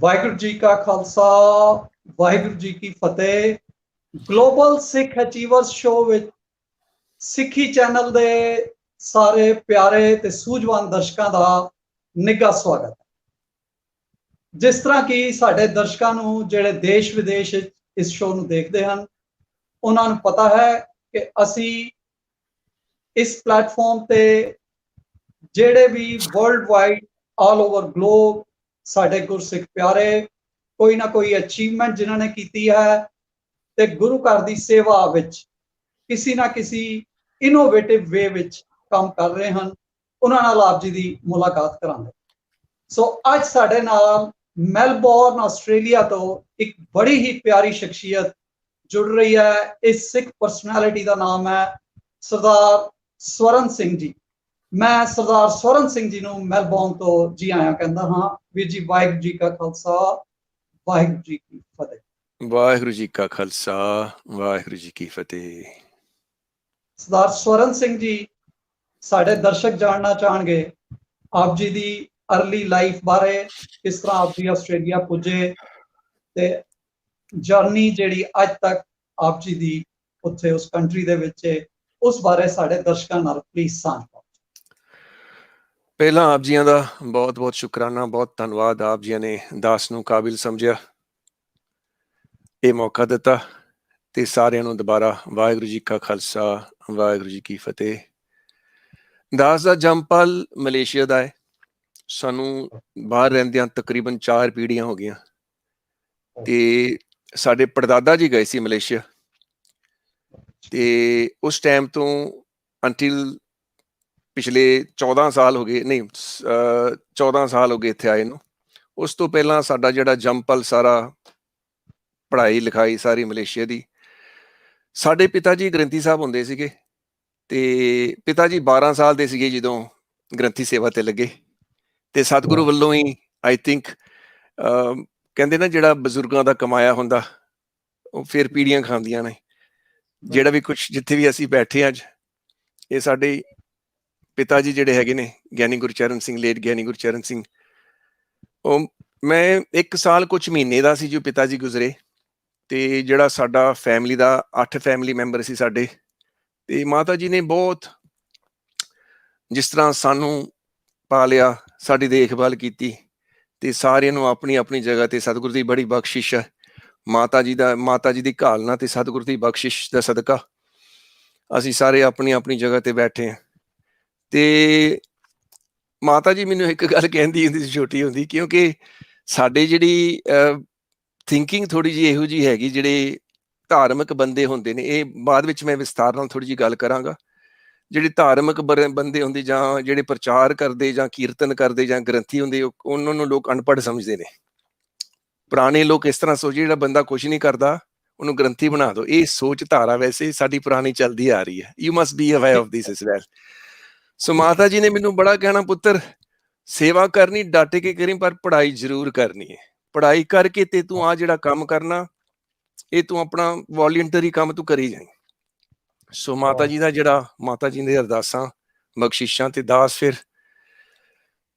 ਵਾਹਿਗੁਰੂ ਜੀ ਕਾ ਖਾਲਸਾ ਵਾਹਿਗੁਰੂ ਜੀ ਕੀ ਫਤਿਹ। ਗਲੋਬਲ ਸਿੱਖ achievers show ਵਿੱਚ ਸਿੱਖੀ ਚੈਨਲ ਦੇ ਸਾਰੇ ਪਿਆਰੇ ਤੇ ਸੂਝਵਾਨ ਦਰਸ਼ਕਾਂ ਦਾ ਨਿੱਘਾ ਸਵਾਗਤ ਹੈ। ਜਿਸ ਤਰ੍ਹਾਂ ਕਿ ਸਾਡੇ ਦਰਸ਼ਕਾਂ ਨੂੰ ਜਿਹੜੇ ਦੇਸ਼ ਵਿਦੇਸ਼ ਵਿੱਚ ਇਸ ਸ਼ੋ ਨੂੰ ਦੇਖਦੇ ਹਨ, ਉਹਨਾਂ ਨੂੰ ਪਤਾ ਹੈ ਕਿ ਅਸੀਂ ਇਸ ਪਲੇਟਫਾਰਮ ਤੇ ਜਿਹੜੇ ਵੀ world wide all over globe ਸਾਡੇ ਗੁਰਸਿੱਖ ਪਿਆਰੇ ਕੋਈ ਨਾ ਕੋਈ ਅਚੀਵਮੈਂਟ ਜਿਨ੍ਹਾਂ ਨੇ ਕੀਤੀ ਹੈ ਤੇ ਗੁਰੂ ਘਰ ਦੀ ਸੇਵਾ ਵਿੱਚ ਕਿਸੇ ਨਾ ਕਿਸੇ ਇਨੋਵੇਟਿਵ ਵੇ ਵਿੱਚ ਕੰਮ ਕਰ ਰਹੇ ਹਨ, ਉਹਨਾਂ ਨਾਲ ਆਪ ਜੀ ਦੀ ਮੁਲਾਕਾਤ ਕਰਾਂਗੇ। ਸੋ ਅੱਜ ਸਾਡੇ ਨਾਲ ਮੈਲਬੌਰਨ ਆਸਟ੍ਰੇਲੀਆ ਤੋਂ ਇੱਕ ਬੜੀ ਹੀ ਪਿਆਰੀ ਸ਼ਖਸੀਅਤ ਜੁੜ ਰਹੀ ਹੈ। ਇਸ ਸਿੱਖ ਪਰਸਨੈਲਿਟੀ ਦਾ ਨਾਮ ਹੈ ਸਰਦਾਰ ਸਵਰਨ ਸਿੰਘ ਜੀ। ਮੈਂ ਸਰਦਾਰ ਸਵਰਨ ਸਿੰਘ ਜੀ ਨੂੰ ਮੈਲਬੌਰਨ ਤੋਂ ਜੀ ਆਇਆਂ ਕਹਿੰਦਾ ਹਾਂ। ਵੀਰ ਜੀ, ਵਾਹਿਗੁਰੂ ਜੀ ਕਾ ਖਾਲਸਾ ਵਾਹਿਗੁਰੂ ਜੀ ਕੀ ਫਤਿਹ। ਵਾਹਿਗੁਰੂ ਜੀ ਕਾ ਖਾਲਸਾ ਵਾਹਿਗੁਰੂ ਜੀ ਕੀ ਫਤਿਹ। ਸਰਦਾਰ ਸਵਰਨ ਸਿੰਘ ਜੀ, ਸਾਡੇ ਦਰਸ਼ਕ ਜਾਣਨਾ ਚਾਹਣਗੇ ਆਪ ਜੀ ਦੀ ਅਰਲੀ ਲਾਈਫ ਬਾਰੇ, ਕਿਸ ਤਰ੍ਹਾਂ ਆਪ ਜੀ ਆਸਟ੍ਰੇਲੀਆ ਪੁੱਜੇ ਤੇ ਜਰਨੀ ਜਿਹੜੀ ਅੱਜ ਤੱਕ ਆਪ ਜੀ ਦੀ ਉੱਥੇ ਉਸ ਕੰਟਰੀ ਦੇ ਵਿੱਚ ਹੈ, ਉਸ ਬਾਰੇ ਸਾਡੇ ਦਰਸ਼ਕਾਂ ਨਾਲ ਪਲੀਜ਼ ਸਾਂਝ ਪਾਓ। ਪਹਿਲਾਂ ਆਪ ਜੀਆਂ ਦਾ ਬਹੁਤ ਬਹੁਤ ਸ਼ੁਕਰਾਨਾ, ਬਹੁਤ ਧੰਨਵਾਦ। ਆਪ ਜੀਆਂ ਨੇ ਦਾਸ ਨੂੰ ਕਾਬਿਲ ਸਮਝਿਆ, ਇਹ ਮੌਕਾ ਦਿੱਤਾ, ਤੇ ਸਾਰਿਆਂ ਨੂੰ ਦੁਬਾਰਾ ਵਾਹਿਗੁਰੂ ਜੀ ਕਾ ਖਾਲਸਾ ਵਾਹਿਗੁਰੂ ਜੀ ਕੀ ਫਤਿਹ। ਦਾਸ ਦਾ ਜੰਮਪਲ ਮਲੇਸ਼ੀਆ ਦਾ ਹੈ। ਸਾਨੂੰ ਬਾਹਰ ਰਹਿੰਦਿਆਂ ਤਕਰੀਬਨ 4 ਪੀੜ੍ਹੀਆਂ ਹੋ ਗਈਆਂ, ਤੇ ਸਾਡੇ ਪੜਦਾਦਾ ਜੀ ਗਏ ਸੀ ਮਲੇਸ਼ੀਆ, ਤੇ ਉਸ ਟਾਈਮ ਤੋਂ ਅੰਟਿਲ ਪਿਛਲੇ 14 ਸਾਲ ਹੋ ਗਏ, ਨਹੀਂ 14 ਸਾਲ ਹੋ ਗਏ ਇੱਥੇ ਆਏ ਨੂੰ। ਉਸ ਤੋਂ ਪਹਿਲਾਂ ਸਾਡਾ ਜਿਹੜਾ ਜੰਮਪਲ ਸਾਰਾ ਪੜ੍ਹਾਈ ਲਿਖਾਈ ਸਾਰੀ ਮਲੇਸ਼ੀਆ ਦੀ। ਸਾਡੇ ਪਿਤਾ ਜੀ ਗ੍ਰੰਥੀ ਸਾਹਿਬ ਹੁੰਦੇ ਸੀਗੇ, ਤੇ ਪਿਤਾ ਜੀ 12 ਸਾਲ ਦੇ ਸੀਗੇ ਜਦੋਂ ਗ੍ਰੰਥੀ ਸੇਵਾ ਤੇ ਲੱਗੇ, ਤੇ ਸਤਿਗੁਰੂ ਵੱਲੋਂ ਹੀ ਆਈ ਥਿੰਕ ਕਹਿੰਦੇ ਨਾ, ਜਿਹੜਾ ਬਜ਼ੁਰਗਾਂ ਦਾ ਕਮਾਇਆ ਹੁੰਦਾ ਉਹ ਫਿਰ ਪੀੜ੍ਹੀਆਂ ਖਾਂਦੀਆਂ ਨੇ। ਜਿਹੜਾ ਵੀ ਕੁਛ ਜਿੱਥੇ ਵੀ ਅਸੀਂ ਬੈਠੇ ਅੱਜ, ਇਹ ਸਾਡੇ ਪਿਤਾ ਜੀ ਜਿਹੜੇ ਹੈਗੇ ਨੇ ਗਿਆਨੀ ਗੁਰਚਰਨ ਸਿੰਘ, ਲੇਟ ਗਿਆਨੀ ਗੁਰਚਰਨ ਸਿੰਘ। ਉਹ ਮੈਂ 1 ਸਾਲ ਕੁਛ ਮਹੀਨੇ ਦਾ ਸੀ ਜੋ ਪਿਤਾ ਜੀ ਗੁਜ਼ਰੇ, ਤੇ ਜਿਹੜਾ ਸਾਡਾ ਫੈਮਿਲੀ ਦਾ 8 ਫੈਮਿਲੀ ਮੈਂਬਰ ਸੀ ਸਾਡੇ, ਤੇ ਮਾਤਾ ਜੀ ਨੇ ਬਹੁਤ ਜਿਸ ਤਰ੍ਹਾਂ ਸਾਨੂੰ ਪਾਲਿਆ, ਸਾਡੀ ਦੇਖਭਾਲ ਕੀਤੀ, ਤੇ ਸਾਰਿਆਂ ਨੂੰ ਆਪਣੀ ਆਪਣੀ ਜਗ੍ਹਾ ਤੇ ਸਤਿਗੁਰੂ ਦੀ ਬੜੀ ਬਖਸ਼ਿਸ਼ ਹੈ। ਮਾਤਾ ਜੀ ਦੀ ਘਾਲਨਾ ਤੇ ਸਤਿਗੁਰੂ ਦੀ ਬਖਸ਼ਿਸ਼ ਦਾ ਸਦਕਾ ਅਸੀਂ ਸਾਰੇ ਆਪਣੀ ਆਪਣੀ ਜਗ੍ਹਾ ਤੇ ਬੈਠੇ ਹਾਂ। ਤੇ ਮਾਤਾ ਜੀ ਮੈਨੂੰ ਇੱਕ ਗੱਲ ਕਹਿੰਦੀ ਹੁੰਦੀ ਸੀ ਛੋਟੀ ਹੁੰਦੀ, ਕਿਉਂਕਿ ਸਾਡੇ ਜਿਹੜੀ ਥਿੰਕਿੰਗ ਥੋੜ੍ਹੀ ਜਿਹੀ ਇਹੋ ਜਿਹੀ ਹੈਗੀ, ਜਿਹੜੇ ਧਾਰਮਿਕ ਬੰਦੇ ਹੁੰਦੇ ਨੇ, ਇਹ ਬਾਅਦ ਵਿੱਚ ਮੈਂ ਵਿਸਥਾਰ ਨਾਲ ਥੋੜ੍ਹੀ ਜਿਹੀ ਗੱਲ ਕਰਾਂਗਾ। ਜਿਹੜੇ ਧਾਰਮਿਕ ਬੰਦੇ ਹੁੰਦੇ, ਜਾਂ ਜਿਹੜੇ ਪ੍ਰਚਾਰ ਕਰਦੇ ਜਾਂ ਕੀਰਤਨ ਕਰਦੇ ਜਾਂ ਗ੍ਰੰਥੀ ਹੁੰਦੇ, ਉਹਨਾਂ ਨੂੰ ਲੋਕ ਅਨਪੜ੍ਹ ਸਮਝਦੇ ਨੇ। ਪੁਰਾਣੇ ਲੋਕ ਇਸ ਤਰ੍ਹਾਂ ਸੋਚੇ, ਜਿਹੜਾ ਬੰਦਾ ਕੁਛ ਨਹੀਂ ਕਰਦਾ ਉਹਨੂੰ ਗ੍ਰੰਥੀ ਬਣਾ ਦਿਓ। ਇਹ ਸੋਚ ਧਾਰਾ ਵੈਸੇ ਸਾਡੀ ਪੁਰਾਣੀ ਚੱਲਦੀ ਆ ਰਹੀ ਹੈ। You must be aware of this as well. So ਮਾਤਾ ਜੀ ਨੇ ਮੈਨੂੰ ਬੜਾ ਕਹਿਣਾ, ਪੁੱਤਰ ਸੇਵਾ ਕਰਨੀ ਡਟ ਕੇ ਕਰੀ, ਪਰ ਪੜ੍ਹਾਈ ਜ਼ਰੂਰ ਕਰਨੀ ਹੈ। ਪੜ੍ਹਾਈ ਕਰਕੇ ਤੇ ਤੂੰ ਆ ਜਿਹੜਾ ਕੰਮ ਕਰਨਾ, ਇਹ ਤੂੰ ਆਪਣਾ ਵੋਲੰਟਰੀ ਕੰਮ ਤੂੰ ਕਰੀ ਜਾਏ। ਸੋ ਮਾਤਾ ਜੀ ਦਾ ਜਿਹੜਾ, ਮਾਤਾ ਜੀ ਦੇ ਅਰਦਾਸਾਂ ਬਖਸ਼ਿਸ਼ਾਂ ਤੇ ਦਾਸ ਫਿਰ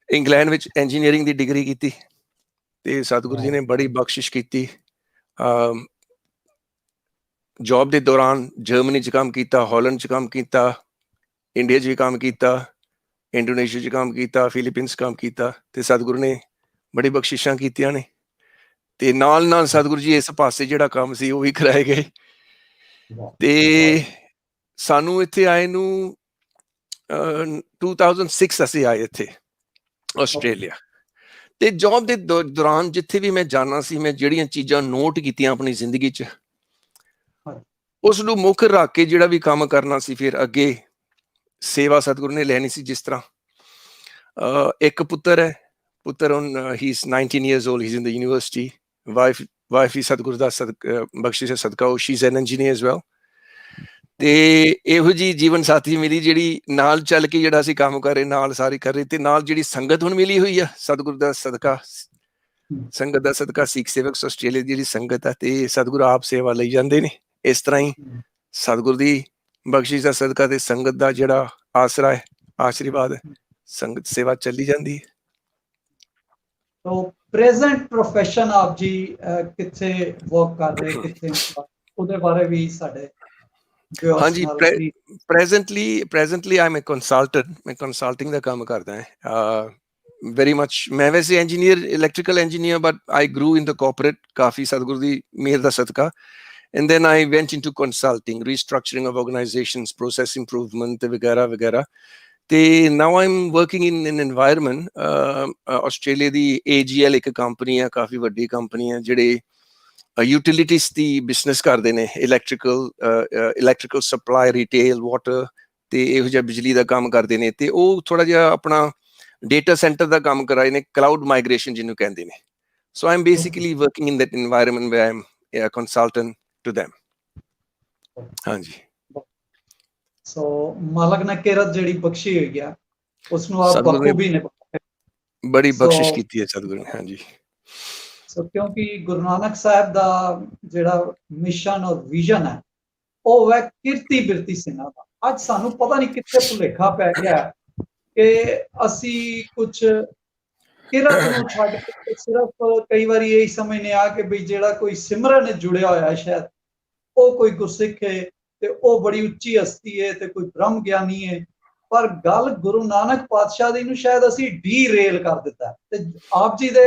ਇੰਗਲੈਂਡ ਵਿੱਚ ਇੰਜੀਨੀਅਰਿੰਗ ਦੀ ਡਿਗਰੀ ਕੀਤੀ, ਤੇ ਸਤਿਗੁਰੂ ਜੀ ਨੇ ਬੜੀ ਬਖਸ਼ਿਸ਼ ਕੀਤੀ। ਜੌਬ ਦੇ ਦੌਰਾਨ ਜਰਮਨੀ 'ਚ ਕੰਮ ਕੀਤਾ, ਹਾਲੈਂਡ 'ਚ ਕੰਮ ਕੀਤਾ, ਇੰਡੀਆ 'ਚ ਵੀ ਕੰਮ ਕੀਤਾ, ਇੰਡੋਨੇਸ਼ੀਆ 'ਚ ਕੰਮ ਕੀਤਾ, ਫਿਲੀਪੀਨਸ ਕੰਮ ਕੀਤਾ, ਤੇ ਸਤਿਗੁਰੂ ਨੇ ਬੜੀ ਬਖਸ਼ਿਸ਼ਾਂ ਕੀਤੀਆਂ ਨੇ। ਤੇ ਨਾਲ ਨਾਲ ਸਤਿਗੁਰੂ ਜੀ ਇਸ ਪਾਸੇ ਜਿਹੜਾ ਕੰਮ ਸੀ ਉਹ ਵੀ ਕਰਾਏ ਗਏ। ਤੇ ਸਾਨੂੰ ਇੱਥੇ ਆਏ ਨੂੰ 2006 ਅਸੀਂ ਆਏ ਇੱਥੇ ਆਸਟ੍ਰੇਲੀਆ। ਤੇ ਜੌਬ ਦੇ ਦੌਰਾਨ ਜਿੱਥੇ ਵੀ ਮੈਂ ਜਾਣਾ ਸੀ, ਮੈਂ ਜਿਹੜੀਆਂ ਚੀਜ਼ਾਂ ਨੋਟ ਕੀਤੀਆਂ ਆਪਣੀ ਜ਼ਿੰਦਗੀ 'ਚ, ਉਸ ਨੂੰ ਮੁੱਖ ਰੱਖ ਕੇ ਜਿਹੜਾ ਵੀ ਕੰਮ ਕਰਨਾ ਸੀ, ਫਿਰ ਅੱਗੇ ਸੇਵਾ ਸਤਿਗੁਰੂ ਨੇ ਲੈਣੀ ਸੀ। ਜਿਸ ਤਰ੍ਹਾਂ ਇੱਕ ਪੁੱਤਰ ਹੈ, ਪੁੱਤਰ ਹੁਣ he is 19 years old, he is in the university. Wife ਹੀ ਸਤਿਗੁਰੂ ਦਾ ਬਖਸ਼ਿਸ਼ ਸਦਕਾ ਉਹ she is an engineer as well. ਤੇ ਇਹੋ ਜਿਹੀ ਜੀਵਨ ਸਾਥੀ ਮਿਲੀ ਜਿਹੜੀ ਨਾਲ ਚੱਲ ਕੇ ਜਿਹੜਾ ਅਸੀਂ ਕੰਮ ਕਰ ਰਹੇ, ਨਾਲ ਸਾਰੇ ਕਰ ਰਹੇ, ਤੇ ਨਾਲ ਜਿਹੜੀ ਸੰਗਤ ਹੁਣ ਮਿਲੀ ਹੋਈ ਆ ਸਤਿਗੁਰੂ ਦਾ ਸਦਕਾ, ਸੰਗਤ ਦਾ ਸਦਕਾ, ਸਿੱਖ ਸੇਵਕ ਆਸਟ੍ਰੇਲੀਆ ਦੀ ਜਿਹੜੀ ਸੰਗਤ ਹੈ, ਤੇ ਸਤਿਗੁਰੂ ਆਪ ਸੇਵਾ ਲਈ ਜਾਂਦੇ ਨੇ। ਇਸ ਤਰ੍ਹਾਂ ਹੀ ਸਤਿਗੁਰੂ ਦੀ ਬਖਸ਼ਿਸ਼ ਦਾ ਸਦਕਾ ਤੇ ਸੰਗਤ ਦਾ ਜਿਹੜਾ ਆਸਰਾ ਹੈ, ਆਸ਼ੀਰਵਾਦ ਹੈ, ਸੰਗਤ ਸੇਵਾ ਚੱਲੀ ਜਾਂਦੀ ਹੈ। प्रेजेंट प्रोफेशन आप जी किथे वर्क कर रहे किथे ਉਹਦੇ ਬਾਰੇ भी साडे हाँ व्यूअर्स जी, नाल भी presently I'm a consultant, मैं consulting ਦਾ ਕੰਮ ਕਰਦਾ ਹਾਂ। very much ਮੈਂ ਵੈਸੇ engineer, electrical engineer, but I grew in the corporate, ਕਾਫੀ ਸਤਿਗੁਰੂ ਦੀ ਮਿਹਰ ਦਾ ਸਦਕਾ, and then I went into consulting, restructuring of organizations, process improvement ਤੇ ਵਗੈਰਾ ਵਗੈਰਾ। ਤੇ now I'm working in an environment, Australia the AGL ਇੱਕ company ਆ, ਕਾਫੀ ਵੱਡੀ ਕੰਪਨੀ ਆ, ਜਿਹੜੇ ਯੂਟਿਲਿਟੀਜ਼ ਦੀ ਬਿਜ਼ਨਸ ਕਰਦੇ ਨੇ, ਇਲੈਕਟ੍ਰੀਕਲ ਸਪਲਾਈ, ਰਿਟੇਲ, ਵਾਟਰ ਤੇ ਇਹੋ ਜਿਹਾ ਬਿਜਲੀ ਦਾ ਕੰਮ ਕਰਦੇ ਨੇ। ਤੇ ਉਹ ਥੋੜਾ ਜਿਹਾ ਆਪਣਾ ਡੇਟਾ ਸੈਂਟਰ ਦਾ ਕੰਮ ਕਰਾਏ ਨੇ, ਕਲਾਊਡ ਮਾਈਗ੍ਰੇਸ਼ਨ ਜਿਹਨੂੰ ਕਹਿੰਦੇ ਨੇ। So I am basically working in that environment where I am a consultant to them। ਹਾਂਜੀ, ਸੋ ਮਾਲਕ ਨੇ ਕਿਰਤ ਜਿਹੜੀ ਬਖਸ਼ੀ ਹੋਈ ਆ ਉਸ ਨੂੰ ਆਪ ਸਤਿਗੁਰੂ ਨੇ ਬਖੂਬੀ ਨੇ ਬੜੀ ਸੋ ਬਖਸ਼ਿਸ਼ ਕੀਤੀ ਹੈ ਸਤਿਗੁਰੂ ਨੇ। ਹਾਂਜੀ, ਸੋ ਕਿਉਂਕਿ ਗੁਰੂ ਨਾਨਕ ਸਾਹਿਬ ਦਾ ਜਿਹੜਾ ਮਿਸ਼ਨ ਔਰ ਵਿਜ਼ਨ ਹੈ ਉਹ ਹੈ ਕਿਰਤੀ ਬਿਰਤੀ ਸਿੰਘਾਂ ਦਾ। ਅੱਜ ਸਾਨੂੰ ਪਤਾ ਨਹੀਂ ਕਿੱਥੇ ਭੁਲੇਖਾ ਪੈ ਗਿਆ ਕਿ ਅਸੀਂ ਕੁਝ ਕਿਰਤ ਨੂੰ ਛੱਡ ਕੇ ਸਿਰਫ ਕਈ ਵਾਰੀ ਇਹ ਸਮਝਨੇ ਆ ਕਿ ਵੀ ਜਿਹੜਾ ਕੋਈ ਸਿਮਰਨ ਨਾਲ ਜੁੜਿਆ ਹੋਇਆ ਸ਼ਾਇਦ ਉਹ ਕੋਈ ਗੁਰਸਿੱਖ ਹੈ ਤੇ ਉਹ ਬੜੀ ਉੱਚੀ ਹਸਤੀ ਹੈ ਤੇ ਕੋਈ ਬ੍ਰਹਮ ਗਿਆਨੀ ਹੈ। ਪਰ ਗੱਲ ਗੁਰੂ ਨਾਨਕ ਪਾਤਸ਼ਾਹ ਦੀ ਨੂੰ ਸ਼ਾਇਦ ਅਸੀਂ ਡੀਰੇਲ ਕਰ ਦਿੱਤਾ ਤੇ ਆਪ ਜੀ ਦੇ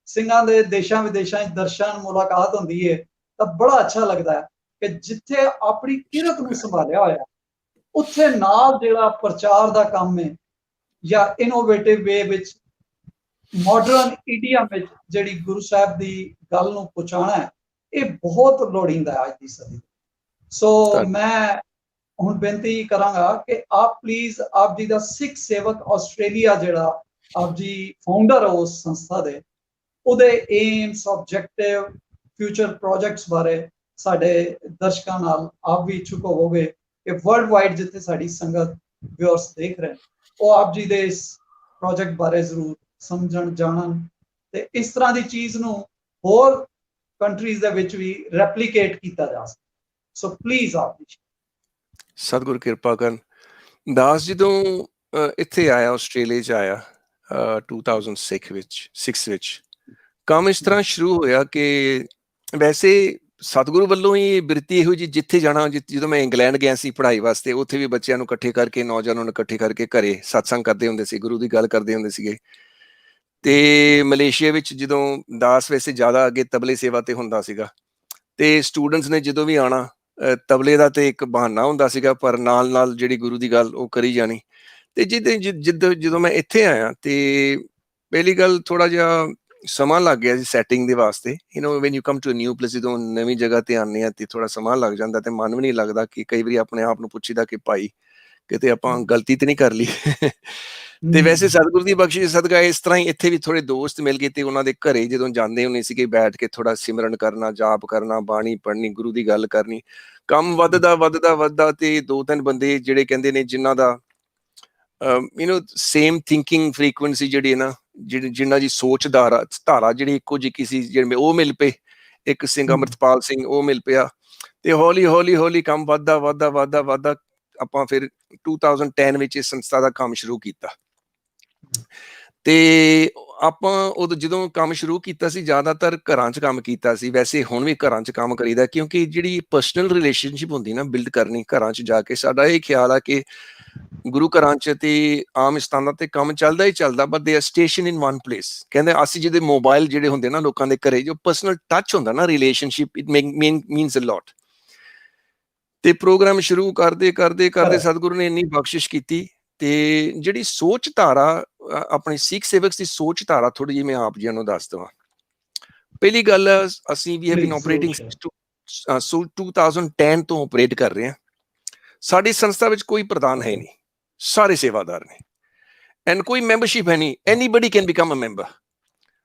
ਸਿੰਘਾਂ ਦੇ ਦੇਸ਼ਾਂ ਵਿਦੇਸ਼ਾਂ 'ਚ ਦਰਸ਼ਨ ਮੁਲਾਕਾਤ ਹੁੰਦੀ ਹੈ ਤਾਂ ਬੜਾ ਅੱਛਾ ਲੱਗਦਾ ਹੈ ਕਿ ਜਿੱਥੇ ਆਪਣੀ ਕਿਰਤ ਨੂੰ ਸੰਭਾਲਿਆ ਹੋਇਆ ਉੱਥੇ ਨਾਲ ਜਿਹੜਾ ਪ੍ਰਚਾਰ ਦਾ ਕੰਮ ਹੈ ਜਾਂ ਇਨੋਵੇਟਿਵ ਵੇ ਵਿੱਚ ਮਾਡਰਨ ਈਡੀਅਮ ਵਿੱਚ ਜਿਹੜੀ ਗੁਰੂ ਸਾਹਿਬ ਦੀ ਗੱਲ ਨੂੰ ਪਹੁੰਚਾਉਣਾ ਹੈ ਇਹ ਬਹੁਤ ਲੋੜੀਂਦਾ ਹੈ ਅੱਜ ਦੀ ਸਦੀ। ਸੋ ਮੈਂ ਹੁਣ ਬੇਨਤੀ ਕਰਾਂਗਾ ਕਿ ਆਪ ਪਲੀਜ਼ ਆਪ ਜੀ ਦਾ ਸਿੱਖ ਸੇਵਕ ਆਸਟ੍ਰੇਲੀਆ ਜਿਹੜਾ ਆਪ ਜੀ ਫਾਊਂਡਰ ਹੋ ਉਸ ਸੰਸਥਾ ਦੇ, ਉਹਦੇ ਏਮਸ, ਆਬਜੈਕਟਿਵ, ਫਿਊਚਰ ਪ੍ਰੋਜੈਕਟਸ ਬਾਰੇ ਸਾਡੇ ਦਰਸ਼ਕਾਂ ਨਾਲ ਆਪ ਵੀ ਇੱਛੁਕ ਹੋਵੋਗੇ ਕਿ ਵਰਲਡ ਵਾਈਡ ਜਿੱਥੇ ਸਾਡੀ ਸੰਗਤ ਵਿਊਅਰਸ ਦੇਖ ਰਹੇ ਉਹ ਆਪ ਜੀ ਦੇ ਇਸ ਪ੍ਰੋਜੈਕਟ ਬਾਰੇ ਜ਼ਰੂਰ ਸਮਝਣ ਜਾਣਨ ਤੇ ਇਸ ਤਰ੍ਹਾਂ ਦੀ ਚੀਜ਼ ਨੂੰ ਹੋਰ ਕੰਟਰੀਜ਼ ਦੇ ਵਿੱਚ ਵੀ ਰੈਪਲੀਕੇਟ ਕੀਤਾ ਜਾ ਸਕੇ। ਸੋ ਪਲੀਜ਼ ਆਪ ਜੀ ਸਤਿਗੁਰ ਕਿਰਪਾ ਕਰਨ। ਦਾਸ ਜਦੋਂ ਇੱਥੇ ਆਇਆ, ਆਸਟ੍ਰੇਲੀਆ 'ਚ ਆਇਆ 2006 ਵਿੱਚ ਕੰਮ ਇਸ ਤਰ੍ਹਾਂ ਸ਼ੁਰੂ ਹੋਇਆ ਕਿ ਵੈਸੇ ਸਤਿਗੁਰੂ ਵੱਲੋਂ ਹੀ ਬਿਰਤੀ ਇਹੋ ਜਿਹੀ, ਜਿੱਥੇ ਜਾਣਾ, ਜਦੋਂ ਮੈਂ ਇੰਗਲੈਂਡ ਗਿਆ ਸੀ ਪੜ੍ਹਾਈ ਵਾਸਤੇ, ਉੱਥੇ ਵੀ ਬੱਚਿਆਂ ਨੂੰ ਇਕੱਠੇ ਕਰਕੇ, ਨੌਜਵਾਨਾਂ ਨੂੰ ਇਕੱਠੇ ਕਰਕੇ ਘਰੇ ਸਤਸੰਗ ਕਰਦੇ ਹੁੰਦੇ ਸੀ, ਗੁਰੂ ਦੀ ਗੱਲ ਕਰਦੇ ਹੁੰਦੇ ਸੀਗੇ। ਤੇ ਮਲੇਸ਼ੀਆ ਵਿੱਚ ਜਦੋਂ ਦਾਸ ਵੈਸੇ ਜ਼ਿਆਦਾ ਅੱਗੇ ਤਬਲੇ ਸੇਵਾ ਤੇ ਹੁੰਦਾ ਸੀਗਾ ਤੇ ਸਟੂਡੈਂਟਸ ਨੇ ਜਦੋਂ ਵੀ ਆਉਣਾ, ਤਬਲੇ ਦਾ ਤੇ ਇੱਕ ਬਹਾਨਾ ਹੁੰਦਾ ਸੀਗਾ, ਪਰ ਨਾਲ ਨਾਲ ਜਿਹੜੀ ਗੁਰੂ ਦੀ ਗੱਲ ਉਹ ਕਰੀ ਜਾਣੀ। ਤੇ ਜਦੋਂ ਮੈਂ ਇੱਥੇ ਆਇਆ ਤੇ ਪਹਿਲੀ ਗੱਲ ਥੋੜਾ ਜਿਹਾ ਸਮਾਂ ਲੱਗ ਗਿਆ ਸੀ ਸੈਟਿੰਗ ਦੇ ਵਾਸਤੇ। When you come to a new place, ਜਦੋਂ ਨਵੀਂ ਜਗ੍ਹਾ ਤੇ ਆਉਂਦੇ ਆ ਤੇ ਥੋੜਾ ਸਮਾਂ ਲੱਗ ਜਾਂਦਾ ਤੇ ਮਨ ਵੀ ਨਹੀਂ ਲੱਗਦਾ, ਕਿ ਕਈ ਵਾਰੀ ਆਪਣੇ ਆਪ ਨੂੰ ਪੁੱਛੀਦਾ ਕਿ ਭਾਈ ਕਿਤੇ ਆਪਾਂ ਗਲਤੀ ਤੇ ਨਹੀਂ ਕਰ ਲਈ। ਤੇ ਵੈਸੇ ਸਤਿਗੁਰੂ ਦੀ ਬਖਸ਼ਿਸ਼ ਸਦਕਾ ਇਸ ਤਰ੍ਹਾਂ ਹੀ ਇੱਥੇ ਵੀ ਥੋੜੇ ਦੋਸਤ ਮਿਲ ਗਏ ਤੇ ਉਹਨਾਂ ਦੇ ਘਰੇ ਜਦੋਂ ਜਾਂਦੇ ਹੁੰਦੇ ਸੀਗੇ, ਬੈਠ ਕੇ ਥੋੜਾ ਸਿਮਰਨ ਕਰਨਾ, ਜਾਪ ਕਰਨਾ, ਬਾਣੀ ਪੜ੍ਹਨੀ, ਗੁਰੂ ਦੀ ਗੱਲ ਕਰਨੀ। ਕੰਮ ਵੱਧਦਾ ਤੇ 2-3 ਬੰਦੇ ਜਿਹੜੇ ਕਹਿੰਦੇ ਨੇ ਜਿਨ੍ਹਾਂ ਦਾ ਸੇਮ ਥਿੰਕਿੰਗ ਫ੍ਰੀਕੁਐਂਸੀ ਜਿਹੜੀ ਹੈ ਨਾ, ਜਿਨ੍ਹਾਂ ਦੀ ਸੋਚ ਧਾਰਾ ਜਿਹੜੀ ਇੱਕੋ ਜਿਹੀ ਸੀ, ਜਿਹੜੇ ਉਹ ਮਿਲ ਪਏ। ਇੱਕ ਸਿੰਘ ਅੰਮ੍ਰਿਤਪਾਲ ਸਿੰਘ, ਉਹ ਮਿਲ ਪਿਆ ਤੇ ਹੌਲੀ ਕੰਮ ਵੱਧਦਾ ਆਪਾਂ ਫਿਰ 2010 ਵਿੱਚ ਇਸ ਸੰਸਥਾ ਦਾ ਕੰਮ ਸ਼ੁਰੂ ਕੀਤਾ। ਤੇ ਆਪਾਂ ਉਦੋਂ ਜਦੋਂ ਕੰਮ ਸ਼ੁਰੂ ਕੀਤਾ ਸੀ ਜ਼ਿਆਦਾਤਰ ਘਰਾਂ 'ਚ ਕੰਮ ਕੀਤਾ ਸੀ। ਵੈਸੇ ਹੁਣ ਵੀ ਘਰਾਂ 'ਚ ਕੰਮ ਕਰੀਦਾ, ਕਿਉਂਕਿ ਜਿਹੜੀ ਪਰਸਨਲ ਰਿਲੇਸ਼ਨਸ਼ਿਪ ਹੁੰਦੀ ਨਾ ਬਿਲਡ ਕਰਨੀ ਘਰਾਂ 'ਚ ਜਾ ਕੇ, ਸਾਡਾ ਇਹ ਖਿਆਲ ਆ ਕਿ ਗੁਰੂ ਘਰਾਂ 'ਚ ਤੇ ਆਮ ਸਥਾਨਾਂ ਤੇ ਕੰਮ ਚੱਲਦਾ ਹੀ ਚੱਲਦਾ, but they are station in one place. ਕਹਿੰਦੇ ਅਸੀਂ ਜਿਹਦੇ ਮੋਬਾਈਲ ਜਿਹੜੇ ਹੁੰਦੇ ਨਾ ਲੋਕਾਂ ਦੇ ਘਰੇ, ਜੋ ਪਰਸਨਲ ਟੱਚ ਹੁੰਦਾ ਨਾ, ਰਿਲੇਸ਼ਨਸ਼ਿਪ, ਇਟ ਮੀਨਸ ਅ ਲੋਟ। ਤੇ ਪ੍ਰੋਗਰਾਮ ਸ਼ੁਰੂ ਕਰਦੇ ਸਤਿਗੁਰੂ ਨੇ ਇੰਨੀ ਬਖਸ਼ਿਸ਼ ਕੀਤੀ ਤੇ ਜਿਹੜੀ ਸੋਚ ਧਾਰਾ ਆਪਣੀ ਸਿੱਖ ਸੇਵਕ ਦੀ ਸੋਚ ਧਾਰਾ ਥੋੜੀ ਜਿਹੀ ਮੈਂ ਆਪ ਜੀ ਨੂੰ ਦੱਸ ਦੇਵਾਂ। ਪਹਿਲੀ ਗੱਲ, ਅਸੀਂ ਵੀ ਹੈਵ ਬੀਨ ਆਪਰੇਟਿੰਗ 2010 ਤੋਂ ਆਪਰੇਟ ਕਰ ਰਹੇ ਹਾਂ। ਸਾਡੀ ਸੰਸਥਾ ਵਿੱਚ ਕੋਈ ਪ੍ਰਧਾਨ ਹੈ ਨਹੀਂ, ਸਾਰੇ ਸੇਵਾਦਾਰ ਨੇ, ਐਂਡ ਕੋਈ ਮੈਂਬਰਸ਼ਿਪ ਹੈ ਨਹੀਂ। Anybody can become a member.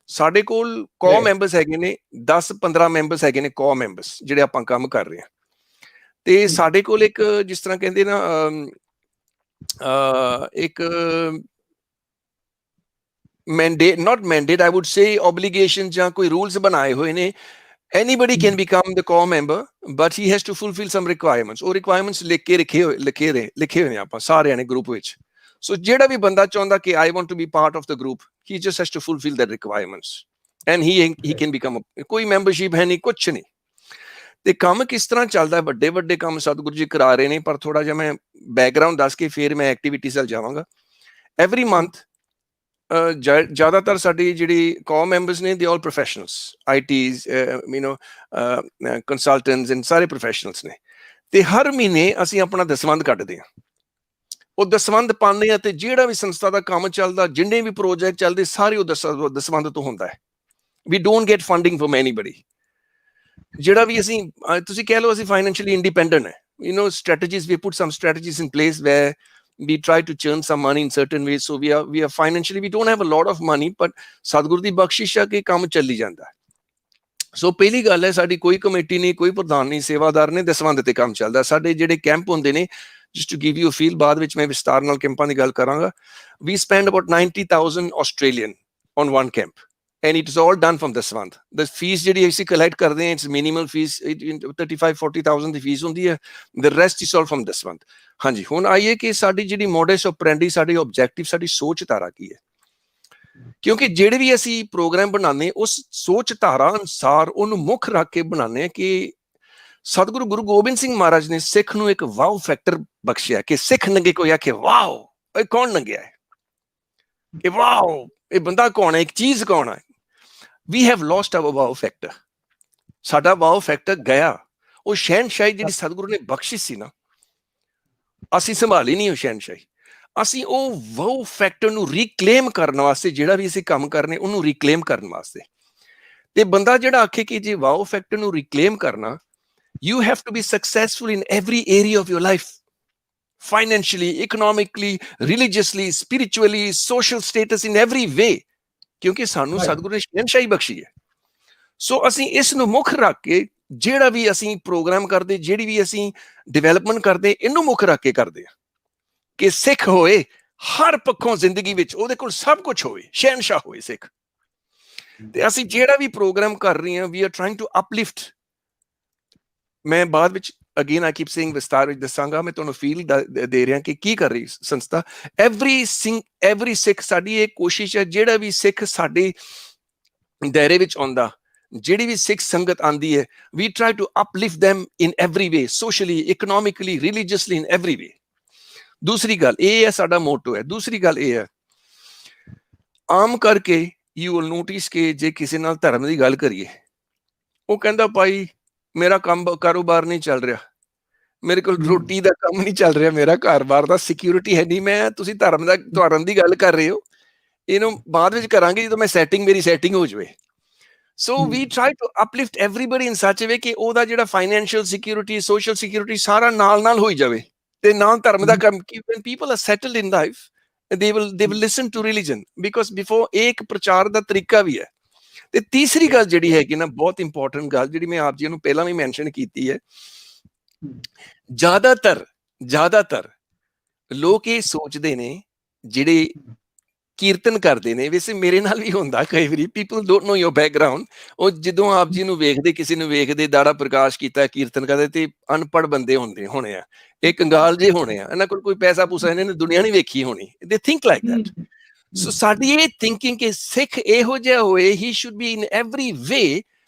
ਸਾਡੇ ਕੋਲ ਕੋ ਮੈਂਬਰਸ ਹੈਗੇ ਨੇ, 10-15 ਮੈਂਬਰਸ ਹੈਗੇ ਨੇ, ਕੋ ਮੈਂਬਰਸ ਜਿਹੜੇ ਆਪਾਂ ਕੰਮ ਕਰ ਰਹੇ ਹਾਂ। ਤੇ ਸਾਡੇ ਕੋਲ ਇੱਕ, ਜਿਸ ਤਰ੍ਹਾਂ ਕਹਿੰਦੇ ਨਾ, ਇੱਕ mandate, not mandate, I would say obligation ਜਾਂ ਕੋਈ rules ਬਣਾਏ ਹੋਏ ਨੇ। Anybody can become the core member, but he has to fulfill some requirements. ਉਹ requirements ਲਿਖ ਕੇ ਲਿਖੇ ਹੋਏ ਨੇ ਆਪਾਂ ਸਾਰਿਆਂ ਨੇ ਗਰੁੱਪ ਵਿੱਚ। ਸੋ ਜਿਹੜਾ ਵੀ ਬੰਦਾ ਚਾਹੁੰਦਾ ਕਿ I want to be part of the group, he just has to fulfill the requirements and he can become, ਕੋਈ ਮੈਂਬਰਸ਼ਿਪ ਹੈ ਨਹੀਂ, ਕੁਛ ਨਹੀਂ। ਤੇ ਕੰਮ ਕਿਸ ਤਰ੍ਹਾਂ ਚੱਲਦਾ, ਵੱਡੇ ਵੱਡੇ ਕੰਮ ਸਤਿਗੁਰੂ ਜੀ ਕਰਾ ਰਹੇ ਨੇ, ਪਰ ਥੋੜਾ ਜਿਹਾ ਮੈਂ ਬੈਕਗਰਾਉਂਡ ਦੱਸ ਕੇ ਫਿਰ ਮੈਂ ਐਕਟੀਵਿਟੀਜ਼ ਵੱਲ ਜਾਵਾਂਗਾ। ਐਵਰੀ ਮੰਥ ਜ਼ਿਆਦਾਤਰ ਸਾਡੀ ਜਿਹੜੀ ਕੌਮ ਮੈਂਬਰਸ ਨੇ, ਦੇ ਆਲ ਪ੍ਰੋਫੈਸ਼ਨਲਸ, ਆਈਟੀਜ਼, ਕੰਸਲਟੈਂਟਸ ਐਂਡ ਸਾਰੇ ਪ੍ਰੋਫੈਸ਼ਨਲਸ ਨੇ। ਤੇ ਹਰ ਮਹੀਨੇ ਅਸੀਂ ਆਪਣਾ ਦਸਵੰਧ ਕੱਢਦੇ ਹਾਂ, ਉਹ ਦਸਵੰਧ ਪਾਉਂਦੇ ਹਾਂ, ਤੇ ਜਿਹੜਾ ਵੀ ਸੰਸਥਾ ਦਾ ਕੰਮ ਚੱਲਦਾ, ਜਿੰਨੇ ਵੀ ਪ੍ਰੋਜੈਕਟ ਚੱਲਦੇ, ਸਾਰੇ ਉਹ ਦਸਵੰਧ ਤੋਂ ਹੁੰਦਾ ਹੈ। We don't get funding from anybody. ਜਿਹੜਾ ਵੀ ਅਸੀਂ, ਤੁਸੀਂ ਕਹਿ ਲਓ ਅਸੀਂ ਫਾਈਨੈਂਸ਼ੀਅਲੀ ਇੰਡੀਪੈਂਡੈਂਟ ਹੈ। Strategies, we put some strategies in place where we try to churn some money in certain ways, so we are financially, we don't have a lot of money, but ਸਤਿਗੁਰੂ ਦੀ ਬਖਸ਼ਿਸ਼ ਆ ਕਿ ਕੰਮ ਚੱਲੀ ਜਾਂਦਾ। ਸੋ ਪਹਿਲੀ ਗੱਲ ਹੈ, ਸਾਡੀ ਕੋਈ ਕਮੇਟੀ ਨਹੀਂ, ਕੋਈ ਪ੍ਰਧਾਨ ਨਹੀਂ, ਸੇਵਾਦਾਰ ਨੇ, ਦਸਵੰਧ ਤੇ ਕੰਮ ਚੱਲਦਾ। ਸਾਡੇ ਜਿਹੜੇ ਕੈਂਪ ਹੁੰਦੇ ਨੇ, just to give you a feel, ਬਾਅਦ ਵਿੱਚ ਮੈਂ ਵਿਸਤਾਰ ਨਾਲ ਕੈਂਪਾਂ ਦੀ ਗੱਲ ਕਰਾਂਗਾ। We spend about 90,000 Australian on one camp, and it is all done from ਦਸਵੰਧ। The fees ਜਿਹੜੀ ਅਸੀਂ collect ਕਰਦੇ ਹਾਂ, it's minimal fees, 35-40,000 the fees ਹੁੰਦੀ ਹੈ, the rest is all from ਦਸਵੰਧ। ਹਾਂਜੀ, ਹੁਣ ਆਈਏ ਕਿ ਸਾਡੀ ਜਿਹੜੀ ਮੋਡਸ ਆਪਰੈਂਡੀ, ਸਾਡੇ ਆਬਜੈਕਟਿਵ, ਸਾਡੀ ਸੋਚ ਧਾਰਾ ਕੀ ਹੈ। ਕਿਉਂਕਿ ਜਿਹੜੇ ਵੀ ਅਸੀਂ ਪ੍ਰੋਗਰਾਮ ਬਣਾਉਂਦੇ, ਉਸ ਸੋਚ ਧਾਰਾ ਅਨੁਸਾਰ ਉਹਨੂੰ ਮੁੱਖ ਰੱਖ ਕੇ ਬਣਾਉਂਦੇ ਹਾਂ ਕਿ ਸਤਿਗੁਰੂ ਗੁਰੂ ਗੋਬਿੰਦ ਸਿੰਘ ਮਹਾਰਾਜ ਨੇ ਸਿੱਖ ਨੂੰ ਇੱਕ ਵਾਓ ਫੈਕਟਰ ਬਖਸ਼ਿਆ, ਕਿ ਸਿੱਖ ਨੰਗੇ ਕੋਈ ਆਖੇ ਵਾਓ, ਇਹ ਕੌਣ ਨੰਗਿਆ ਹੈ, ਇਹ ਵਾਓ, ਇਹ ਬੰਦਾ ਕੌਣ ਹੈ, ਇੱਕ ਚੀਜ਼ ਕੌਣ ਹੈ। We have lost our wow factor। ਸਾਡਾ wow factor ਗਿਆ। ਉਹ ਸ਼ਹਿਨਸ਼ਾਹੀ ਜਿਹੜੀ ਸਤਿਗੁਰੂ ਨੇ ਬਖਸ਼ਿਸ਼ ਸੀ ਨਾ, ਅਸੀਂ ਸੰਭਾਲੀ ਨਹੀਂ ਉਹ ਸ਼ਹਿਨਸ਼ਾਹੀ। ਅਸੀਂ ਉਹ wow factor ਨੂੰ ਰੀਕਲੇਮ ਕਰਨ ਵਾਸਤੇ, ਜਿਹੜਾ ਵੀ ਅਸੀਂ ਕੰਮ ਕਰਨੇ, ਉਹਨੂੰ ਰੀਕਲੇਮ ਕਰਨ ਵਾਸਤੇ। ਤੇ ਬੰਦਾ ਜਿਹੜਾ ਆਖੇ ਕਿ ਜੇ wow factor ਨੂੰ ਰੀਕਲੇਮ ਕਰਨਾ, you have to be successful in every area of your life, financially, economically, religiously, spiritually, social status, in every way, ਕਿਉਂਕਿ ਸਾਨੂੰ ਸਤਿਗੁਰੂ ਨੇ ਸ਼ਹਿਨਸ਼ਾਹੀ ਬਖਸ਼ੀ ਹੈ। ਸੋ ਅਸੀਂ ਇਸ ਨੂੰ ਮੁੱਖ ਰੱਖ ਕੇ ਜਿਹੜਾ ਵੀ ਅਸੀਂ ਪ੍ਰੋਗਰਾਮ ਕਰਦੇ, ਜਿਹੜੀ ਵੀ ਅਸੀਂ ਡਿਵੈਲਪਮੈਂਟ ਕਰਦੇ, ਇਹਨੂੰ ਮੁੱਖ ਰੱਖ ਕੇ ਕਰਦੇ ਹਾਂ ਕਿ ਸਿੱਖ ਹੋਏ ਹਰ ਪੱਖੋਂ ਜ਼ਿੰਦਗੀ ਵਿੱਚ, ਉਹਦੇ ਕੋਲ ਸਭ ਕੁਝ ਹੋਵੇ, ਸ਼ਹਿਨਸ਼ਾਹ ਹੋਏ ਸਿੱਖ। ਤੇ ਅਸੀਂ ਜਿਹੜਾ ਵੀ ਪ੍ਰੋਗਰਾਮ ਕਰ ਰਹੇ ਹਾਂ, we are trying to uplift. ਮੈਂ ਬਾਅਦ ਵਿੱਚ ਅਗੇਨ ਆਈ ਕੀਪ ਸੇਇੰਗ, ਵਿਸਤਾਰ ਵਿੱਚ ਦੱਸਾਂਗਾ। ਮੈਂ ਤੁਹਾਨੂੰ ਫੀਲ ਦੇ ਰਿਹਾ ਕਿ ਕੀ ਕਰ ਰਹੀ ਸੰਸਥਾ। ਐਵਰੀ ਸਿੱਖ, ਸਾਡੀ ਇਹ ਕੋਸ਼ਿਸ਼ ਹੈ, ਜਿਹੜਾ ਵੀ ਸਿੱਖ ਸਾਡੇ ਦਾਇਰੇ ਵਿੱਚ ਆਉਂਦਾ, ਜਿਹੜੀ ਵੀ ਸਿੱਖ ਸੰਗਤ ਆਉਂਦੀ ਹੈ, we try to uplift them in every way, socially, economically, religiously, in every way। ਦੂਸਰੀ ਗੱਲ ਇਹ ਹੈ, ਸਾਡਾ ਮੋਟੋ ਹੈ। ਦੂਸਰੀ ਗੱਲ ਇਹ ਹੈ, ਆਮ ਕਰਕੇ ਯੂ ਵਿਲ ਨੋਟਿਸ ਕਿ ਜੇ ਕਿਸੇ ਨਾਲ ਧਰਮ ਦੀ ਗੱਲ ਕਰੀਏ, ਉਹ ਕਹਿੰਦਾ ਭਾਈ ਮੇਰਾ ਕਾਰੋਬਾਰ ਨਹੀਂ ਚੱਲ ਰਿਹਾ, ਮੇਰੇ ਕੋਲ ਰੋਟੀ ਦਾ ਕੰਮ ਨਹੀਂ ਚੱਲ ਰਿਹਾ, ਮੇਰਾ ਘਰ-ਬਾਰ ਦਾ ਸਿਕਿਉਰਿਟੀ ਹੈ ਨਹੀਂ। ਮੈਂ, ਤੁਸੀਂ ਧਰਮ ਦੀ ਗੱਲ ਕਰ ਰਹੇ ਹੋ, ਇਹਨੂੰ ਬਾਅਦ ਵਿੱਚ ਕਰਾਂਗੇ ਜਦੋਂ ਮੇਰੀ ਸੈਟਿੰਗ ਹੋ ਜਾਵੇ। ਸੋ ਵੀ ਟਰਾਈ ਟੂ ਅਪਲਿਫਟ ਐਵਰੀਬਡੀ ਇਨ ਸੱਚ ਵੇ ਕਿ ਉਹਦਾ ਜਿਹੜਾ ਫਾਈਨੈਂਸ਼ੀਅਲ ਸਿਕਿਉਰਿਟੀ, ਸੋਸ਼ਲ ਸਿਕਿਉਰਿਟੀ ਸਾਰਾ ਨਾਲ ਹੋਈ ਜਾਵੇ, ਤੇ ਨਾਲ ਧਰਮ ਦਾ ਕੰਮ। when people are settled in life, they will listen to religion, because before ਇੱਕ ਪ੍ਰਚਾਰ ਦਾ ਤਰੀਕਾ ਵੀ ਹੈ। ਤੇ ਤੀਸਰੀ ਗੱਲ ਜਿਹੜੀ ਹੈਗੀ ਨਾ, ਬਹੁਤ ਇੰਪੋਰਟੈਂਟ ਗੱਲ, ਜਿਹੜੀ ਮੈਂ ਆਪ ਜੀ ਨੂੰ ਪਹਿਲਾਂ ਵੀ ਮੈਂਸ਼ਨ ਕੀਤੀ ਹੈ, ਜ਼ਿਆਦਾਤਰ ਲੋਕ ਇਹ ਸੋਚਦੇ ਨੇ, ਜਿਹੜੇ ਕੀਰਤਨ ਕਰਦੇ ਨੇ, ਵੈਸੇ ਮੇਰੇ ਨਾਲ ਵੀ ਹੁੰਦਾ ਕਈ ਵਾਰੀ, people don't know your background. ਉਹ ਜਦੋਂ ਆਪ ਜੀ ਨੂੰ ਵੇਖਦੇ, ਕਿਸੇ ਨੂੰ ਵੇਖਦੇ, ਦਾੜਾ ਪ੍ਰਕਾਸ਼ ਕੀਤਾ, ਕੀਰਤਨ ਕਰਦੇ, ਤੇ ਅਨਪੜ੍ਹ ਬੰਦੇ ਹੋਣੇ ਆ, ਇਹ ਕੰਗਾਲ ਜੇ ਹੋਣੇ ਆ, ਇਹਨਾਂ ਕੋਲ ਕੋਈ ਪੈਸਾ ਪੂਸਾ, ਇਹਨਾਂ ਨੇ ਦੁਨੀਆ ਨਹੀਂ ਵੇਖੀ ਹੋਣੀ। ਦੇ ਥਿੰਕ ਲਾਈਕ ਦੈਟ। ਸੋ ਸਾਡੀ ਇਹ ਥਿੰਕਿੰਗ ਕਿ ਸਿੱਖ ਇਹੋ ਜਿਹਾ ਹੋਏ, he should be in every way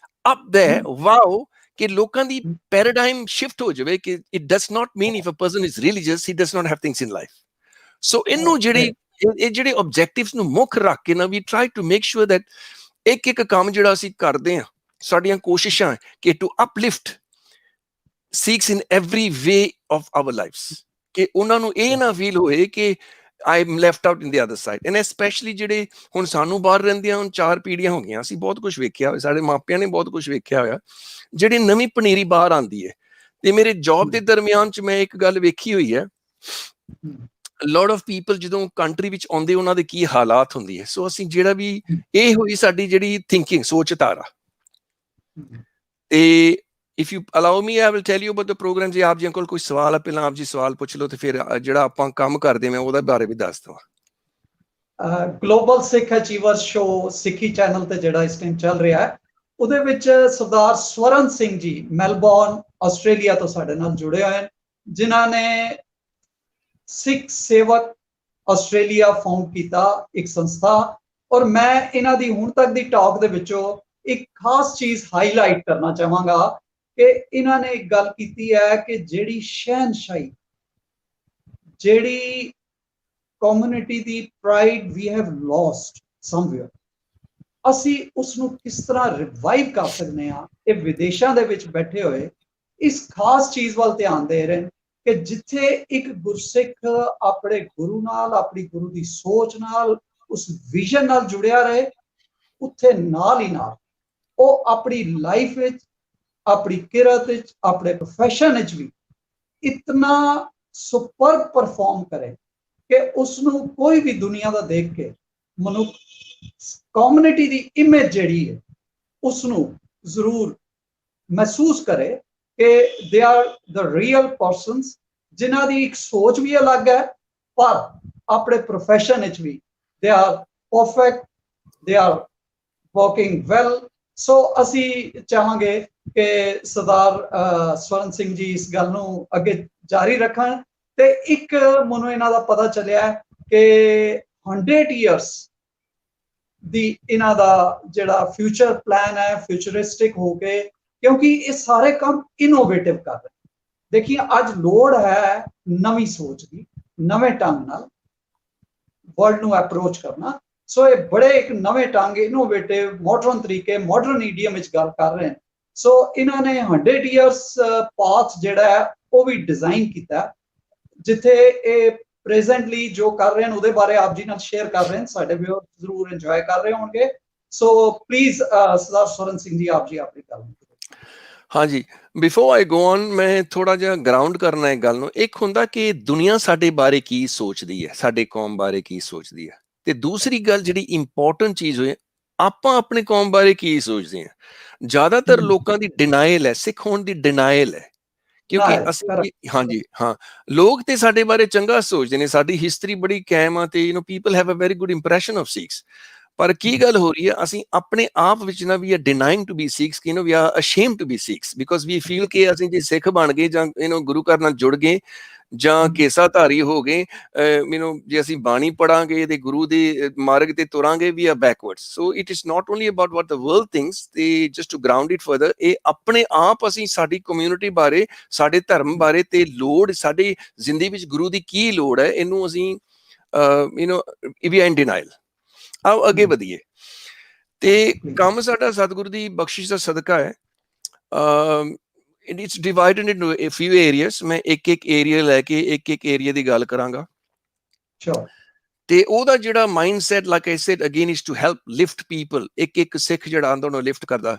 up there, wow, ਕਿ ਲੋਕਾਂ ਦੀ ਪੈਰਾਡਾਈਮ ਸ਼ਿਫਟ ਹੋ ਜਾਵੇ ਕਿ it does not mean if a person is religious he does not have things in life. So ਇਹਨੂੰ ਜਿਹੜੇ ਆਬਜੈਕਟਿਵਸ ਨੂੰ ਮੁੱਖ ਰੱਖ ਕੇ ਨਾ, we try to make sure that ਇੱਕ ਕੰਮ ਜਿਹੜਾ ਅਸੀਂ ਕਰਦੇ ਹਾਂ, ਸਾਡੀਆਂ ਕੋਸ਼ਿਸ਼ਾਂ ਕਿ to uplift Sikhs in every way of our lives, ਕਿ ਉਹਨਾਂ ਨੂੰ ਇਹ ਨਾ ਫੀਲ ਹੋਏ ਕਿ I am left out in the other side। and especially ਜਿਹੜੇ ਹੁਣ ਸਾਨੂੰ ਬਾਹਰ ਰਹਿੰਦੀਆਂ, ਹੁਣ 4 ਪੀੜ੍ਹੀਆਂ ਹੋ ਗਈਆਂ, ਅਸੀਂ ਬਹੁਤ ਕੁਝ ਵੇਖਿਆ ਹੋਇਆ, ਸਾਡੇ ਮਾਪਿਆਂ ਨੇ ਬਹੁਤ ਕੁਝ ਵੇਖਿਆ ਹੋਇਆ। ਜਿਹੜੀ ਨਵੀਂ ਪਨੀਰੀ ਬਾਹਰ ਆਉਂਦੀ ਹੈ, ਤੇ ਮੇਰੇ ਜੌਬ ਦੇ ਦਰਮਿਆਨ ਚ ਮੈਂ ਇੱਕ ਗੱਲ ਵੇਖੀ ਹੋਈ ਹੈ, ਲੋਟ ਆਫ ਪੀਪਲ ਜਦੋਂ ਕੰਟਰੀ ਵਿੱਚ ਆਉਂਦੇ, ਉਹਨਾਂ ਦੇ ਕੀ ਹਾਲਾਤ ਹੁੰਦੀ ਹੈ। ਸੋ ਅਸੀਂ ਜਿਹੜਾ ਵੀ, ਇਹ ਹੋਈ ਸਾਡੀ ਜਿਹੜੀ ਥਿੰਕਿੰਗ, ਸੋਚ ਧਾਰਾ। ਤੇ if you allow me, I will tell you about the program। ਜੇ ਆਪ ਜੀ ਕੋਲ ਕੋਈ ਸਵਾਲ ਹੈ, ਪਹਿਲਾਂ ਆਪ ਜੀ ਸਵਾਲ ਪੁੱਛ ਲਓ, ਤੇ ਫਿਰ ਜਿਹੜਾ ਆਪਾਂ ਕੰਮ ਕਰਦੇ ਮੈਂ ਉਹਦੇ ਬਾਰੇ ਵੀ ਦੱਸ ਦਵਾਂ। ਗਲੋਬਲ ਸਿੱਖ ਅਚੀਵਰਸ ਸ਼ੋ ਸਿੱਖੀ ਚੈਨਲ ਤੇ ਜਿਹੜਾ ਇਸ ਟਾਈਮ ਚੱਲ ਰਿਹਾ ਹੈ, ਉਹਦੇ ਵਿੱਚ ਸਰਦਾਰ ਸਵਰਨ ਸਿੰਘ ਜੀ ਮੈਲਬੌਰਨ ਆਸਟ੍ਰੇਲੀਆ ਤੋਂ ਸਾਡੇ ਨਾਲ ਜੁੜੇ ਹੋਏ, ਜਿਨ੍ਹਾਂ ਨੇ ਸਿੱਖ ਸੇਵਕ ਆਸਟ੍ਰੇਲੀਆ ਫਾਊਂਡ ਕੀਤਾ, ਇੱਕ ਸੰਸਥਾ, ਔਰ ਮੈਂ ਇਹਨਾਂ ਦੀ ਹੁਣ ਤੱਕ ਦੀ ਟਾਕ ਦੇ ਵਿੱਚੋਂ ਇੱਕ ਖਾਸ ਚੀਜ਼ ਹਾਈਲਾਈਟ ਕਰਨਾ ਚਾਹਾਂਗਾ ਕਿ ਇਹਨਾਂ ਨੇ ਇੱਕ ਗੱਲ ਕੀਤੀ ਹੈ ਕਿ ਜਿਹੜੀ ਸ਼ਹਿਨਸ਼ਾਹੀ, ਜਿਹੜੀ ਕਮਿਊਨਿਟੀ ਦੀ pride we have lost somewhere, ਅਸੀਂ ਉਸ ਨੂੰ ਕਿਸ ਤਰ੍ਹਾਂ ਰਿਵਾਈਵ ਕਰ ਸਕਦੇ ਹਾਂ। ਇਹ ਵਿਦੇਸ਼ਾਂ ਦੇ ਵਿੱਚ ਬੈਠੇ ਹੋਏ ਇਸ ਖਾਸ ਚੀਜ਼ ਵੱਲ ਧਿਆਨ ਦੇ ਰਹੇ ਨੇ ਕਿ ਜਿੱਥੇ ਇੱਕ ਗੁਰਸਿੱਖ ਆਪਣੇ ਗੁਰੂ ਨਾਲ, ਆਪਣੀ ਗੁਰੂ ਦੀ ਸੋਚ ਨਾਲ, ਉਸ ਵਿਜ਼ਨ ਨਾਲ ਜੁੜਿਆ ਰਹੇ, ਉੱਥੇ ਨਾਲ ਹੀ ਨਾਲ ਉਹ ਆਪਣੀ ਲਾਈਫ ਵਿੱਚ, ਆਪਣੀ ਕਿਰਤ ਵਿੱਚ, ਆਪਣੇ ਪ੍ਰੋਫੈਸ਼ਨ ਵਿੱਚ ਵੀ ਇਤਨਾ ਸੁਪਰ ਪਰਫਾਰਮ ਕਰੇ ਕਿ ਉਸ ਨੂੰ ਕੋਈ ਵੀ ਦੁਨੀਆ ਦਾ ਦੇਖ ਕੇ ਮਨੁੱਖ ਕਮਿਊਨਿਟੀ ਦੀ ਇਮੇਜ ਜਿਹੜੀ ਹੈ ਉਸ ਨੂੰ ਜ਼ਰੂਰ ਮਹਿਸੂਸ ਕਰੇ ਕਿ they are the real persons, ਜਿਨ੍ਹਾਂ ਦੀ ਇੱਕ ਸੋਚ ਵੀ ਅਲੱਗ ਹੈ ਪਰ ਆਪਣੇ ਪ੍ਰੋਫੈਸ਼ਨ ਵਿੱਚ ਵੀ they are perfect, they are working well. So ਅਸੀਂ ਚਾਹਾਂਗੇ ਕਿ ਸਰਦਾਰ ਸਵਰਨ ਸਿੰਘ ਜੀ ਇਸ ਗੱਲ ਨੂੰ ਅੱਗੇ ਜਾਰੀ ਰੱਖਣ। ਤੇ ਇੱਕ ਮੈਨੂੰ ਇਹਨਾਂ ਦਾ ਪਤਾ ਚੱਲਿਆ ਕਿ 100 years ਦੀ ਇਹਨਾਂ ਦਾ ਜਿਹੜਾ ਫਿਊਚਰ ਪਲਾਨ ਹੈ, ਫਿਊਚਰਿਸਟਿਕ ਹੋ ਕੇ, ਕਿਉਂਕਿ ਇਹ ਸਾਰੇ ਕੰਮ ਇਨੋਵੇਟਿਵ ਕਰ ਰਹੇ। ਦੇਖੀਏ ਅੱਜ ਲੋੜ ਹੈ ਨਵੀਂ ਸੋਚ ਦੀ, ਨਵੇਂ ਢੰਗ ਨਾਲ ਵਰਲਡ ਨੂੰ ਅਪਰੋਚ ਕਰਨਾ। ਸੋ ਇਹ ਬੜੇ ਇੱਕ ਨਵੇਂ ਢੰਗ, ਇਨੋਵੇਟਿਵ, ਮਾਡਰਨ ਤਰੀਕੇ, ਮਾਡਰਨ ਈਡੀਅਮ ਵਿੱਚ ਗੱਲ ਕਰ ਰਹੇ ਨੇ। ਸੋ ਇਹਨਾਂ ਨੇ 100 years ਪਾਥ ਜਿਹੜਾ ਹੈ ਉਹ ਵੀ ਡਿਜ਼ਾਈਨ ਕੀਤਾ, ਜਿੱਥੇ ਇਹ ਪ੍ਰੈਜ਼ੈਂਟਲੀ ਜੋ ਕਰ ਰਹੇ ਹਨ ਉਹਦੇ ਬਾਰੇ ਆਪ ਜੀ ਨਾਲ ਸ਼ੇਅਰ ਕਰ ਰਹੇ ਹਨ, ਸਾਡੇ ਵਿਊਅਰ ਜ਼ਰੂਰ ਇੰਜੋਏ ਕਰ ਰਹੇ ਹੋਣਗੇ। ਸੋ ਪਲੀਜ਼ ਸਰਦਾਰ ਸਵਰਨ ਸਿੰਘ ਜੀ, ਆਪ ਜੀ ਆਪਣੀ ਗੱਲ। ਹਾਂਜੀ, ਬਿਫੋਰ ਆਈ ਗੋ ਔਨ, ਮੈਂ ਥੋੜਾ ਜਿਹਾ ਗਰਾਊਂਡ ਕਰਨਾ ਹੈ ਗੱਲ ਨੂੰ। ਇੱਕ ਹੁੰਦਾ ਕਿ ਦੁਨੀਆ ਸਾਡੇ ਬਾਰੇ ਕੀ ਸੋਚਦੀ ਹੈ, ਸਾਡੇ ਕੌਮ ਬਾਰੇ ਕੀ ਸੋਚਦੀ ਹੈ, ਤੇ ਦੂਸਰੀ ਗੱਲ ਜਿਹੜੀ ਇੰਪੋਰਟੈਂਟ ਚੀਜ਼ ਹੋਏ, ਆਪਾਂ ਆਪਣੇ ਕੌਮ ਬਾਰੇ ਕੀ ਸੋਚਦੇ ਹਾਂ। ਜ਼ਿਆਦਾਤਰ ਲੋਕਾਂ ਦੀ ਡਿਨਾਇਲ ਹੈ, ਸਿੱਖ ਹੋਣ ਦੀ ਡਿਨਾਇਲ ਹੈ, ਕਿਉਂਕਿ ਅਸੀਂ ਹਾਂਜੀ ਹਾਂ, ਲੋਕ ਤੇ ਸਾਡੇ ਬਾਰੇ ਚੰਗਾ ਸੋਚਦੇ ਨੇ, ਸਾਡੀ ਹਿਸਟਰੀ ਬੜੀ ਕਾਇਮ ਆ ਤੇ people have a very good impression of Sikhs. ਪਰ ਕੀ ਗੱਲ ਹੋ ਰਹੀ ਹੈ, ਅਸੀਂ ਆਪਣੇ ਆਪ ਵਿੱਚ ਨਾ we are denying to be Sikhs, ਕਿ we are ashamed to be Sikhs, because we feel ਕਿ ਅਸੀਂ ਜੇ ਸਿੱਖ ਬਣ ਗਏ ਜਾਂ ਗੁਰੂ ਘਰ ਨਾਲ ਜੁੜ ਗਏ ਜਾਂ ਕੇਸਾਧਾਰੀ ਹੋ ਗਏ, ਜੇ ਅਸੀਂ ਬਾਣੀ ਪੜਾਂਗੇ ਤੇ ਗੁਰੂ ਦੇ ਮਾਰਗ ਤੇ ਤੁਰਾਂਗੇ, we are backwards. So it is not only about what the world thinks, ਤੇ just to ground it further, ਇਹ ਆਪਣੇ ਆਪ ਅਸੀਂ ਸਾਡੀ ਕਮਿਊਨਿਟੀ ਬਾਰੇ, ਸਾਡੇ ਧਰਮ ਬਾਰੇ ਤੇ ਲੋੜ, ਸਾਡੀ ਜ਼ਿੰਦਗੀ ਵਿੱਚ ਗੁਰੂ ਦੀ ਕੀ ਲੋੜ ਹੈ, ਇਹਨੂੰ ਅਸੀਂ ਵੀ ਆਰ ਇਨ ਡਿਨਾਇਲ। ਆਓ ਅੱਗੇ ਵਧੀਏ। ਤੇ ਕੰਮ ਸਾਡਾ ਸਤਿਗੁਰੂ ਦੀ ਬਖਸ਼ਿਸ਼ ਦਾ ਸਦਕਾ ਹੈ। It's divided into a few areas. ਮੈਂ ਇੱਕ ਏਰੀਆ ਲੈ ਕੇ ਇੱਕ ਏਰੀਆ ਦੀ ਗੱਲ ਕਰਾਂਗਾ। ਤੇ ਉਹਦਾ ਜਿਹੜਾ mindset, like I said again, is to help lift people. ਇੱਕ ਸਿੱਖ ਜਿਹੜਾ ਆਂਦਾ ਉਹਨੂੰ ਲਿਫਟ ਕਰਦਾ।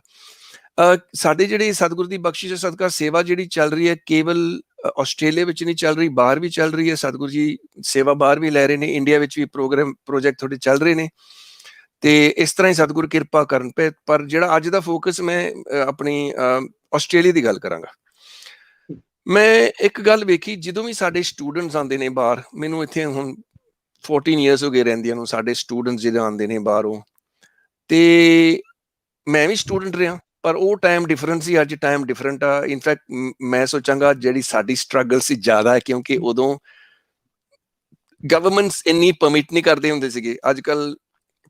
ਸਾਡੇ ਜਿਹੜੇ ਸਤਿਗੁਰੂ ਦੀ ਬਖਸ਼ਿਸ਼ ਦਾ ਸਦਕਾ ਸੇਵਾ ਜਿਹੜੀ ਚੱਲ ਰਹੀ ਹੈ, ਕੇਵਲ ਆਸਟ੍ਰੇਲੀਆ ਵਿੱਚ ਨਹੀਂ ਚੱਲ ਰਹੀ, ਬਾਹਰ ਵੀ ਚੱਲ ਰਹੀ ਹੈ। ਸਤਿਗੁਰੂ ਜੀ ਸੇਵਾ ਬਾਹਰ ਵੀ ਲੈ ਰਹੇ ਨੇ, ਇੰਡੀਆ ਵਿੱਚ ਵੀ ਪ੍ਰੋਜੈਕਟ ਥੋੜੇ ਚੱਲ ਰਹੇ ਨੇ, ਤੇ ਇਸ ਤਰ੍ਹਾਂ ਹੀ ਸਤਿਗੁਰੂ ਕਿਰਪਾ ਕਰਨ ਪਏ। ਪਰ ਜਿਹੜਾ ਅੱਜ ਦਾ ਫੋਕਸ, ਮੈਂ ਆਪਣੀ ਆਸਟ੍ਰੇਲੀਆ ਦੀ ਗੱਲ ਕਰਾਂਗਾ। ਮੈਂ ਇੱਕ ਗੱਲ ਵੇਖੀ, ਜਦੋਂ ਵੀ ਸਾਡੇ ਸਟੂਡੈਂਟਸ ਆਉਂਦੇ ਨੇ ਬਾਹਰ, ਮੈਨੂੰ ਇੱਥੇ ਹੁਣ 14 years ਹੋ ਗਏ ਰਹਿੰਦੀਆਂ ਨੂੰ, ਸਾਡੇ ਸਟੂਡੈਂਟਸ ਜਦੋਂ ਆਉਂਦੇ ਨੇ ਬਾਹਰੋਂ, ਤੇ ਮੈਂ ਵੀ ਸਟੂਡੈਂਟ ਰਿਹਾ, ਪਰ ਉਹ ਟਾਈਮ ਡਿਫਰੈਂਟ ਸੀ, ਅੱਜ ਟਾਈਮ ਡਿਫਰੈਂਟ ਆ। ਇਨਫੈਕਟ ਮੈਂ ਸੋਚਾਂਗਾ ਜਿਹੜੀ ਸਾਡੀ ਸਟਰਗਲ ਸੀ ਜ਼ਿਆਦਾ ਹੈ, ਕਿਉਂਕਿ ਉਦੋਂ ਗਵਰਨਮੈਂਟਸ ਇੰਨੀ ਪਰਮਿਟ ਨਹੀਂ ਕਰਦੇ ਹੁੰਦੇ ਸੀਗੇ। ਅੱਜ ਕੱਲ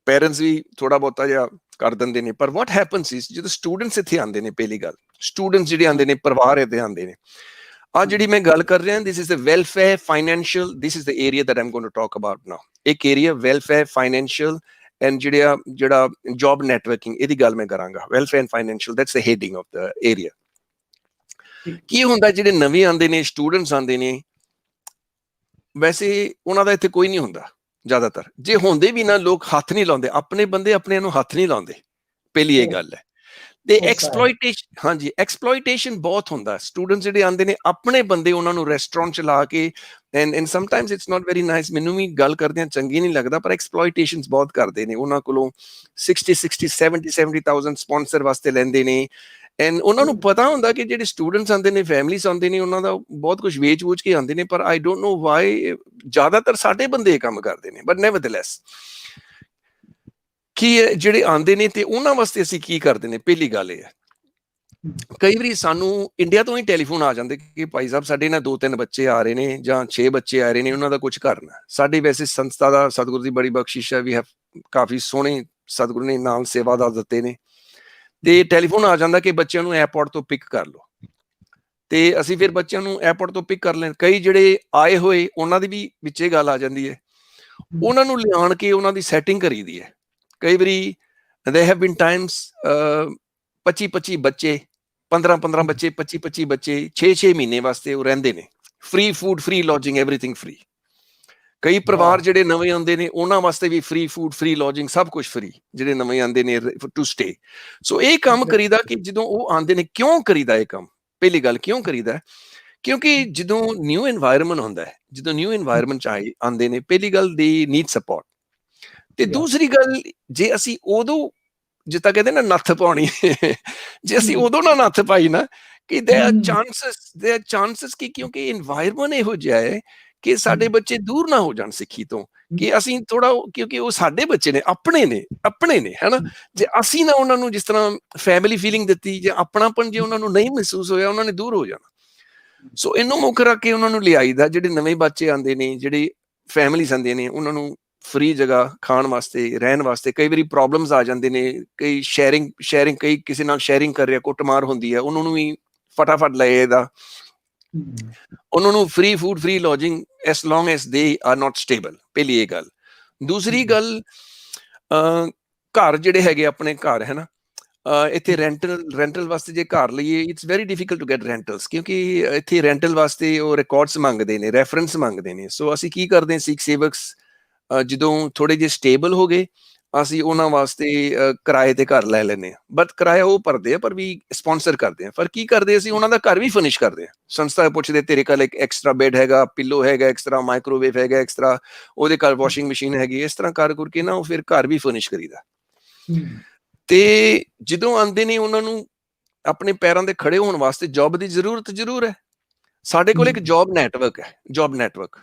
ਪੇਰੈਂਟਸ ਵੀ ਥੋੜਾ ਬਹੁਤਾ ਜਿਹਾ ਕਰ ਦਿੰਦੇ ਨੇ। ਪਰ ਵਾਟ ਹੈਪਨਸ ਇਜ਼, ਜਦੋਂ ਸਟੂਡੈਂਟਸ ਇੱਥੇ ਆਉਂਦੇ ਨੇ, ਪਹਿਲੀ ਗੱਲ ਸਟੂਡੈਂਟਸ ਜਿਹੜੇ ਆਉਂਦੇ ਨੇ, ਪਰਿਵਾਰ ਇੱਥੇ ਆਉਂਦੇ ਨੇ। ਆ ਜਿਹੜੀ ਮੈਂ ਗੱਲ ਕਰ ਰਿਹਾ, this is the welfare financial, this is the area that I am going to talk about now. ਇੱਕ ਏਰੀਆ ਵੈਲਫੇਅਰ ਫਾਈਨੈਂਸ਼ੀਅਲ ਐਂਡ ਜਿਹੜਾ ਜੌਬ ਨੈਟਵਰਕਿੰਗ, ਇਹਦੀ ਗੱਲ ਮੈਂ ਕਰਾਂਗਾ। Welfare and financial, that's the heading of the area. ਕੀ ਹੁੰਦਾ, ਜਿਹੜੇ ਨਵੇਂ ਆਉਂਦੇ ਨੇ, ਸਟੂਡੈਂਟਸ ਆਉਂਦੇ ਨੇ, ਵੈਸੇ ਉਹਨਾਂ ਦਾ ਇੱਥੇ ਕੋਈ ਨਹੀਂ ਹੁੰਦਾ ਜ਼ਿਆਦਾਤਰ। ਜੇ ਹੁੰਦੇ ਵੀ ਨਾ, ਲੋਕ ਹੱਥ ਨਹੀਂ ਲਾਉਂਦੇ, ਆਪਣੇ ਬੰਦੇ ਆਪਣਿਆਂ ਨੂੰ ਹੱਥ ਨਹੀਂ ਲਾਉਂਦੇ, ਪਹਿਲੀ ਇਹ ਗੱਲ ਹੈ। ਤੇ ਐਕਸਪਲੋਇਟੇਸ਼ਨ, ਹਾਂਜੀ, ਐਕਸਪਲੋਇਟੇਸ਼ਨ ਬਹੁਤ ਹੁੰਦਾ। ਸਟੂਡੈਂਟਸ ਜਿਹੜੇ ਆਉਂਦੇ ਨੇ, ਆਪਣੇ ਬੰਦੇ ਉਹਨਾਂ ਨੂੰ ਰੈਸਟੋਰੈਂਟ ਚ ਲਾ ਕੇ, and sometimes it's not very nice, ਮੈਨੂੰ ਵੀ ਗੱਲ ਕਰਦਿਆਂ ਚੰਗੀ ਨਹੀਂ ਲੱਗਦਾ, ਪਰ ਐਕਸਪਲੋਇਟੇਸ਼ਨ ਬਹੁਤ ਕਰਦੇ ਨੇ। ਉਹਨਾਂ ਕੋਲੋਂ 60,000 ਸਪਾਂਸਰ ਵਾਸਤੇ ਲੈਂਦੇ ਨੇ। ਐਂਡ ਉਹਨਾਂ ਨੂੰ ਪਤਾ ਹੁੰਦਾ ਕਿ ਜਿਹੜੇ ਸਟੂਡੈਂਟਸ ਆਉਂਦੇ ਨੇ, ਫੈਮਲੀਜ਼ ਆਉਂਦੇ ਨੇ, ਉਹਨਾਂ ਦਾ ਬਹੁਤ ਕੁਝ ਵੇਚ-ਵੂਚ ਕੇ ਆਉਂਦੇ ਨੇ। ਪਰ ਆਈ ਡੋਂਟ ਨੋ ਵਾਈ ਜ਼ਿਆਦਾਤਰ ਸਾਡੇ ਬੰਦੇ ਇਹ ਕੰਮ ਕਰਦੇ ਨੇ। ਬਟ ਨੈਵਰਦਲੈਸ, ਕੀ ਜਿਹੜੇ ਆਉਂਦੇ ਨੇ ਤੇ ਉਹਨਾਂ ਵਾਸਤੇ ਅਸੀਂ ਕੀ ਕਰਦੇ ਨੇ, ਪਹਿਲੀ ਗੱਲ ਇਹ ਹੈ, ਕਈ ਵਾਰੀ ਸਾਨੂੰ ਇੰਡੀਆ ਤੋਂ ਹੀ ਟੈਲੀਫੋਨ ਆ ਜਾਂਦੇ ਕਿ ਭਾਈ ਸਾਹਿਬ ਸਾਡੇ ਨਾਲ 2-3 ਬੱਚੇ ਆ ਰਹੇ ਨੇ ਜਾਂ 6 ਬੱਚੇ ਆ ਰਹੇ ਨੇ, ਉਹਨਾਂ ਦਾ ਕੁਝ ਕਰਨਾ। ਸਾਡੇ ਵੈਸੇ ਸੰਸਥਾ ਦਾ, ਸਤਿਗੁਰੂ ਦੀ ਬੜੀ ਬਖਸ਼ਿਸ਼ ਹੈ, ਵੀ ਹੈਵ ਕਾਫੀ ਸੋਹਣੇ ਸਤਿਗੁਰੂ ਨੇ ਨਾਲ ਸੇਵਾਦਾਰ ਦਿੱਤੇ ਨੇ, ਤੇ ਟੈਲੀਫੋਨ ਆ ਜਾਂਦਾ ਕਿ ਬੱਚਿਆਂ ਨੂੰ 에ਅਰਪੋਰਟ ਤੋਂ ਪਿਕ ਕਰ ਲਓ, ਤੇ ਅਸੀਂ ਫਿਰ ਬੱਚਿਆਂ ਨੂੰ 에ਅਰਪੋਰਟ ਤੋਂ ਪਿਕ ਕਰ ਲੈਣ। ਕਈ ਜਿਹੜੇ ਆਏ ਹੋਏ ਉਹਨਾਂ ਦੀ ਵੀ ਵਿੱਚੇ ਗੱਲ ਆ ਜਾਂਦੀ ਹੈ, ਉਹਨਾਂ ਨੂੰ ਲਿਆਣ ਕੇ ਉਹਨਾਂ ਦੀ ਸੈਟਿੰਗ ਕਰੀ ਦੀ ਹੈ। ਕਈ ਵਾਰੀ there have been times 25 ਬੱਚੇ, 15 ਬੱਚੇ, 25 ਬੱਚੇ 6 ਮਹੀਨੇ ਵਾਸਤੇ ਉਹ ਰਹਿੰਦੇ ਨੇ, free food, free lodging, everything free. ਕਈ ਪਰਿਵਾਰ ਜਿਹੜੇ ਨਵੇਂ ਆਉਂਦੇ ਨੇ ਉਹਨਾਂ ਵਾਸਤੇ ਵੀ ਫ੍ਰੀ ਫੂਡ, ਫ੍ਰੀ ਲੌਜਿੰਗ, ਸਭ ਕੁਝ ਫ੍ਰੀ, ਜਿਹੜੇ ਨਵੇਂ ਆਉਂਦੇ ਨੇ ਟੂ ਸਟੇ। ਸੋ ਇਹ ਕੰਮ ਕਰੀਦਾ ਕਿ ਜਦੋਂ ਉਹ ਆਉਂਦੇ ਨੇ, ਕਿਉਂ ਕਰੀਦਾ ਇਹ ਕੰਮ? ਪਹਿਲੀ ਗੱਲ ਕਿਉਂ ਕਰੀਦਾ? ਕਿਉਂਕਿ ਜਦੋਂ ਨਿਊ এনवायरमेंट ਹੁੰਦਾ ਹੈ, ਜਦੋਂ ਨਿਊ এনवायरमेंट ਚ ਆਉਂਦੇ ਨੇ, ਪਹਿਲੀ ਗੱਲ ਦੀ ਨੀਡ ਸਪੋਰਟ, ਤੇ ਦੂਸਰੀ ਗੱਲ ਜੇ ਅਸੀਂ ਉਦੋਂ ਜਿੱਦਾਂ ਕਹਿੰਦੇ ਨਾ ਨੱਥ ਪਾਉਣੀ, ਜੇ ਅਸੀਂ ਉਦੋਂ ਨਾ ਨੱਥ ਪਾਈ ਨਾ, ਕਿ there are chances ਕਿ ਕਿਉਂਕਿ এনवायरमेंट ਇਹੋ ਜਿਹਾ ਹੈ ਕਿ ਸਾਡੇ ਬੱਚੇ ਦੂਰ ਨਾ ਹੋ ਜਾਣ ਸਿੱਖੀ ਤੋਂ, ਕਿ ਅਸੀਂ ਥੋੜਾ, ਕਿਉਂਕਿ ਉਹ ਸਾਡੇ ਬੱਚੇ ਨੇ, ਆਪਣੇ ਨੇ ਹਨਾ। ਜੇ ਅਸੀਂ ਨਾ ਉਹਨਾਂ ਨੂੰ ਜਿਸ ਤਰ੍ਹਾਂ ਫੈਮਿਲੀ ਫੀਲਿੰਗ ਦਿੱਤੀ, ਜਾਂ ਆਪਣਾਪਨ ਜੇ ਉਹਨਾਂ ਨੂੰ ਨਹੀਂ ਮਹਿਸੂਸ ਹੋਇਆ, ਉਹਨਾਂ ਨੇ ਦੂਰ ਹੋ ਜਾਣਾ। ਸੋ ਇਹਨੂੰ ਮੁੱਖ ਰੱਖ ਕੇ ਉਹਨਾਂ ਨੂੰ ਲਿਆਈਦਾ, ਜਿਹੜੇ ਨਵੇਂ ਬੱਚੇ ਆਉਂਦੇ ਨੇ, ਜਿਹੜੇ ਫੈਮਿਲੀਜ਼ ਆਉਂਦੇ ਨੇ, ਉਹਨਾਂ ਨੂੰ ਫ੍ਰੀ ਜਗ੍ਹਾ ਖਾਣ ਵਾਸਤੇ, ਰਹਿਣ ਵਾਸਤੇ। ਕਈ ਵਾਰੀ ਪ੍ਰੋਬਲਮਸ ਆ ਜਾਂਦੇ ਨੇ, ਕਈ ਸ਼ੇਅਰਿੰਗ ਕਈ ਕਿਸੇ ਨਾਲ ਸ਼ੇਅਰਿੰਗ ਕਰ ਰਿਹਾ, ਕੁੱਟਮਾਰ ਹੁੰਦੀ ਹੈ, ਉਹਨਾਂ ਨੂੰ ਵੀ ਫਟਾਫਟ ਲੈ ਇਹਦਾ, ਉਹਨਾਂ ਨੂੰ free food, free lodging, S long S they are not stable. ਪਹਿਲੀ ਇਹ ਗੱਲ। ਦੂਸਰੀ ਗੱਲ, ਘਰ ਜਿਹੜੇ ਹੈਗੇ ਆਪਣੇ ਘਰ ਹੈ ਨਾ, ਇੱਥੇ ਰੈਂਟਲ ਵਾਸਤੇ ਜੇ ਘਰ ਲਈਏ, it's very difficult to get rentals, ਕਿਉਂਕਿ ਇੱਥੇ ਰੈਂਟਲ ਵਾਸਤੇ ਉਹ ਰਿਕਾਰਡਸ ਮੰਗਦੇ ਨੇ, ਰੈਫਰੈਂਸ ਮੰਗਦੇ ਨੇ। ਸੋ ਅਸੀਂ ਕੀ ਕਰਦੇ ਹਾਂ, ਸਿੱਖ ਸੇਵਕਸ ਜਦੋਂ ਥੋੜੇ ਜਿਹੇ ਸਟੇਬਲ ਹੋ ਗਏ, ਅਸੀਂ ਉਹਨਾਂ ਵਾਸਤੇ ਕਿਰਾਏ ਤੇ ਘਰ ਲੈ ਲੈਂਦੇ ਹਾਂ। ਬਟ ਕਿਰਾਇਆ ਉਹ ਭਰਦੇ ਆ, ਪਰ ਵੀ ਸਪਾਂਸਰ ਕਰਦੇ ਆ। ਪਰ ਕੀ ਕਰਦੇ, ਅਸੀਂ ਉਹਨਾਂ ਦਾ ਘਰ ਵੀ ਫਿਨਿਸ਼ ਕਰਦੇ ਹਾਂ। ਸੰਸਥਾ ਪੁੱਛਦੇ, ਤੇਰੇ ਕੋਲ ਇੱਕ ਐਕਸਟਰਾ ਬੈੱਡ ਹੈਗਾ, ਪਿੱਲੋ ਹੈਗਾ, ਐਕਸਟਰਾ ਮਾਈਕ੍ਰੋਵੇਵ ਹੈਗਾ, ਐਕਸਟਰਾ ਉਹਦੇ ਘਰ ਵਾਸ਼ਿੰਗ ਮਸ਼ੀਨ ਹੈਗੀ, ਇਸ ਤਰ੍ਹਾਂ ਕਰ ਕਰਕੇ ਨਾ ਉਹ ਫਿਰ ਘਰ ਵੀ ਫਿਨਿਸ਼ ਕਰੀਦਾ। ਤੇ ਜਦੋਂ ਆਉਂਦੇ ਨੇ, ਉਹਨਾਂ ਨੂੰ ਆਪਣੇ ਪੈਰਾਂ ਤੇ ਖੜੇ ਹੋਣ ਵਾਸਤੇ ਜੌਬ ਦੀ ਜ਼ਰੂਰਤ ਜ਼ਰੂਰ ਹੈ। ਸਾਡੇ ਕੋਲ ਇੱਕ ਜੌਬ ਨੈਟਵਰਕ ਹੈ, job network,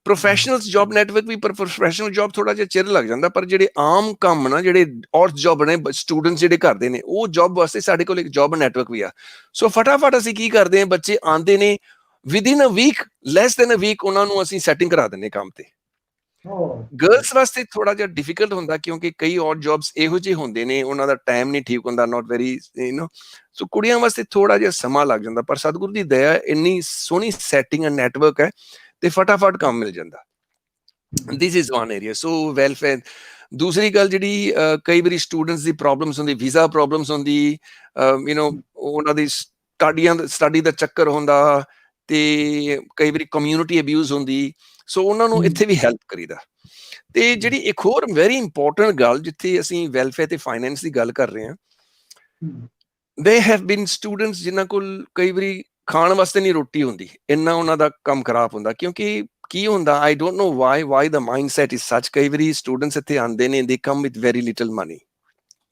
professionals job network ਵੀ। ਪਰ ਪ੍ਰੋਫੈਸ਼ਨਲ ਜੌਬ ਥੋੜਾ ਜਿਹਾ ਚਿਰ ਲੱਗ ਜਾਂਦਾ, ਪਰ ਜਿਹੜੇ ਆਮ ਕੰਮ ਨਾ, ਜਿਹੜੇ ਔਰਤ ਜੌਬ ਨੇ, ਸਟੂਡੈਂਟਸ ਜਿਹੜੇ ਕਰਦੇ ਨੇ, ਉਹ ਜੌਬ ਵਾਸਤੇ ਸਾਡੇ ਕੋਲ ਇੱਕ ਜੌਬ ਨੈਟਵਰਕ ਵੀ ਆ। ਸੋ ਫਟਾਫਟ ਅਸੀਂ ਕੀ ਕਰਦੇ ਹਾਂ, ਬੱਚੇ ਆਉਂਦੇ ਨੇ, within a week, less than a week, ਉਹਨਾਂ ਨੂੰ ਅਸੀਂ ਸੈਟਿੰਗ ਕਰਾ ਦਿੰਦੇ ਕੰਮ ਤੇ। ਗਰਲਸ ਵਾਸਤੇ ਥੋੜਾ ਜਿਹਾ ਡਿਫਿਕਲਟ ਹੁੰਦਾ, ਕਿਉਂਕਿ ਕਈ ਔਰ ਜੌਬਸ ਇਹੋ ਜਿਹੇ ਹੁੰਦੇ ਨੇ, ਉਹਨਾਂ ਦਾ ਟਾਈਮ ਨਹੀਂ ਠੀਕ ਹੁੰਦਾ, ਨਾਟ ਵੈਰੀ ਸੋ ਕੁੜੀਆਂ ਵਾਸਤੇ ਥੋੜਾ ਜਿਹਾ ਸਮਾਂ ਲੱਗ ਜਾਂਦਾ। ਪਰ ਸਤਿਗੁਰੂ ਦੀ ਦਇਆ, ਇੰਨੀ ਸੋਹਣੀ ਸੈਟਿੰਗ ਐਂਡ ਨੈਟਵਰਕ ਹੈ, ਤੇ ਫਟਾਫਟ ਕੰਮ ਮਿਲ ਜਾਂਦਾ। This is one area. So welfare. ਦੂਸਰੀ ਗੱਲ ਜਿਹੜੀ, ਕਈ ਵਾਰੀ ਸਟੂਡੈਂਟਸ ਦੀ ਪ੍ਰੋਬਲਮਸ ਹੁੰਦੀ, ਵੀਜ਼ਾ ਪ੍ਰੋਬਲਮਸ ਹੁੰਦੀ, ਉਹਨਾਂ ਦੀ ਸਟੱਡੀ ਦਾ ਚੱਕਰ ਹੁੰਦਾ, ਤੇ ਕਈ ਵਾਰੀ ਕਮਿਊਨਿਟੀ ਅਬਿਊਜ਼ ਹੁੰਦੀ। ਸੋ ਉਹਨਾਂ ਨੂੰ ਇੱਥੇ ਵੀ ਹੈਲਪ ਕਰੀਦਾ। ਤੇ ਜਿਹੜੀ ਇੱਕ ਹੋਰ ਵੈਰੀ ਇੰਪੋਰਟੈਂਟ ਗੱਲ, ਜਿੱਥੇ ਅਸੀਂ ਵੈਲਫੇਅਰ ਤੇ ਫਾਈਨੈਂਸ ਦੀ ਗੱਲ ਕਰ ਰਹੇ ਹਾਂ, ਦੇ ਹੈਵ ਬੀਨ ਸਟੂਡੈਂਟਸ ਜਿਨ੍ਹਾਂ ਕੋਲ ਕਈ ਵਾਰੀ ਖਾਣ ਵਾਸਤੇ ਨਹੀਂ ਰੋਟੀ ਹੁੰਦੀ, ਇੰਨਾ ਉਹਨਾਂ ਦਾ ਕੰਮ ਖਰਾਬ ਹੁੰਦਾ। ਕਿਉਂਕਿ ਕੀ ਹੁੰਦਾ, I don't know why the mindset is such. ਕਈ ਵਾਰੀ ਸਟੂਡੈਂਟਸ ਇੱਥੇ ਆਉਂਦੇ ਨੇ, they come with very little money,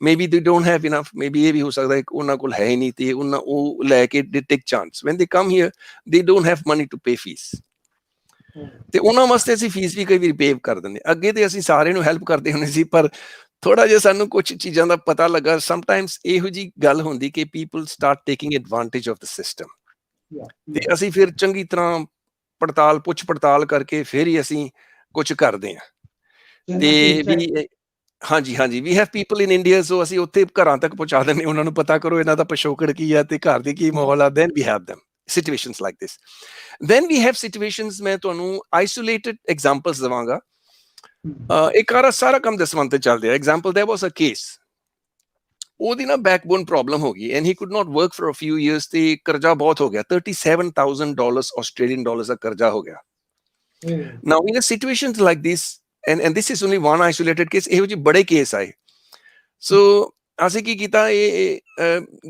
maybe they don't have enough, maybe ਇਹ ਵੀ ਹੋ ਸਕਦਾ ਉਹਨਾਂ ਕੋਲ ਹੈ ਹੀ ਨਹੀਂ, ਤੇ ਉਹ ਲੈ ਕੇ ਦੇ ਟੇਕ chance. When they come here, they don't have money to pay fees, ਤੇ ਉਹਨਾਂ ਵਾਸਤੇ ਅਸੀਂ ਫੀਸ ਵੀ ਕਈ ਵਾਰੀ ਪੇ ਕਰ ਦਿੰਦੇ। ਅੱਗੇ ਤੇ ਅਸੀਂ ਸਾਰਿਆਂ ਨੂੰ ਹੈਲਪ ਕਰਦੇ ਹੁੰਦੇ ਸੀ, ਪਰ ਥੋੜਾ ਜਿਹਾ ਸਾਨੂੰ ਕੁਝ ਚੀਜ਼ਾਂ ਦਾ ਪਤਾ ਲੱਗਾ। ਸਮਟਾਈਮਸ ਇਹੋ ਜਿਹੀ ਗੱਲ ਹੁੰਦੀ ਕਿ people start taking advantage of the system, ਤੇ ਅਸੀਂ ਫਿਰ ਚੰਗੀ ਤਰ੍ਹਾਂ ਪੁੱਛ ਪੜਤਾਲ ਕਰਕੇ ਫਿਰ ਹੀ ਅਸੀਂ ਕੁਝ ਕਰਦੇ ਹਾਂ। ਤੇ ਵੀ ਹਾਂਜੀ, we have people in India, so ਅਸੀਂ ਉੱਥੇ ਘਰਾਂ ਤੱਕ ਪਹੁੰਚਾ ਦਿੰਦੇ, ਉਹਨਾਂ ਨੂੰ ਪਤਾ ਕਰੋ ਇਹਨਾਂ ਦਾ ਪਿਛੋਕੜ ਕੀ ਆ, ਤੇ ਘਰ ਦੇ ਕੀ ਮਾਹੌਲ ਆ। Then we have them situations like this. Then we have situations, ਮੈਂ ਤੁਹਾਨੂੰ isolated examples ਦਵਾਂਗਾ। ਇੱਕ ਸਾਰਾ ਕੰਮ ਦਸਵੰਤ ਤੇ ਚੱਲਦੇ ਆ। Example, there was a case, ਉਹਦੀ ਨਾ ਬੈਕਬੋਨ ਪ੍ਰੋਬਲਮ ਹੋ ਗਈ, and he could not work for a few years, ਤੇ ਕਰਜ਼ਾ ਬਹੁਤ ਹੋ ਗਿਆ, $37,000 ਆਸਟ੍ਰੇਲੀਅਨ ਡਾਲਰਸ ਦਾ ਕਰਜ਼ਾ ਹੋ ਗਿਆ। Now in a situations like this, and this is only one isolated case, ਇਹੋ ਜਿਹੇ ਬੜੇ ਕੇਸ ਆਏ। ਸੋ ਅਸੀਂ ਕੀ ਕੀਤਾ,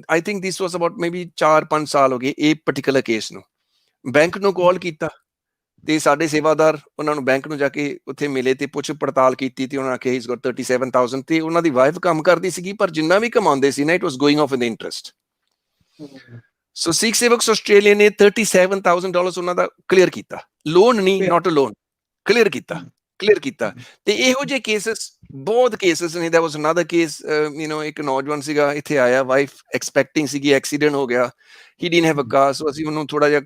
I think this was about maybe 4-5 ਸਾਲ ਹੋ ਗਏ ਇਹ ਪਾਰਟਿਕੂਲਰ ਕੇਸ ਨੂੰ। ਬੈਂਕ ਨੂੰ ਕਾਲ ਕੀਤਾ, ਤੇ ਸਾਡੇ ਸੇਵਾਦਾਰ ਉਹਨਾਂ ਨੂੰ ਬੈਂਕ ਨੂੰ ਜਾ ਕੇ ਉੱਥੇ ਮਿਲੇ, ਤੇ ਪੁੱਛ ਪੜਤਾਲ ਕੀਤੀ, ਤੇ ਉਹਨਾਂ ਆਖਿਆ he's got 37,000, ਤੇ ਉਹਨਾਂ ਦੀ ਵਾਈਫ ਕੰਮ ਕਰਦੀ ਸੀਗੀ, ਪਰ ਜਿੰਨਾ ਵੀ ਕਮਾਉਂਦੇ ਸੀ ਨਾ, it was going off in interest. So Sikh Sevaks Australia ਨੇ $37,000 ਉਹਨਾਂ ਦਾ ਕਲੀਅਰ ਕੀਤਾ, ਲੋਨ ਨਹੀਂ, ਨਾਟ ਅ ਲੋਨ, ਕਲੀਅਰ ਕੀਤਾ। ਕਲੀਅਰ ਕੀਤਾ। ਤੇ ਇਹੋ ਜਿਹੇ ਕੇਸਸ ਬਹੁਤ ਕੇਸਸ ਨੇ। ਦੇयर ਵਾਸ ਅਨਦਰ ਕੇਸ, ਇੱਕ ਨੌਜਵਾਨ ਸੀਗਾ, ਇੱਥੇ ਆਇਆ, ਵਾਈਫ ਐਕਸਪੈਕਟਿੰਗ ਸੀਗੀ, ਐਕਸੀਡੈਂਟ ਹੋ ਗਿਆ, ਹੀ ਡਿਡਨਟ ਹੈਵ ਅ ਕਾਰ, ਸੋ ਅਸੀਂ ਉਹਨੂੰ ਥੋੜਾ ਜਿਹਾ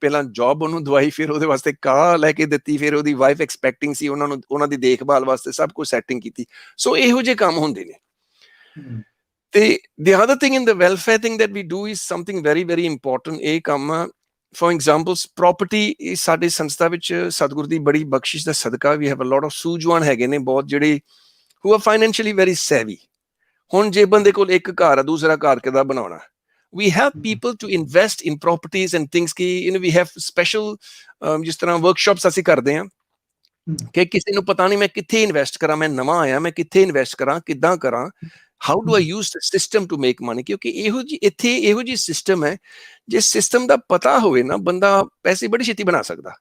ਪਹਿਲਾਂ ਜੌਬ ਉਹਨੂੰ ਦਵਾਈ, ਫਿਰ ਉਹਦੇ ਵਾਸਤੇ ਕਾਰ ਲੈ ਕੇ ਦਿੱਤੀ, ਫਿਰ ਉਹਦੀ ਵਾਈਫ ਐਕਸਪੈਕਟਿੰਗ ਸੀ, ਉਹਨਾਂ ਦੀ ਦੇਖਭਾਲ ਵਾਸਤੇ ਸਭ ਕੁਝ ਸੈਟਿੰਗ ਕੀਤੀ। ਸੋ ਇਹੋ ਜਿਹੇ ਕੰਮ ਹੁੰਦੇ ਨੇ। ਤੇ the other thing in the welfare thing that we do is something very very important। ਇਹ ਕੰਮ, for examples, property ਸਾਡੇ ਸੰਸਥਾ ਵਿੱਚ ਸਤਿਗੁਰ ਦੀ ਬੜੀ ਬਖਸ਼ਿਸ਼ ਦਾ ਸਦਕਾ we have a lot of ਸੂਝਵਾਨ ਹੈਗੇ ਨੇ ਬਹੁਤ, ਜਿਹੜੇ who are financially very savvy। ਹੁਣ ਜੇ ਬੰਦੇ ਕੋਲ ਇੱਕ ਘਰ ਆ, ਦੂਸਰਾ ਘਰ ਕਿੱਦਾਂ ਬਣਾਉਣਾ, we help people to invest in properties and things ਕਿ we have special ਜਿਸ ਤਰ੍ਹਾਂ workshops ਅਸੀਂ ਕਰਦੇ ਹਾਂ ਕਿ ਕਿਸੇ ਨੂੰ ਪਤਾ ਨਹੀਂ ਮੈਂ ਕਿੱਥੇ ਇਨਵੈਸਟ ਕਰਾਂ, ਮੈਂ ਨਵਾਂ ਆਇਆ, ਮੈਂ ਕਿੱਥੇ ਇਨਵੈਸਟ ਕਰਾਂ, ਕਿੱਦਾਂ ਕਰਾਂ, how do I use the system to make money। ਕਿਉਂਕਿ ਇੱਥੇ ਇਹੋ ਜਿਹੀ ਸਿਸਟਮ ਹੈ, ਜੇ ਸਿਸਟਮ ਦਾ ਪਤਾ ਹੋਵੇ ਨਾ, ਬੰਦਾ ਪੈਸੇ ਬੜੀ ਛੇਤੀ ਬਣਾ ਸਕਦਾ।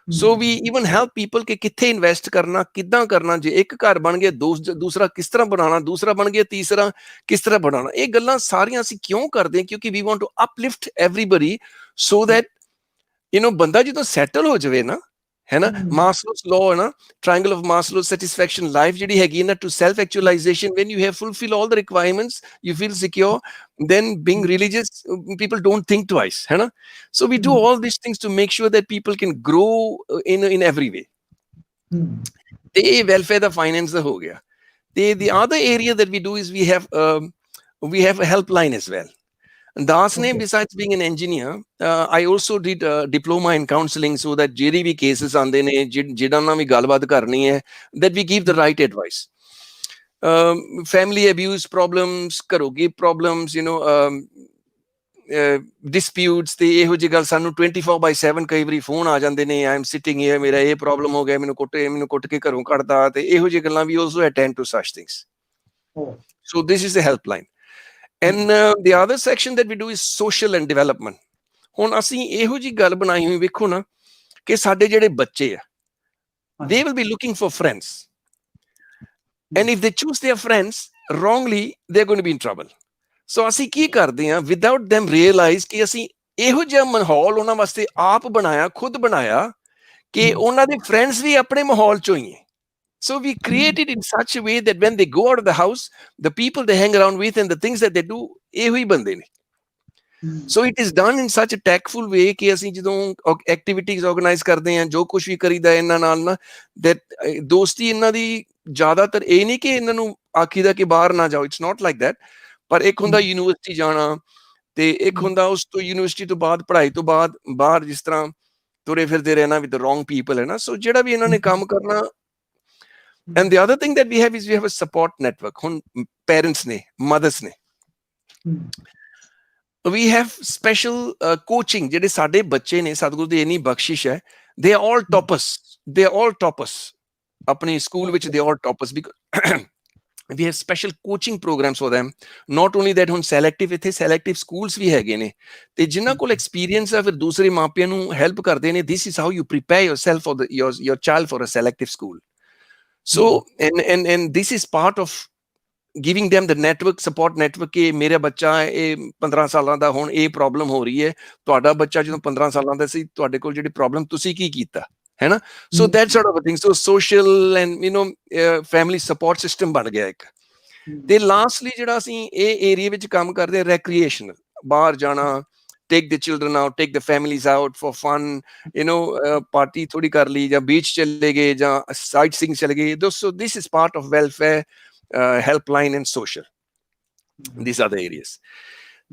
ਸੋ ਵੀ ਈਵਨ ਹੈਲਪ ਪੀਪਲ ਕਿ ਕਿੱਥੇ ਇਨਵੈਸਟ ਕਰਨਾ, ਕਿੱਦਾਂ ਕਰਨਾ, ਜੇ ਇੱਕ ਘਰ ਬਣ ਗਿਆ, ਦੂਸਰਾ ਕਿਸ ਤਰ੍ਹਾਂ ਬਣਾਉਣਾ, ਦੂਸਰਾ ਬਣ ਗਿਆ, ਤੀਸਰਾ ਕਿਸ ਤਰ੍ਹਾਂ ਬਣਾਉਣਾ। ਇਹ ਗੱਲਾਂ ਸਾਰੀਆਂ ਅਸੀਂ ਕਿਉਂ ਕਰਦੇ ਹਾਂ? ਕਿਉਂਕਿ we want to uplift everybody so that ਬੰਦਾ ਜਦੋਂ ਸੈਟਲ ਹੋ ਜਾਵੇ ਨਾ, ਹੈ ਨਾ, ਮਾਸਲੋਜ਼ ਲਾਅ ਹੈ ਨਾ, triangle of Maslow's satisfaction, life ਜਿਹੜੀ ਹੈਗੀ ਨਾ, to self actualization, when you have fulfill all the requirements, you feel secure, then being religious, people don't think twice, ਹੈ ਨਾ। So we do all these things to make sure that people can grow in every way। ਤੇ ਇਹ welfare ਦਾ finance ਦਾ ਹੋ ਗਿਆ। ਤੇ the other area that we do is we have a helpline as well। Das ne, besides being an engineer, I also did a diploma in counseling, so that ਜਿਹੜੇ ਵੀ cases ਆਉਂਦੇ ਨੇ, ਜਿਹਨਾਂ ਨਾਲ ਵੀ ਗੱਲਬਾਤ ਕਰਨੀ ਹੈ, that we give the right advice। Family abuse problems, ਘਰੋਗੀ problems, disputes, ਤੇ ਇਹੋ ਜਿਹੀ ਗੱਲ ਸਾਨੂੰ 24/7 ਕਈ ਵਾਰੀ ਫੋਨ ਆ ਜਾਂਦੇ ਨੇ, I am sitting here, ਮੇਰਾ ਇਹ ਪ੍ਰੋਬਲਮ ਹੋ ਗਿਆ, ਮੈਨੂੰ ਕੁੱਟ ਕੇ ਘਰੋਂ ਕੱਢਦਾ, ਤੇ ਇਹੋ ਜਿਹੀ ਗੱਲਾਂ ਵੀ also attend to such things। So this is the helpline। And the other section that we do is social and development। ਹੁਣ ਅਸੀਂ ਇਹੋ ਜਿਹੀ ਗੱਲ ਬਣਾਈ ਹੋਈ, ਵੇਖੋ ਨਾ, ਕਿ ਸਾਡੇ ਜਿਹੜੇ ਬੱਚੇ ਆ, they will be looking for friends, and if they choose their friends wrongly, they're going to be in trouble। So ਅਸੀਂ ਕੀ ਕਰਦੇ ਹਾਂ, without them realize ਕਿ ਅਸੀਂ ਇਹੋ ਜਿਹਾ ਮਾਹੌਲ ਉਹਨਾਂ ਵਾਸਤੇ ਆਪ ਬਣਾਇਆ, ਖੁਦ ਬਣਾਇਆ, ਕਿ ਉਹਨਾਂ ਦੇ ਫਰੈਂਡਸ ਵੀ ਆਪਣੇ ਮਾਹੌਲ ਚੋਂ ਹੀ ਹੈ। So we create it in such a way that when they go out of the house, the people they hang around with and the things that they do, ਇਹੋ ਹੀ ਬੰਦੇ ਨੇ। So it is done in such a tactful way ਕਿ ਅਸੀਂ ਜਦੋਂ activities organise ਕਰਦੇ ਹਾਂ, ਜੋ ਕੁਝ ਵੀ ਕਰੀਦਾ ਇਹਨਾਂ ਨਾਲ ਨਾ, that ਦੋਸਤੀ ਇਹਨਾਂ ਦੀ ਜ਼ਿਆਦਾਤਰ ਇਹ ਨਹੀਂ ਕਿ ਇਹਨਾਂ ਨੂੰ ਆਖੀਦਾ ਕਿ ਬਾਹਰ ਨਾ ਜਾਓ, ਇਟਸ ਨਾਟ ਲਾਈਕ ਦੈਟ। ਪਰ ਇੱਕ ਹੁੰਦਾ ਯੂਨੀਵਰਸਿਟੀ ਜਾਣਾ, ਤੇ ਇੱਕ ਹੁੰਦਾ ਉਸ ਤੋਂ ਯੂਨੀਵਰਸਿਟੀ ਤੋਂ ਬਾਅਦ, ਪੜ੍ਹਾਈ ਤੋਂ ਬਾਅਦ ਬਾਹਰ ਜਿਸ ਤਰ੍ਹਾਂ ਤੁਰੇ ਫਿਰਦੇ ਰਹਿਣਾ with the wrong people, ਹੈ ਨਾ। ਸੋ ਜਿਹੜਾ ਵੀ ਇਹਨਾਂ ਨੇ ਕੰਮ ਕਰਨਾ। And the other thing that we have is we have a support network। ਹੁਣ parents ਨੇ, mothers ਨੇ, we have special coaching। ਜਿਹੜੇ ਸਾਡੇ ਬੱਚੇ ਨੇ, ਸਤਿਗੁਰੂ ਦੀ ਇੰਨੀ ਬਖਸ਼ਿਸ਼ ਹੈ, they are all toppers ਆਪਣੇ ਸਕੂਲ ਵਿੱਚ, they are all toppers because we have special coaching programs for them। not only that, ਹੁਣ selective, ਇੱਥੇ selective schools ਵੀ ਹੈਗੇ ਨੇ, ਤੇ ਜਿਨ੍ਹਾਂ ਕੋਲ experience ਆ, ਫਿਰ ਦੂਸਰੇ ਮਾਪਿਆਂ ਨੂੰ help ਕਰਦੇ ਨੇ। this is how you prepare yourself for your child for a selective school। So and this is part of giving them the network, support network ਕਿ ਮੇਰਾ ਬੱਚਾ ਇਹ 15 ਸਾਲਾਂ ਦਾ, ਹੁਣ ਇਹ ਪ੍ਰੋਬਲਮ ਹੋ ਰਹੀ ਹੈ, ਤੁਹਾਡਾ ਬੱਚਾ ਜਦੋਂ 15 ਸਾਲਾਂ ਦਾ ਸੀ, ਤੁਹਾਡੇ ਕੋਲ ਜਿਹੜੀ ਪ੍ਰੋਬਲਮ, ਤੁਸੀਂ ਕੀ ਕੀਤਾ, ਹੈ ਨਾ। So that sort of a thing। So social and family support system ਬਣ ਗਿਆ ਇੱਕ। ਤੇ ਲਾਸਟਲੀ ਜਿਹੜਾ ਅਸੀਂ ਇਹ ਏਰੀਆ ਵਿੱਚ ਕੰਮ ਕਰਦੇ ਹਾਂ, recreational, ਬਾਹਰ ਜਾਣਾ, take the children out, take the families out for fun, party ਥੋੜੀ ਕਰ ਲਈ, ਜਾਂ beach ਚਲੇ ਗਏ, ਜਾਂ sightseeing ਚਲੇ ਗਏ। So this is part of welfare, helpline and social। these are the areas।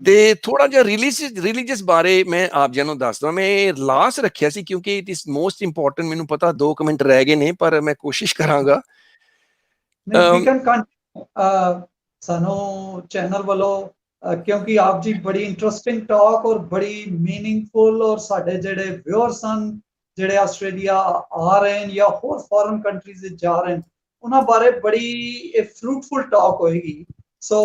ਤੇ ਥੋੜਾ ਜਿਹਾ religious ਬਾਰੇ ਮੈਂ ਆਪ ਜੀ ਨੂੰ ਦੱਸ ਦਵਾਂ। ਮੈਂ ਲਾਸਟ ਰੱਖਿਆ ਸੀ ਕਿਉਂਕਿ it is most important। ਮੈਨੂੰ ਪਤਾ 2 ਮਿੰਟ ਰਹਿ ਗਏ ਨੇ, ਪਰ ਮੈਂ ਕੋਸ਼ਿਸ਼ ਕਰਾਂਗਾ। ਸਾਨੂੰ ਚੈਨਲ ਵੱਲੋਂ, ਕਿਉਂਕਿ ਆਪ ਜੀ ਬੜੀ ਇੰਟਰਸਟਿੰਗ ਟਾਕ ਔਰ ਬੜੀ ਮੀਨਿੰਗਫੁਲ, ਔਰ ਸਾਡੇ ਜਿਹੜੇ ਵਿਊਅਰਸ ਹਨ, ਜਿਹੜੇ ਆਸਟ੍ਰੇਲੀਆ ਆ ਰਹੇ ਨੇ ਜਾਂ ਹੋਰ ਫੋਰਨ ਕੰਟਰੀਜ਼ ਵਿੱਚ ਜਾ ਰਹੇ ਨੇ, ਉਹਨਾਂ ਬਾਰੇ ਬੜੀ ਫਰੂਟਫੁਲ ਟਾਕ ਹੋਏਗੀ। ਸੋ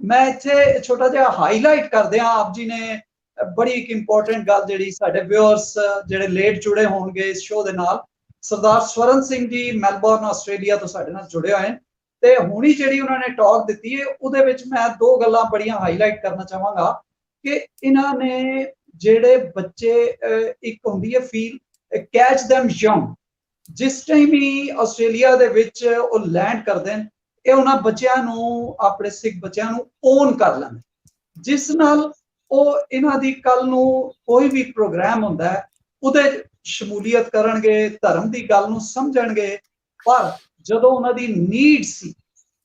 ਮੈਂ ਇੱਥੇ ਛੋਟਾ ਜਿਹਾ ਹਾਈਲਾਈਟ ਕਰਦੇ ਹਾਂ, ਆਪ ਜੀ ਨੇ ਬੜੀ ਇੱਕ ਇੰਪੋਰਟੈਂਟ ਗੱਲ ਜਿਹੜੀ ਸਾਡੇ ਵਿਊਅਰਸ ਜਿਹੜੇ ਲੇਟ ਜੁੜੇ ਹੋਣਗੇ ਇਸ ਸ਼ੋਅ ਦੇ ਨਾਲ, ਸਰਦਾਰ ਸਵਰਨ ਸਿੰਘ ਜੀ ਮੈਲਬੌਰਨ ਆਸਟ੍ਰੇਲੀਆ ਤੋਂ ਸਾਡੇ ਨਾਲ ਜੁੜੇ ਹੋਏ ਨੇ, ਤੇ ਹੁਣੀ ਜਿਹੜੀ ਉਹਨਾਂ ਨੇ ਟਾਕ ਦਿੱਤੀ ਹੈ, ਉਹਦੇ ਵਿੱਚ ਮੈਂ 2 ਗੱਲਾਂ ਬੜੀਆਂ ਹਾਈਲਾਈਟ ਕਰਨਾ ਚਾਹਾਂਗਾ ਕਿ ਇਹਨਾਂ ਨੇ ਜਿਹੜੇ ਬੱਚੇ, ਇੱਕ ਹੁੰਦੀ ਹੈ ਫੀਲ, ਕੈਚ them young, ਜਿਸ ਟਾਈਮ ਹੀ ਆਸਟ੍ਰੇਲੀਆ ਦੇ ਵਿੱਚ ਉਹ ਲੈਂਡ ਕਰਦੇ ਨੇ, ਇਹ ਉਹਨਾਂ ਬੱਚਿਆਂ ਨੂੰ, ਆਪਣੇ ਸਿੱਖ ਬੱਚਿਆਂ ਨੂੰ ਓਨ ਕਰ ਲੈਂਦੇ, ਜਿਸ ਨਾਲ ਉਹ ਇਹਨਾਂ ਦੀ ਕੱਲ ਨੂੰ ਕੋਈ ਵੀ ਪ੍ਰੋਗਰਾਮ ਹੁੰਦਾ ਹੈ ਉਹਦੇ ਸ਼ਮੂਲੀਅਤ ਕਰਨਗੇ, ਧਰਮ ਦੀ ਗੱਲ ਨੂੰ ਸਮਝਣਗੇ। ਪਰ ਜਦੋਂ ਉਹਨਾਂ ਦੀ ਨੀਡ ਸੀ,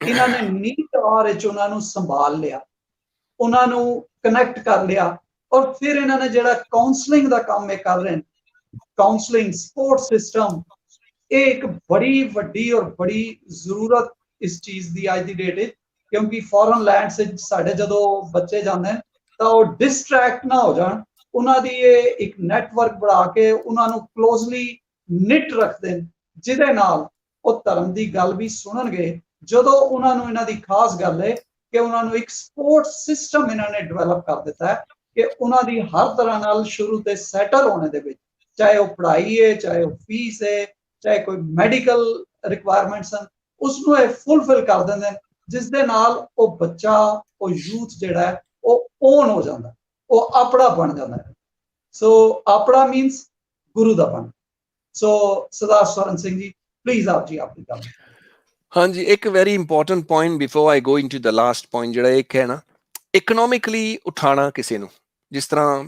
ਇਹਨਾਂ ਨੇ ਨੀਡ ਔਰ ਵਿੱਚ ਉਹਨਾਂ ਨੂੰ ਸੰਭਾਲ ਲਿਆ, ਉਹਨਾਂ ਨੂੰ ਕਨੈਕਟ ਕਰ ਲਿਆ। ਔਰ ਫਿਰ ਇਹਨਾਂ ਨੇ ਜਿਹੜਾ ਕਾਉਂਸਲਿੰਗ ਦਾ ਕੰਮ ਇਹ ਕਰ ਰਹੇ ਨੇ, ਕਾਉਂਸਲਿੰਗ ਸਪੋਰਟ ਸਿਸਟਮ, ਇਹ ਇੱਕ ਬੜੀ ਵੱਡੀ ਔਰ ਬੜੀ ਜ਼ਰੂਰਤ ਇਸ ਚੀਜ਼ ਦੀ ਅੱਜ ਦੀ ਡੇਟ ਵਿੱਚ, ਕਿਉਂਕਿ ਫੋਰਨ ਲੈਂਡਸ ਵਿੱਚ ਸਾਡੇ ਜਦੋਂ ਬੱਚੇ ਜਾਂਦੇ ਨੇ ਤਾਂ ਉਹ ਡਿਸਟਰੈਕਟ ਨਾ ਹੋ ਜਾਣ, ਉਹਨਾਂ ਦੀ ਇਹ ਇੱਕ ਨੈਟਵਰਕ ਬਣਾ ਕੇ ਉਹਨਾਂ ਨੂੰ ਕਲੋਜ਼ਲੀ ਨਿਟ ਰੱਖਦੇ ਨੇ, ਜਿਹਦੇ ਨਾਲ ਉਹ ਧਰਮ ਦੀ ਗੱਲ ਵੀ ਸੁਣਨਗੇ। ਜਦੋਂ ਉਹਨਾਂ ਨੂੰ ਇਹਨਾਂ ਦੀ ਖਾਸ ਗੱਲ ਹੈ ਕਿ ਉਹਨਾਂ ਨੂੰ ਇੱਕ ਸਪੋਰਟ ਸਿਸਟਮ ਇਹਨਾਂ ਨੇ ਡਿਵੈਲਪ ਕਰ ਦਿੱਤਾ ਹੈ ਕਿ ਉਹਨਾਂ ਦੀ ਹਰ ਤਰ੍ਹਾਂ ਨਾਲ ਸ਼ੁਰੂ ਤੇ ਸੈਟਲ ਹੋਣੇ ਦੇ ਵਿੱਚ, ਚਾਹੇ ਉਹ ਪੜ੍ਹਾਈ ਹੈ, ਚਾਹੇ ਉਹ ਫੀਸ ਹੈ, ਚਾਹੇ ਕੋਈ ਮੈਡੀਕਲ ਰਿਕੁਆਇਰਮੈਂਟਸ ਹਨ, ਉਸਨੂੰ ਇਹ ਫੁੱਲਫਿਲ ਕਰ ਦਿੰਦੇ ਨੇ, ਜਿਸ ਦੇ ਨਾਲ ਉਹ ਬੱਚਾ, ਉਹ ਯੂਥ ਜਿਹੜਾ ਹੈ ਉਹ ਓਨ ਹੋ ਜਾਂਦਾ, ਉਹ ਆਪਣਾ ਬਣ ਜਾਂਦਾ ਹੈ। ਸੋ ਆਪਣਾ ਮੀਨਸ ਗੁਰੂ ਦਾ ਬਣ। ਸੋ ਸਰਦਾਰ ਸਵਰਨ ਸਿੰਘ ਜੀ, ਪਲੀਜ਼ ਆਪ ਜੀ ਆਪਣੀ ਗੱਲ। ਹਾਂਜੀ, ਇੱਕ very important point before I go into the last point, ਜਿਹੜਾ ਇੱਕ ਹੈ ਨਾ, ਇਕਨੋਮਿਕਲੀ ਉਠਾਣਾ ਕਿਸੇ ਨੂੰ। ਜਿਸ ਤਰ੍ਹਾਂ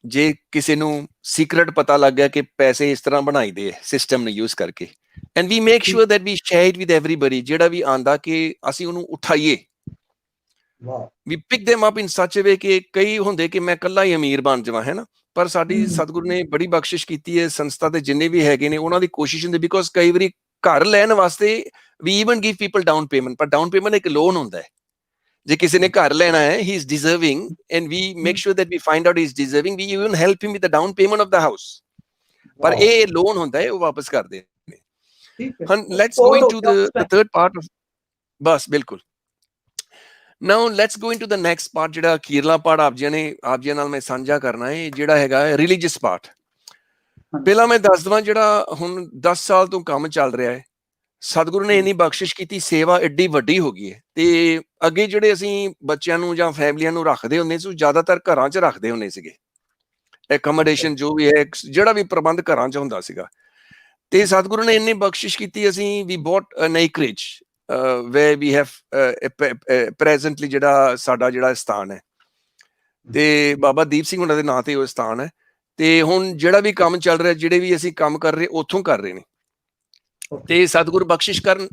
ਜੇ ਕਿਸੇ ਨੂੰ ਸੀਕ੍ਰੇਟ ਪਤਾ ਲੱਗ ਗਿਆ ਕਿ ਪੈਸੇ ਇਸ ਤਰ੍ਹਾਂ ਬਣਾਈਦੇ ਹੈ ਸਿਸਟਮ ਨੂੰ ਯੂਜ਼ ਕਰਕੇ, and we make sure that we share it with everybody, ਜਿਹੜਾ ਵੀ ਆਂਦਾ ਕਿ ਅਸੀਂ ਉਹਨੂੰ ਉਠਾਈਏ। We pick them up in such a way ਕਿ ਕਈ ਹੁੰਦੇ ਕਿ ਮੈਂ ਇਕੱਲਾ ਹੀ ਅਮੀਰ ਬਣ ਜਾਵਾਂ, ਹੈ ਨਾ, ਪਰ ਸਾਡੀ ਸਤਿਗੁਰੂ ਨੇ ਬੜੀ ਬਖਸ਼ਿਸ਼ ਕੀਤੀ ਹੈ, ਸੰਸਥਾ ਤੇ ਜਿੰਨੇ ਵੀ ਹੈਗੇ ਨੇ ਉਹਨਾਂ ਦੀ ਕੋਸ਼ਿਸ਼ ਹੁੰਦੀ, ਬਿਕੋਜ਼ ਕਈ ਵਾਰੀ ਘਰ ਲੈਣ ਵਾਸਤੇ we even give people down payment, ਪਰ ਡਾਊਨ ਪੇਮੈਂਟ ਇੱਕ ਲੋਨ ਹੁੰਦਾ ਹੈ। ਜੇ ਕਿਸੇ ਨੇ ਘਰ ਲੈਣਾ ਹੈ, he is deserving and we make sure that we find out he is deserving, we even help him with the down payment of the house, ਪਰ ਇਹ ਲੋਨ ਹੁੰਦਾ ਹੈ, ਉਹ ਵਾਪਸ ਕਰਦੇ ਨੇ। let's go into the third part of, ਬਸ ਬਿਲਕੁਲ। now let's go into the next part, ਜਿਹੜਾ ਅਖੀਰਲਾ ਪਾਰਟ ਆਪ ਜੀ ਨਾਲ ਮੈਂ ਸਾਂਝਾ ਕਰਨਾ ਹੈ, ਜਿਹੜਾ ਹੈਗਾ ਰਿਲੀਜੀਅਸ ਪਾਰਟ। ਪਹਿਲਾਂ ਮੈਂ ਦੱਸ ਦਵਾਂ, ਜਿਹੜਾ ਹੁਣ 10 ਸਾਲ ਤੋਂ ਕੰਮ ਚੱਲ ਰਿਹਾ ਹੈ, ਸਤਿਗੁਰੂ ਨੇ ਇੰਨੀ ਬਖਸ਼ਿਸ਼ ਕੀਤੀ, ਸੇਵਾ ਐਡੀ ਵੱਡੀ ਹੋ ਗਈ ਹੈ। ਤੇ ਅੱਗੇ ਜਿਹੜੇ ਅਸੀਂ ਬੱਚਿਆਂ ਨੂੰ ਜਾਂ ਫੈਮਲੀਆਂ ਨੂੰ ਰੱਖਦੇ ਹੁੰਦੇ ਸੀ, ਜ਼ਿਆਦਾਤਰ ਘਰਾਂ 'ਚ ਰੱਖਦੇ ਹੁੰਦੇ ਸੀਗੇ, ਐਕੋਮੋਡੇਸ਼ਨ ਜੋ ਵੀ ਹੈ, ਜਿਹੜਾ ਵੀ ਪ੍ਰਬੰਧ ਘਰਾਂ 'ਚ ਹੁੰਦਾ ਸੀਗਾ। ਤੇ ਸਤਿਗੁਰੂ ਨੇ ਇੰਨੀ ਬਖਸ਼ਿਸ਼ ਕੀਤੀ, ਅਸੀਂ we bought an acreage way we have presently ਜਿਹੜਾ ਸਾਡਾ ਜਿਹੜਾ ਸਥਾਨ ਹੈ, ਤੇ ਬਾਬਾ ਦੀਪ ਸਿੰਘ ਉਹਨਾਂ ਦੇ ਨਾਂ ਤੇ ਉਹ ਸਥਾਨ ਹੈ। ਤੇ ਹੁਣ ਜਿਹੜਾ ਵੀ ਕੰਮ ਚੱਲ ਰਿਹਾ, ਜਿਹੜੇ ਵੀ ਅਸੀਂ ਕੰਮ ਕਰ ਰਹੇ, ਉੱਥੋਂ ਕਰ ਰਹੇ ਨੇ। ਤੇ ਸਤਿਗੁਰੂ ਬਖਸ਼ਿਸ਼ ਕਰਨ,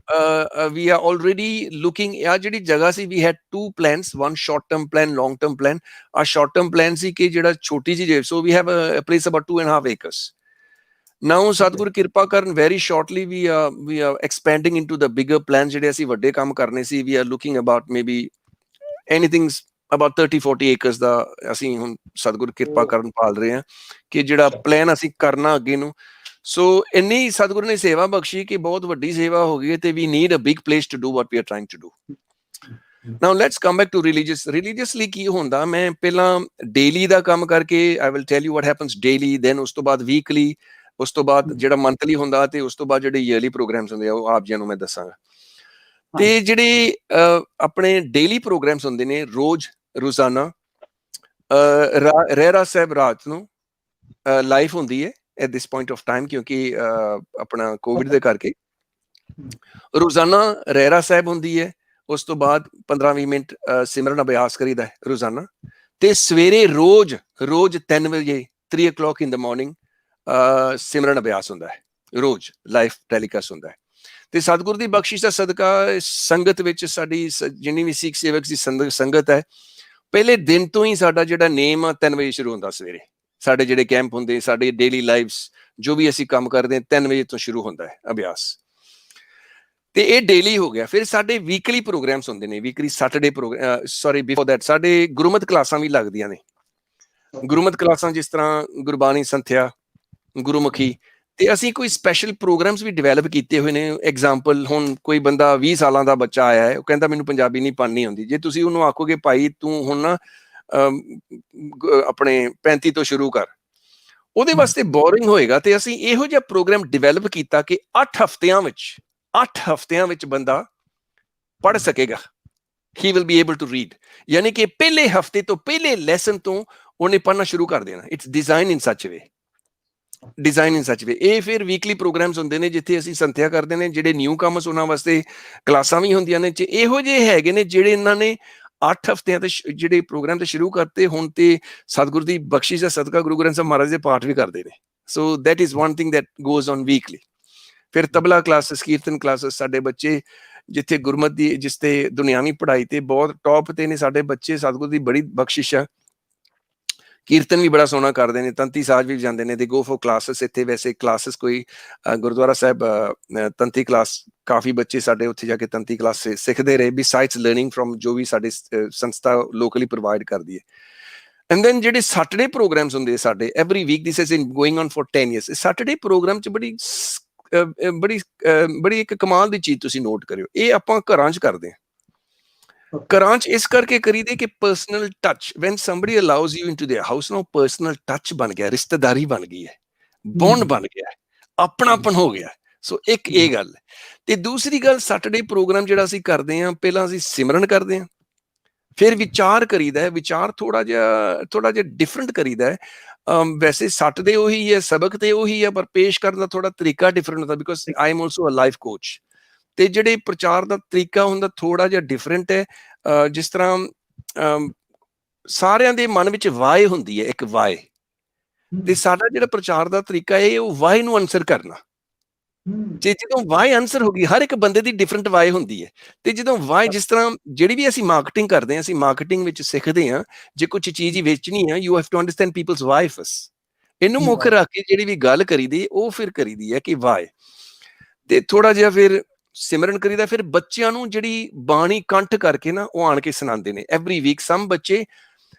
ਵੀ ਆਰ ਆਲਰੇਡੀ ਲੁਕਿੰਗ, ਆ ਜਿਹੜੀ ਜਗ੍ਹਾ ਸੀ, ਵੀ head 2 plans, one short term plan, long term plan। ਆ ਸ਼ਾਰਟ ਟਰਮ ਪਲਾਨ ਸੀ ਕਿ ਜਿਹੜਾ ਛੋਟੀ ਜਿਹੀ, so we have a place about 2.5 acres। Now ਸਤਿਗੁਰੂ ਕਿਰਪਾ ਕਰਨ, very shortly we are expanding into the bigger plan. ਜਿਹੜੇ ਅਸੀਂ ਵੱਡੇ ਕੰਮ ਕਰਨੇ ਸੀ, we are looking about maybe anything about 30-40 acres ਦਾ ਅਸੀਂ ਹੁਣ ਸਤਿਗੁਰੂ ਕਿਰਪਾ ਕਰਨ ਪਾਲ ਰਹੇ ਹਾਂ ਕਿ ਜਿਹੜਾ ਪਲਾਨ ਅਸੀਂ ਕਰਨਾ ਅੱਗੇ ਨੂੰ। ਸੋ ਇੰਨੀ ਸਤਿਗੁਰੂ ਨੇ ਸੇਵਾ ਬਖਸ਼ੀ ਕਿ ਬਹੁਤ ਵੱਡੀ ਸੇਵਾ ਹੋ ਗਈ, ਤੇ we need a big place to do what we are trying to do. Now let's come back to religiously ਕੀ ਹੁੰਦਾ। ਮੈਂ ਪਹਿਲਾਂ ਡੇਲੀ ਦਾ ਕੰਮ ਕਰਕੇ, I will tell you what happens daily, then ਉਸ ਤੋਂ ਬਾਅਦ ਵੀਕਲੀ, ਉਸ ਤੋਂ ਬਾਅਦ ਜਿਹੜਾ ਮੰਥਲੀ ਹੁੰਦਾ, ਤੇ ਉਸ ਤੋਂ ਬਾਅਦ ਜਿਹੜੇ ਈਅਰਲੀ ਪ੍ਰੋਗਰਾਮਸ ਹੁੰਦੇ ਆ, ਉਹ ਆਪ ਜੀ ਨੂੰ ਮੈਂ ਦੱਸਾਂਗਾ। ਤੇ ਜਿਹੜੇ ਆਪਣੇ ਡੇਲੀ ਪ੍ਰੋਗਰਾਮਸ ਹੁੰਦੇ ਨੇ, ਰੋਜ਼ਾਨਾ ਰਹਿਰਾ ਸਾਹਿਬ ਰਾਤ ਨੂੰ ਲਾਈਵ ਹੁੰਦੀ ਹੈ at this point of time, ਕਿਉਂਕਿ ਆਪਣਾ ਕੋਵਿਡ ਦੇ ਕਰਕੇ ਰੋਜ਼ਾਨਾ ਰਹਿਰਾ ਸਾਹਿਬ ਹੁੰਦੀ ਹੈ। ਉਸ ਤੋਂ ਬਾਅਦ 15-20 ਮਿੰਟ ਸਿਮਰਨ ਅਭਿਆਸ ਕਰੀਦਾ ਹੈ ਰੋਜ਼ਾਨਾ। ਤੇ ਸਵੇਰੇ ਰੋਜ਼ 3 ਵਜੇ 3 o'clock in the morning ਸਿਮਰਨ ਅਭਿਆਸ ਹੁੰਦਾ ਹੈ, ਰੋਜ਼ ਲਾਈਵ ਟੈਲੀਕਾਸਟ ਹੁੰਦਾ ਹੈ। ਤੇ ਸਤਿਗੁਰੂ ਦੀ ਬਖਸ਼ਿਸ਼ ਦਾ ਸਦਕਾ ਸੰਗਤ ਵਿੱਚ ਸਾਡੀ ਜਿੰਨੀ ਵੀ ਸਿੱਖ ਸੇਵਕ ਦੀ ਸੰਗਤ ਹੈ, ਪਹਿਲੇ ਦਿਨ ਤੋਂ ਹੀ ਸਾਡਾ ਜਿਹੜਾ ਨੇਮ 3 ਵਜੇ ਸ਼ੁਰੂ ਹੁੰਦਾ ਸਵੇਰੇ। ਸਾਡੇ ਜਿਹੜੇ ਕੈਂਪ ਹੁੰਦੇ, ਸਾਡੇ ਡੇਲੀ ਲਾਈਵਸ ਜੋ ਵੀ ਅਸੀਂ ਕੰਮ ਕਰਦੇ ਹਾਂ, 3 ਵਜੇ ਤੋਂ ਸ਼ੁਰੂ ਹੁੰਦਾ ਹੈ ਅਭਿਆਸ। ਤੇ ਇਹ ਡੇਲੀ ਹੋ ਗਿਆ। ਫਿਰ ਸਾਡੇ ਵੀਕਲੀ ਪ੍ਰੋਗਰਾਮਸ ਹੁੰਦੇ ਨੇ, ਵੀਕਲੀ ਸੈਟਰਡੇ ਬਿਫੋਰ ਦੈਟ ਸਾਡੇ ਗੁਰਮਤਿ ਕਲਾਸਾਂ ਵੀ ਲੱਗਦੀਆਂ ਨੇ। ਗੁਰਮਤਿ ਕਲਾਸਾਂ ਜਿਸ ਤਰ੍ਹਾਂ ਗੁਰਬਾਣੀ ਸੰਥਿਆ, ਗੁਰਮੁਖੀ, ਤੇ ਅਸੀਂ ਕੋਈ ਸਪੈਸ਼ਲ ਪ੍ਰੋਗਰਾਮਸ ਵੀ ਡਿਵੈਲਪ ਕੀਤੇ ਹੋਏ ਨੇ। ਐਗਜ਼ਾਮਪਲ, ਹੁਣ ਕੋਈ ਬੰਦਾ 20 ਸਾਲਾਂ ਦਾ ਬੱਚਾ ਆਇਆ ਹੈ, ਉਹ ਕਹਿੰਦਾ ਮੈਨੂੰ ਪੰਜਾਬੀ ਨਹੀਂ ਪੜ੍ਹਨੀ ਆਉਂਦੀ। ਜੇ ਤੁਸੀਂ ਉਹਨੂੰ ਆਖੋਗੇ ਭਾਈ ਤੂੰ ਹੁਣ ਨਾ ਆਪਣੇ 35 ਤੋਂ ਸ਼ੁਰੂ ਕਰ, ਉਹਦੇ ਵਾਸਤੇ ਬੋਰਿੰਗ ਹੋਏਗਾ। ਤੇ ਅਸੀਂ ਇਹੋ ਜਿਹਾ ਪ੍ਰੋਗਰਾਮ ਡਿਵੈਲਪ ਕੀਤਾ ਕਿ 8 ਹਫ਼ਤਿਆਂ ਵਿੱਚ ਬੰਦਾ ਪੜ੍ਹ ਸਕੇਗਾ। he will be able to read, ਯਾਨੀ ਕਿ ਪਹਿਲੇ ਹਫ਼ਤੇ ਤੋਂ, ਪਹਿਲੇ ਲੈਸਨ ਤੋਂ ਉਹਨੇ ਪੜ੍ਹਨਾ ਸ਼ੁਰੂ ਕਰ ਦੇਣਾ। ਇਟਸ ਡਿਜ਼ਾਈਨ ਇਨ ਸੱਚ ਵੇ। ਡਿਜ਼ਾਈਨ ਇਨ ਸੱਚ ਵੇ। ਇਹ ਫਿਰ ਵੀਕਲੀ ਪ੍ਰੋਗਰਾਮਸ ਹੁੰਦੇ ਨੇ ਜਿੱਥੇ ਅਸੀਂ ਸੰਥਿਆ ਕਰਦੇ ਨੇ, ਜਿਹੜੇ ਨਿਊ ਕਮਰਸ ਉਹਨਾਂ ਵਾਸਤੇ ਕਲਾਸਾਂ ਵੀ ਹੁੰਦੀਆਂ ਨੇ। ਇਹੋ ਜਿਹੇ ਹੈਗੇ ਨੇ ਜਿਹੜੇ ਇਹਨਾਂ ਨੇ 8 ਹਫ਼ਤਿਆਂ ਤੇ ਜਿਹੜੇ ਪ੍ਰੋਗਰਾਮ ਤੇ ਸ਼ੁਰੂ ਕਰਤੇ, ਹੁਣ ਤੇ ਸਤਿਗੁਰੂ ਦੀ ਬਖਸ਼ਿਸ਼ ਦਾ ਸਦਕਾ ਗੁਰੂ ਗ੍ਰੰਥ ਸਾਹਿਬ ਮਹਾਰਾਜ ਦੇ ਪਾਠ ਵੀ ਕਰਦੇ ਨੇ। So that is one thing that goes on weekly. ਫਿਰ ਤਬਲਾ ਕਲਾਸਿਸ, ਕੀਰਤਨ ਕਲਾਸਿਸ, ਸਾਡੇ ਬੱਚੇ ਜਿੱਥੇ ਗੁਰਮਤ ਦੀ, ਜਿਸ ਤੇ ਦੁਨਿਆਵੀ ਪੜ੍ਹਾਈ ਤੇ ਬਹੁਤ ਟੌਪ ਤੇ ਨੇ ਸਾਡੇ ਬੱਚੇ, ਸਤਿਗੁਰੂ ਦੀ ਬੜੀ ਬਖਸ਼ਿਸ਼ ਆ। ਕੀਰਤਨ ਵੀ ਬੜਾ ਸੋਹਣਾ ਕਰਦੇ ਨੇ, ਤੰਤੀ ਸਾਜ ਵੀ ਜਾਂਦੇ ਨੇ। ਦੇ ਗੋ ਫॉर ਕਲਾਸਿਸ। ਇੱਥੇ ਵੈਸੇ ਕਲਾਸਿਸ ਕੋਈ ਗੁਰਦੁਆਰਾ ਸਾਹਿਬ ਤੰਤੀ ਕਲਾਸ, ਕਾਫੀ ਬੱਚੇ ਸਾਡੇ ਉੱਥੇ ਜਾ ਕੇ ਤੰਤੀ ਕਲਾਸ ਸਿੱਖਦੇ ਰਹੇ, ਬਿਸਾਈਡਸ ਲਰਨਿੰਗ ਫਰੋਮ ਜੋ ਵੀ ਸਾਡੀ ਸੰਸਥਾ ਲੋਕਲੀ ਪ੍ਰੋਵਾਈਡ ਕਰਦੀ ਹੈ। ਐਂਡ ਦੈਨ ਜਿਹੜੇ ਸੈਟਰਡੇ ਪ੍ਰੋਗਰਾਮਸ ਹੁੰਦੇ ਸਾਡੇ every week, this is in going on for 10 years। Saturday program 'ਚ ਬੜੀ ਇੱਕ ਕਮਾਲ ਦੀ ਚੀਜ਼ ਤੁਸੀਂ ਨੋਟ ਕਰਿਓ, ਇਹ ਆਪਾਂ ਘਰਾਂ 'ਚ ਕਰਦੇ ਹਾਂ। ਘਰਾਂ 'ਚ ਇਸ ਕਰਕੇ ਕਰੀਦੇ ਕਿ personal touch, when somebody allows you into their house, ਨਾ ਪਰਸਨਲ ਟੱਚ ਬਣ ਗਿਆ, ਰਿਸ਼ਤੇਦਾਰੀ ਬਣ ਗਈ ਹੈ, ਬੌਂਡ ਬਣ ਗਿਆ, ਆਪਣਾਪਨ ਹੋ ਗਿਆ। ਸੋ ਇੱਕ ਇਹ ਗੱਲ। ਤੇ ਦੂਸਰੀ ਗੱਲ, ਸੈਟਰਡੇ ਪ੍ਰੋਗਰਾਮ ਜਿਹੜਾ ਅਸੀਂ ਕਰਦੇ ਹਾਂ, ਪਹਿਲਾਂ ਅਸੀਂ ਸਿਮਰਨ ਕਰਦੇ ਹਾਂ, ਫਿਰ ਵਿਚਾਰ ਕਰੀਦਾ ਹੈ। ਵਿਚਾਰ ਥੋੜਾ ਜਿਹਾ ਡਿਫਰੈਂਟ ਕਰੀਦਾ ਹੈ। ਵੈਸੇ ਸੱਟ ਦੇ ਉਹੀ ਹੈ, ਸਬਕ ਤੇ ਉਹੀ ਹੈ, ਪਰ ਪੇਸ਼ ਕਰਨ ਦਾ ਥੋੜਾ ਤਰੀਕਾ ਡਿਫਰੈਂਟ ਹੁੰਦਾ, because I am also a life coach. ਤੇ ਜਿਹੜੇ ਪ੍ਰਚਾਰ ਦਾ ਤਰੀਕਾ ਹੁੰਦਾ ਥੋੜਾ ਜਿਹਾ ਡਿਫਰੈਂਟ ਹੈ। ਜਿਸ ਤਰ੍ਹਾਂ ਸਾਰਿਆਂ ਦੇ ਮਨ ਵਿੱਚ ਵਾਏ ਹੁੰਦੀ ਹੈ, ਇੱਕ ਵਾਏ, ਤੇ ਸਾਡਾ ਜਿਹੜਾ ਪ੍ਰਚਾਰ ਦਾ ਤਰੀਕਾ ਹੈ ਉਹ ਵਾਏ ਨੂੰ ਆਨਸਰ ਕਰਨਾ। ਤੇ ਜਦੋਂ ਵਾਏ ਆਨਸਰ ਹੋ ਗਈ, ਹਰ ਇੱਕ ਬੰਦੇ ਦੀ ਡਿਫਰੈਂਟ ਵਾਏ ਹੁੰਦੀ ਹੈ। ਤੇ ਜਦੋਂ ਵਾਏ, ਜਿਸ ਤਰ੍ਹਾਂ ਜਿਹੜੀ ਵੀ ਅਸੀਂ ਮਾਰਕੀਟਿੰਗ ਕਰਦੇ ਹਾਂ, ਅਸੀਂ ਮਾਰਕੀਟਿੰਗ ਵਿੱਚ ਸਿੱਖਦੇ ਹਾਂ, ਜੇ ਕੁਝ ਚੀਜ਼ ਹੀ ਵੇਚਣੀ ਹੈ, you have to understand peoples why first. ਇਹਨੂੰ ਮੁੱਖ ਰੱਖ ਕੇ ਜਿਹੜੀ ਵੀ ਗੱਲ ਕਰੀਦੀ ਉਹ ਫਿਰ ਕਰੀਦੀ ਹੈ ਕਿ ਵਾਏ। ਤੇ ਥੋੜਾ ਜਿਹਾ ਫਿਰ ਸਿਮਰਨ ਕਰੀਦਾ। ਫਿਰ ਬੱਚਿਆਂ ਨੂੰ ਜਿਹੜੀ ਬਾਣੀ ਕੰਠ ਕਰਕੇ ਨਾ ਉਹ ਆਣ ਕੇ ਸੁਣਾਉਂਦੇ ਨੇ ਐਵਰੀ ਵੀਕ। ਸਮ ਬੱਚੇ,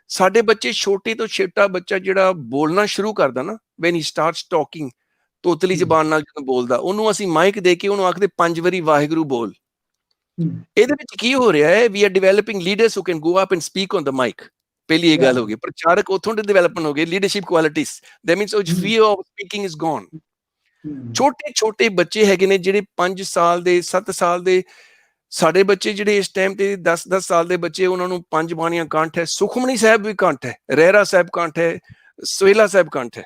ਸਾਡੇ ਬੱਚੇ ਛੋਟੇ ਤੋਂ ਛੋਟਾ ਬੱਚਾ ਜਿਹੜਾ ਬੋਲਣਾ ਸ਼ੁਰੂ ਕਰਦਾ ਨਾ, ਵੈਨ ਹੀ ਸਟਾਰਟਸ ਟਾਕਿੰਗ, ਤੋਤਲੀ ਜ਼ਬਾਨ ਨਾਲ ਜਦੋਂ ਬੋਲਦਾ, ਉਹਨੂੰ ਅਸੀਂ ਮਾਈਕ ਦੇ ਕੇ ਉਹਨੂੰ ਆਖਦੇ 5 ਵਾਰੀ ਵਾਹਿਗੁਰੂ ਬੋਲ। ਇਹਦੇ ਵਿੱਚ ਕੀ ਹੋ ਰਿਹਾ ਹੈ, we are developing leaders who can go up and speak on the mic. ਪਹਿਲੀ ਇਹ ਗੱਲ ਹੋ ਗਈ। ਪ੍ਰਚਾਰਕ ਉੱਥੋਂ ਦੇ ਡਿਵੈਲਪਮੈਂਟ ਹੋ ਗਏ, leadership qualities, that means fear of speaking is gone. ਛੋਟੇ ਛੋਟੇ ਬੱਚੇ ਹੈਗੇ ਨੇ ਜਿਹੜੇ 5 ਸਾਲ ਦੇ, 7 ਸਾਲ ਦੇ। ਸਾਡੇ ਬੱਚੇ ਜਿਹੜੇ ਇਸ ਟਾਈਮ ਤੇ 10-10 ਸਾਲ ਦੇ ਬੱਚੇ, ਉਹਨਾਂ ਨੂੰ 5 ਬਾਣੀਆਂ ਕੰਠ ਹੈ, ਸੁਖਮਨੀ ਸਾਹਿਬ ਵੀ ਕੰਠ ਹੈ, ਰਹਿਰਾ ਸਾਹਿਬ ਕੰਠ ਹੈ, ਸੋਹਿਲਾ ਸਾਹਿਬ ਕੰਠ ਹੈ।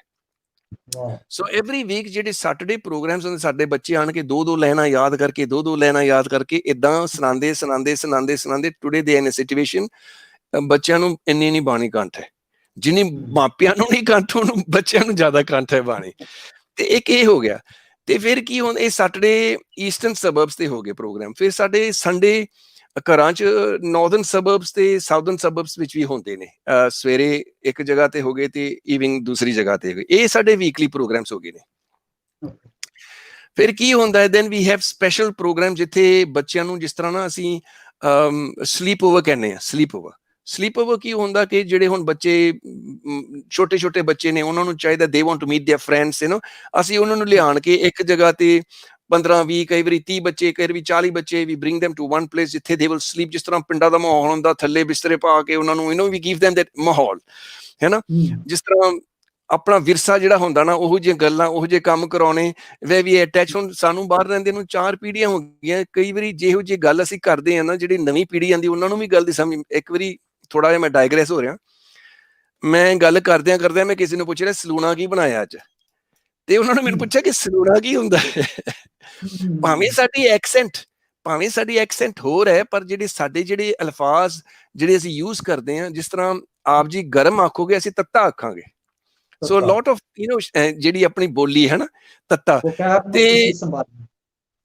ਸੋ ਐਵਰੀ ਵੀਕ ਜਿਹੜੇ ਸੈਟਰਡੇ ਪ੍ਰੋਗਰਾਮਸ ਹੁੰਦੇ, ਸਾਡੇ ਬੱਚੇ ਆਣ ਕੇ 2-2 ਲਾਈਨਾਂ ਯਾਦ ਕਰਕੇ, 2-2 ਲਾਈਨਾਂ ਯਾਦ ਕਰਕੇ ਇਦਾਂ ਸੁਣਾਉਂਦੇ। ਟੁਡੇ ਦੇ ਇਨ ਅ ਸਿਚੁਏਸ਼ਨ, ਬੱਚਿਆਂ ਨੂੰ ਇੰਨੀ ਨਹੀਂ ਬਾਣੀ ਕੰਠ ਹੈ, ਜਿੰਨੀ ਮਾਪਿਆਂ ਨੂੰ ਨਹੀਂ ਕੰਠ, ਉਹਨੂੰ ਬੱਚਿਆਂ ਨੂੰ ਜ਼ਿਆਦਾ ਕੰਠ ਹੈ ਬਾਣੀ। ਤੇ ਇੱਕ ਇਹ ਹੋ ਗਿਆ। ਤੇ ਫਿਰ ਕੀ ਹੁੰਦਾ, ਇਹ ਸੈਟਰਡੇ ਈਸਟਰਨ ਸਬਰਬਸ ਤੇ ਹੋ ਗਏ ਪ੍ਰੋਗਰਾਮ। ਫਿਰ ਸਾਡੇ ਸੰਡੇ ਘਰਾਂ 'ਚ ਨਾਰਥਰਨ ਸਬਰਬਸ ਤੇ ਸਾਊਥਰਨ ਸਬਰਬਸ ਵਿੱਚ ਵੀ ਹੁੰਦੇ ਨੇ। ਸਵੇਰੇ ਇੱਕ ਜਗ੍ਹਾ ਤੇ ਹੋ ਗਏ ਤੇ ਈਵਨਿੰਗ ਦੂਸਰੀ ਜਗ੍ਹਾ ਤੇ ਹੋ ਗਏ। ਇਹ ਸਾਡੇ ਵੀਕਲੀ ਪ੍ਰੋਗਰਾਮਸ ਹੋ ਗਏ ਨੇ। ਫਿਰ ਕੀ ਹੁੰਦਾ ਹੈ, then we have special program ਜਿੱਥੇ ਬੱਚਿਆਂ ਨੂੰ, ਜਿਸ ਤਰ੍ਹਾਂ ਨਾ ਅਸੀਂ ਸਲੀਪ ਓਵਰ ਕਹਿੰਦੇ ਹਾਂ। ਸਲੀਪ ਓਵਰ ਕੀ ਹੁੰਦਾ ਕਿ ਜਿਹੜੇ ਹੁਣ ਬੱਚੇ ਛੋਟੇ ਛੋਟੇ ਬੱਚੇ ਨੇ, ਉਹਨਾਂ ਨੂੰ ਚਾਹੀਦਾ they want to meet their friends, ਅਸੀਂ ਉਹਨਾਂ ਨੂੰ ਲਿਆਣ ਕੇ ਇੱਕ ਜਗ੍ਹਾ ਤੇ 15-20, ਕਈ ਵਾਰੀ 30 ਬੱਚੇ, ਕਈ ਵਾਰੀ 40 ਬੱਚੇ, ਵੀ bring them to one place ਜਿੱਥੇ they will sleep। ਜਿਸ ਤਰ੍ਹਾਂ ਪਿੰਡਾਂ ਦਾ ਮਾਹੌਲ ਹੁੰਦਾ, ਥੱਲੇ ਬਿਸਤਰੇ ਪਾ ਕੇ ਉਹਨਾਂ ਨੂੰ ਵੀ give them that ਮਾਹੌਲ, ਹੈ ਨਾ। ਜਿਸ ਤਰ੍ਹਾਂ ਆਪਣਾ ਵਿਰਸਾ ਜਿਹੜਾ ਹੁੰਦਾ ਨਾ, ਉਹੋ ਜਿਹੀਆਂ ਗੱਲਾਂ, ਉਹੋ ਜਿਹੇ ਕੰਮ ਕਰਾਉਣੇ, ਵੇ ਵੀ ਅਟੈਚ। ਹੁਣ ਸਾਨੂੰ ਬਾਹਰ ਰਹਿੰਦੇ ਨੂੰ 4 ਪੀੜ੍ਹੀਆਂ ਹੋ ਗਈਆਂ, ਕਈ ਵਾਰੀ ਜਿਹੋ ਜਿਹੀ ਗੱਲ ਅਸੀਂ ਕਰਦੇ ਹਾਂ ਨਾ, ਜਿਹੜੀ ਨਵੀਂ ਪੀੜ੍ਹੀ ਆਉਂਦੀ ਉਹਨਾਂ ਨੂੰ ਵੀ ਗੱਲ ਦੀ ਸਮਝ। ਇੱਕ ਵਾਰੀ ਥੋੜਾ ਜਿਹਾ ਮੈਂ ਡਾਇਗਰੈਸ ਹੋ ਰਿਹਾ, ਮੈਂ ਗੱਲ ਕਰਦਿਆਂ ਮੈਂ ਕਿਸੇ ਨੂੰ ਪੁੱਛ ਰਿਹਾ ਸਲੂਣਾ ਕੀ ਬਣਾਇਆ ਅੱਜ, ਤੇ ਉਹਨਾਂ ਨੇ ਮੈਨੂੰ ਪੁੱਛਿਆ ਕਿ ਸਲੂਣਾ ਕੀ ਹੁੰਦਾ ਹੈ। ਭਾਵੇਂ ਸਾਡੀ ਐਕਸੈਂਟ ਹੋਰ ਹੈ, ਪਰ ਜਿਹੜੇ ਅਲਫਾਜ਼ ਜਿਹੜੇ ਅਸੀਂ ਯੂਜ਼ ਕਰਦੇ ਹਾਂ, ਜਿਸ ਤਰ੍ਹਾਂ ਆਪ ਜੀ ਗਰਮ ਆਖੋਗੇ, ਅਸੀਂ ਤੱਤਾ ਆਖਾਂਗੇ। ਸੋ ਲੋਟ ਆਫ ਜਿਹੜੀ ਆਪਣੀ ਬੋਲੀ ਹੈ ਨਾ, ਤੱਤਾ। ਤੇ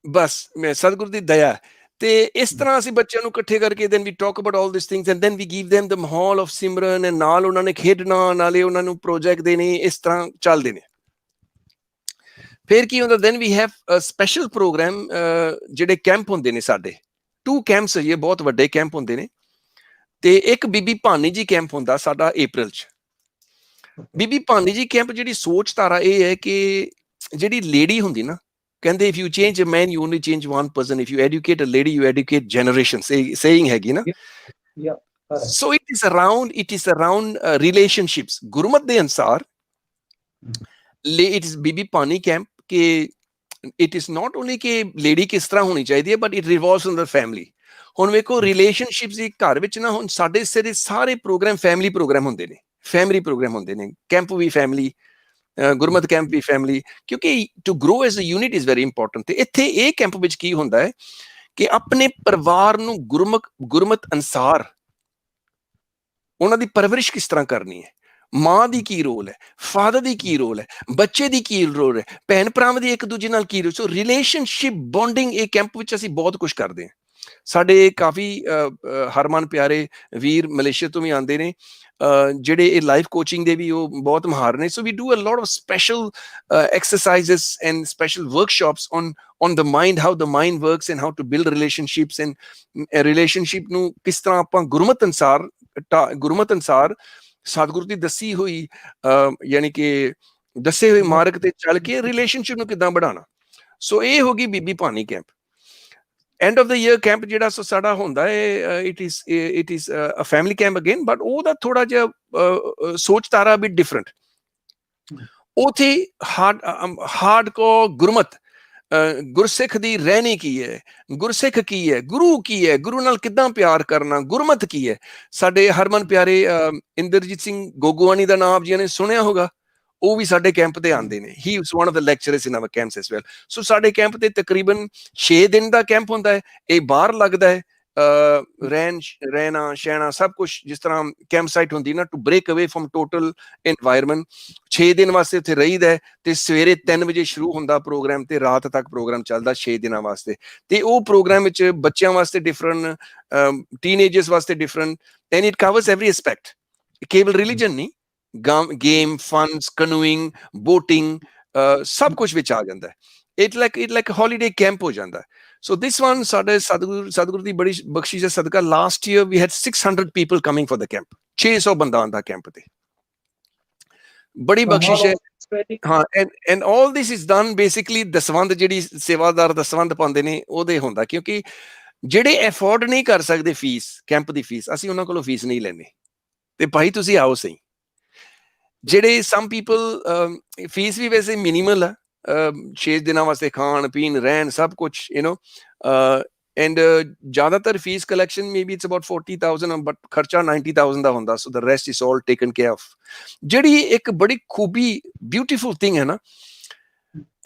ਬਸ ਮੈਂ ਸਤਿਗੁਰੂ ਦੀ ਦਇਆ। ਤੇ ਇਸ ਤਰ੍ਹਾਂ ਅਸੀਂ ਬੱਚਿਆਂ ਨੂੰ ਇਕੱਠੇ ਕਰਕੇ then we talk about all these things and then we give them the ਮਾਹੌਲ of ਸਿਮਰਨ, ਨਾਲ ਉਹਨਾਂ ਨੇ ਖੇਡਣਾ, ਨਾਲੇ ਉਹਨਾਂ ਨੂੰ ਪ੍ਰੋਜੈਕਟ ਦੇਣੇ, ਇਸ ਤਰ੍ਹਾਂ ਚੱਲਦੇ ਨੇ। ਫਿਰ ਕੀ ਹੁੰਦਾ, then we have a special program, ਜਿਹੜੇ ਕੈਂਪ ਹੁੰਦੇ ਨੇ ਸਾਡੇ 2 ਕੈਂਪਸ, ਇਹ ਬਹੁਤ ਵੱਡੇ ਕੈਂਪ ਹੁੰਦੇ ਨੇ। ਤੇ ਇੱਕ ਬੀਬੀ ਭਾਨੀ ਜੀ ਕੈਂਪ ਹੁੰਦਾ ਸਾਡਾ April 'ਚ। ਬੀਬੀ ਭਾਨੀ ਜੀ ਕੈਂਪ ਜਿਹੜੀ ਸੋਚ ਧਾਰਾ ਇਹ ਹੈ ਕਿ ਜਿਹੜੀ ਲੇਡੀ ਹੁੰਦੀ ਨਾ, ਕਹਿੰਦੇ if you change a man you only change one person, if you educate a lady you educate generations, saying ਹੈਗੀ ਨਾ। So it is around relationships। ਗੁਰਮਤ ਦੇ ਅਨੁਸਾਰ it is Bibi Bhani camp ਕਿ it is not only ਕਿ lady ਕਿਸ ਤਰ੍ਹਾਂ ਹੋਣੀ ਚਾਹੀਦੀ ਹੈ, but it revolves on the family। ਹੁਣ ਵੇਖੋ ਰਿਲੇਸ਼ਨਸ਼ਿਪਸ ਦੀ ਘਰ ਵਿੱਚ ਨਾ, ਹੁਣ ਸਾਡੇ ਸਾਰੇ ਪ੍ਰੋਗਰਾਮ ਫੈਮਿਲੀ ਪ੍ਰੋਗਰਾਮ ਹੁੰਦੇ ਨੇ, ਕੈਂਪ ਵੀ ਫੈਮਿਲੀ, ਗੁਰਮਤ ਕੈਂਪ ਵੀ ਫੈਮਿਲੀ, ਕਿਉਂਕਿ to grow as a unit is very important. ਤੇ ਇੱਥੇ ਇਹ ਕੈਂਪ ਵਿੱਚ ਕੀ ਹੁੰਦਾ ਹੈ ਕਿ ਆਪਣੇ ਪਰਿਵਾਰ ਨੂੰ ਗੁਰਮਤ ਅਨੁਸਾਰ ਉਹਨਾਂ ਦੀ ਪਰਵਰਿਸ਼ ਕਿਸ ਤਰ੍ਹਾਂ ਕਰਨੀ ਹੈ, ਮਾਂ ਦੀ ਕੀ ਰੋਲ ਹੈ, ਫਾਦਰ ਦੀ ਕੀ ਰੋਲ ਹੈ, ਬੱਚੇ ਦੀ ਕੀ ਰੋਲ ਹੈ, ਭੈਣ ਭਰਾਵਾਂ ਦੀ ਇੱਕ ਦੂਜੇ ਨਾਲ ਕੀ ਰੋਲ। ਸੋ ਰਿਲੇਸ਼ਨਸ਼ਿਪ ਬੌਂਡਿੰਗ ਇਹ ਕੈਂਪ ਵਿੱਚ ਅਸੀਂ ਬਹੁਤ ਕੁਝ ਕਰਦੇ ਹਾਂ। ਸਾਡੇ ਕਾਫੀ ਹਰਮਨ ਪਿਆਰੇ ਵੀਰ ਮਲੇਸ਼ੀਆ ਤੋਂ ਵੀ ਆਉਂਦੇ ਨੇ, ਜਿਹੜੇ ਇਹ ਲਾਈਫ ਕੋਚਿੰਗ ਦੇ ਵੀ ਉਹ ਬਹੁਤ ਮਾਹਰ ਨੇ। So we do a lot of special exercises and special workshops on the mind, how the mind works and how to build relationships, and relationship ਨੂੰ ਕਿਸ ਤਰ੍ਹਾਂ ਆਪਾਂ ਗੁਰਮਤ ਅਨੁਸਾਰ ਸਤਿਗੁਰੂ ਦੀ ਦੱਸੀ ਹੋਈ ਯਾਨੀ ਕਿ ਦੱਸੇ ਹੋਏ ਮਾਰਗ ਤੇ ਚੱਲ ਕੇ ਰਿਲੇਸ਼ਨਸ਼ਿਪ ਨੂੰ ਕਿੱਦਾਂ ਵਧਾਉਣਾ। ਸੋ ਇਹ ਹੋ ਗਈ Bibi Bhani camp. End of the year camp ਜਿਹੜਾ ਸੋ ਸਾਡਾ ਹੁੰਦਾ ਹੈ, it is a family camp again, but ਉਹਦਾ ਥੋੜਾ ਜਿਹਾ ਸੋਚ ਤਾਰਾ ਵੀ ਡਿਫਰੈਂਟ। ਉਥੇ ਹਾਰਡਕੋਰ ਗੁਰਮਤ, ਗੁਰਸਿੱਖ ਦੀ ਰਹਿਣੀ ਕੀ ਹੈ, ਗੁਰਸਿੱਖ ਕੀ ਹੈ, ਗੁਰੂ ਕੀ ਹੈ, ਗੁਰੂ ਨਾਲ ਕਿੱਦਾਂ ਪਿਆਰ ਕਰਨਾ, ਗੁਰਮਤ ਕੀ ਹੈ। ਸਾਡੇ ਹਰਮਨ ਪਿਆਰੇ ਇੰਦਰਜੀਤ ਸਿੰਘ ਗੋਗੋਵਾਨੀ ਦਾ ਨਾਮ ਜਿਹਨੇ ਸੁਣਿਆ ਹੋਗਾ, ਉਹ ਵੀ ਸਾਡੇ ਕੈਂਪ ਤੇ ਆਉਂਦੇ ਨੇ। He was one of the lecturers in our campus as well. So ਸਾਡੇ ਕੈਂਪ ਤੇ ਤਕਰੀਬਨ 6 ਦਿਨ ਦਾ ਕੈਂਪ ਹੁੰਦਾ ਹੈ। ਇਹ ਬਾਹਰ ਲੱਗਦਾ ਹੈ, ਰਹਿਣਾ ਸਹਿਣਾ ਸਭ ਕੁਝ ਜਿਸ ਤਰ੍ਹਾਂ ਕੈਂਪ ਸਾਈਟ ਹੁੰਦੀ ਨਾ, to break away from total environment. 6 ਦਿਨ ਵਾਸਤੇ ਉੱਥੇ ਰਹੀਦਾ ਹੈ ਤੇ ਸਵੇਰੇ 3 ਵਜੇ ਸ਼ੁਰੂ ਹੁੰਦਾ ਪ੍ਰੋਗਰਾਮ ਤੇ ਰਾਤ ਤੱਕ ਪ੍ਰੋਗਰਾਮ ਚੱਲਦਾ 6 ਦਿਨਾਂ ਵਾਸਤੇ। ਤੇ ਉਹ ਪ੍ਰੋਗਰਾਮ ਵਿੱਚ ਬੱਚਿਆਂ ਵਾਸਤੇ ਡਿਫਰੈਂਟ, ਟੀਨੇਜਰਸ ਵਾਸਤੇ different, and it covers every aspect. ਕੇਵਲ ਰਿਲੀਜਨ ਨਹੀਂ, ਗੇਮ, ਫਨਸ, ਕਨੂਇੰਗ, ਬੋਟਿੰਗ, ਸਭ ਕੁਝ ਵਿੱਚ ਆ ਜਾਂਦਾ ਹੈ। ਇਟ ਲਾਈਕ ਹੌਲੀਡੇ ਕੈਂਪ ਹੋ ਜਾਂਦਾ ਹੈ। So this one, ਸਾਡੇ ਸਤਿਗੁਰੂ ਦੀ ਬੜੀ ਬਖਸ਼ਿਸ਼ ਹੈ ਸਦਕਾ, last year we had 600 people coming for the camp। 600 ਬੰਦਾ ਆਂਦਾ ਕੈਂਪ ਤੇ, ਬੜੀ ਬਖਸ਼ਿਸ਼ ਹੈ। ਹਾਂ, and all this is done basically ਦਸਵੰਧ, ਜਿਹੜੀ ਸੇਵਾਦਾਰ ਦਸਵੰਧ ਪਾਉਂਦੇ ਨੇ ਉਹਦੇ ਹੁੰਦਾ, ਕਿਉਂਕਿ ਜਿਹੜੇ ਅਫੋਰਡ ਨਹੀਂ ਕਰ ਸਕਦੇ ਫੀਸ, ਕੈਂਪ ਦੀ ਫੀਸ, ਅਸੀਂ ਉਹਨਾਂ ਕੋਲੋਂ ਫੀਸ ਨਹੀਂ ਲੈਂਦੇ ਤੇ ਭਾਈ ਤੁਸੀਂ ਆਓ ਸਹੀ। ਜਿਹੜੇ ਸਮ ਪੀਪਲ ਫੀਸ ਵੀ ਵੈਸੇ ਮਿਨੀਮਲ ਆ, 6 ਦਿਨਾਂ ਵਾਸਤੇ ਖਾਣ ਪੀਣ ਰਹਿਣ ਸਭ ਕੁਛ, ਐਂਡ ਜ਼ਿਆਦਾਤਰ fees collection maybe it's about 40,000, but ਖਰਚਾ 90,000 ਦਾ ਹੁੰਦਾ। So the rest is all taken care of. ਜਿਹੜੀ ਇੱਕ ਬੜੀ ਖੂਬੀ ਬਿਊਟੀਫੁਲ ਥਿੰਗ ਹੈ ਨਾ,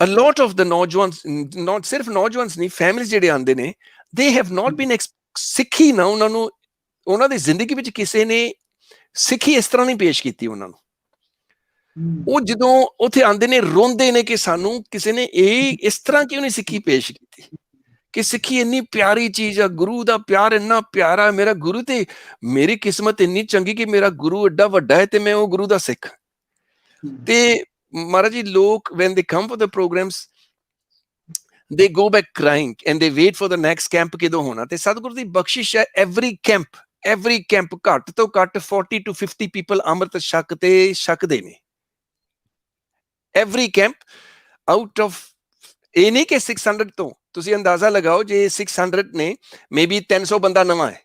a lot of the ਨੌਜਵਾਨ, not ਸਿਰਫ ਨੌਜਵਾਨ ਨਹੀਂ, ਫੈਮਿਲੀਜ਼ ਜਿਹੜੇ ਆਉਂਦੇ ਨੇ, they have not been ਸਿੱਖੀ ਨਾ, ਉਹਨਾਂ ਨੂੰ ਉਹਨਾਂ ਦੀ ਜ਼ਿੰਦਗੀ ਵਿੱਚ ਕਿਸੇ ਨੇ ਸਿੱਖੀ ਇਸ ਤਰ੍ਹਾਂ ਨਹੀਂ ਪੇਸ਼ ਕੀਤੀ ਉਹਨਾਂ ਨੂੰ। ਉਹ ਜਦੋਂ ਉੱਥੇ ਆਉਂਦੇ ਨੇ ਰੋਂਦੇ ਨੇ ਕਿ ਸਾਨੂੰ ਕਿਸੇ ਨੇ ਇਹ ਇਸ ਤਰ੍ਹਾਂ ਕਿਉਂ ਨਹੀਂ ਸਿੱਖੀ ਪੇਸ਼ ਕੀਤੀ, ਕਿ ਸਿੱਖੀ ਇੰਨੀ ਪਿਆਰੀ ਚੀਜ਼ ਆ, ਗੁਰੂ ਦਾ ਪਿਆਰ ਇੰਨਾ ਪਿਆਰਾ, ਮੇਰਾ ਗੁਰੂ ਤੇ ਮੇਰੀ ਕਿਸਮਤ ਇੰਨੀ ਚੰਗੀ ਕਿ ਮੇਰਾ ਗੁਰੂ ਐਡਾ ਵੱਡਾ ਹੈ ਤੇ ਮੈਂ ਉਹ ਗੁਰੂ ਦਾ ਸਿੱਖ। ਤੇ ਮਹਾਰਾਜ ਜੀ, ਲੋਕ when they come for the programs they go back crying and they wait for the next camp ਕਦੋਂ ਹੋਣਾ। ਤੇ ਸਤਿਗੁਰੂ ਦੀ ਬਖਸ਼ਿਸ਼ ਹੈ, every camp ਘੱਟ ਤੋਂ ਘੱਟ 40 to 50 people ਅੰਮ੍ਰਿਤ ਛਕ ਤੇ ਛਕਦੇ ਨੇ। every camp out of, ਇਹ ਨਹੀਂ ਕਿ 600 ਤੋਂ, ਤੁਸੀਂ ਅੰਦਾਜ਼ਾ ਲਗਾਓ ਜੇ 600 ਨੇ, ਮੇ ਬੀ 300 ਬੰਦਾ ਨਵਾਂ ਹੈ,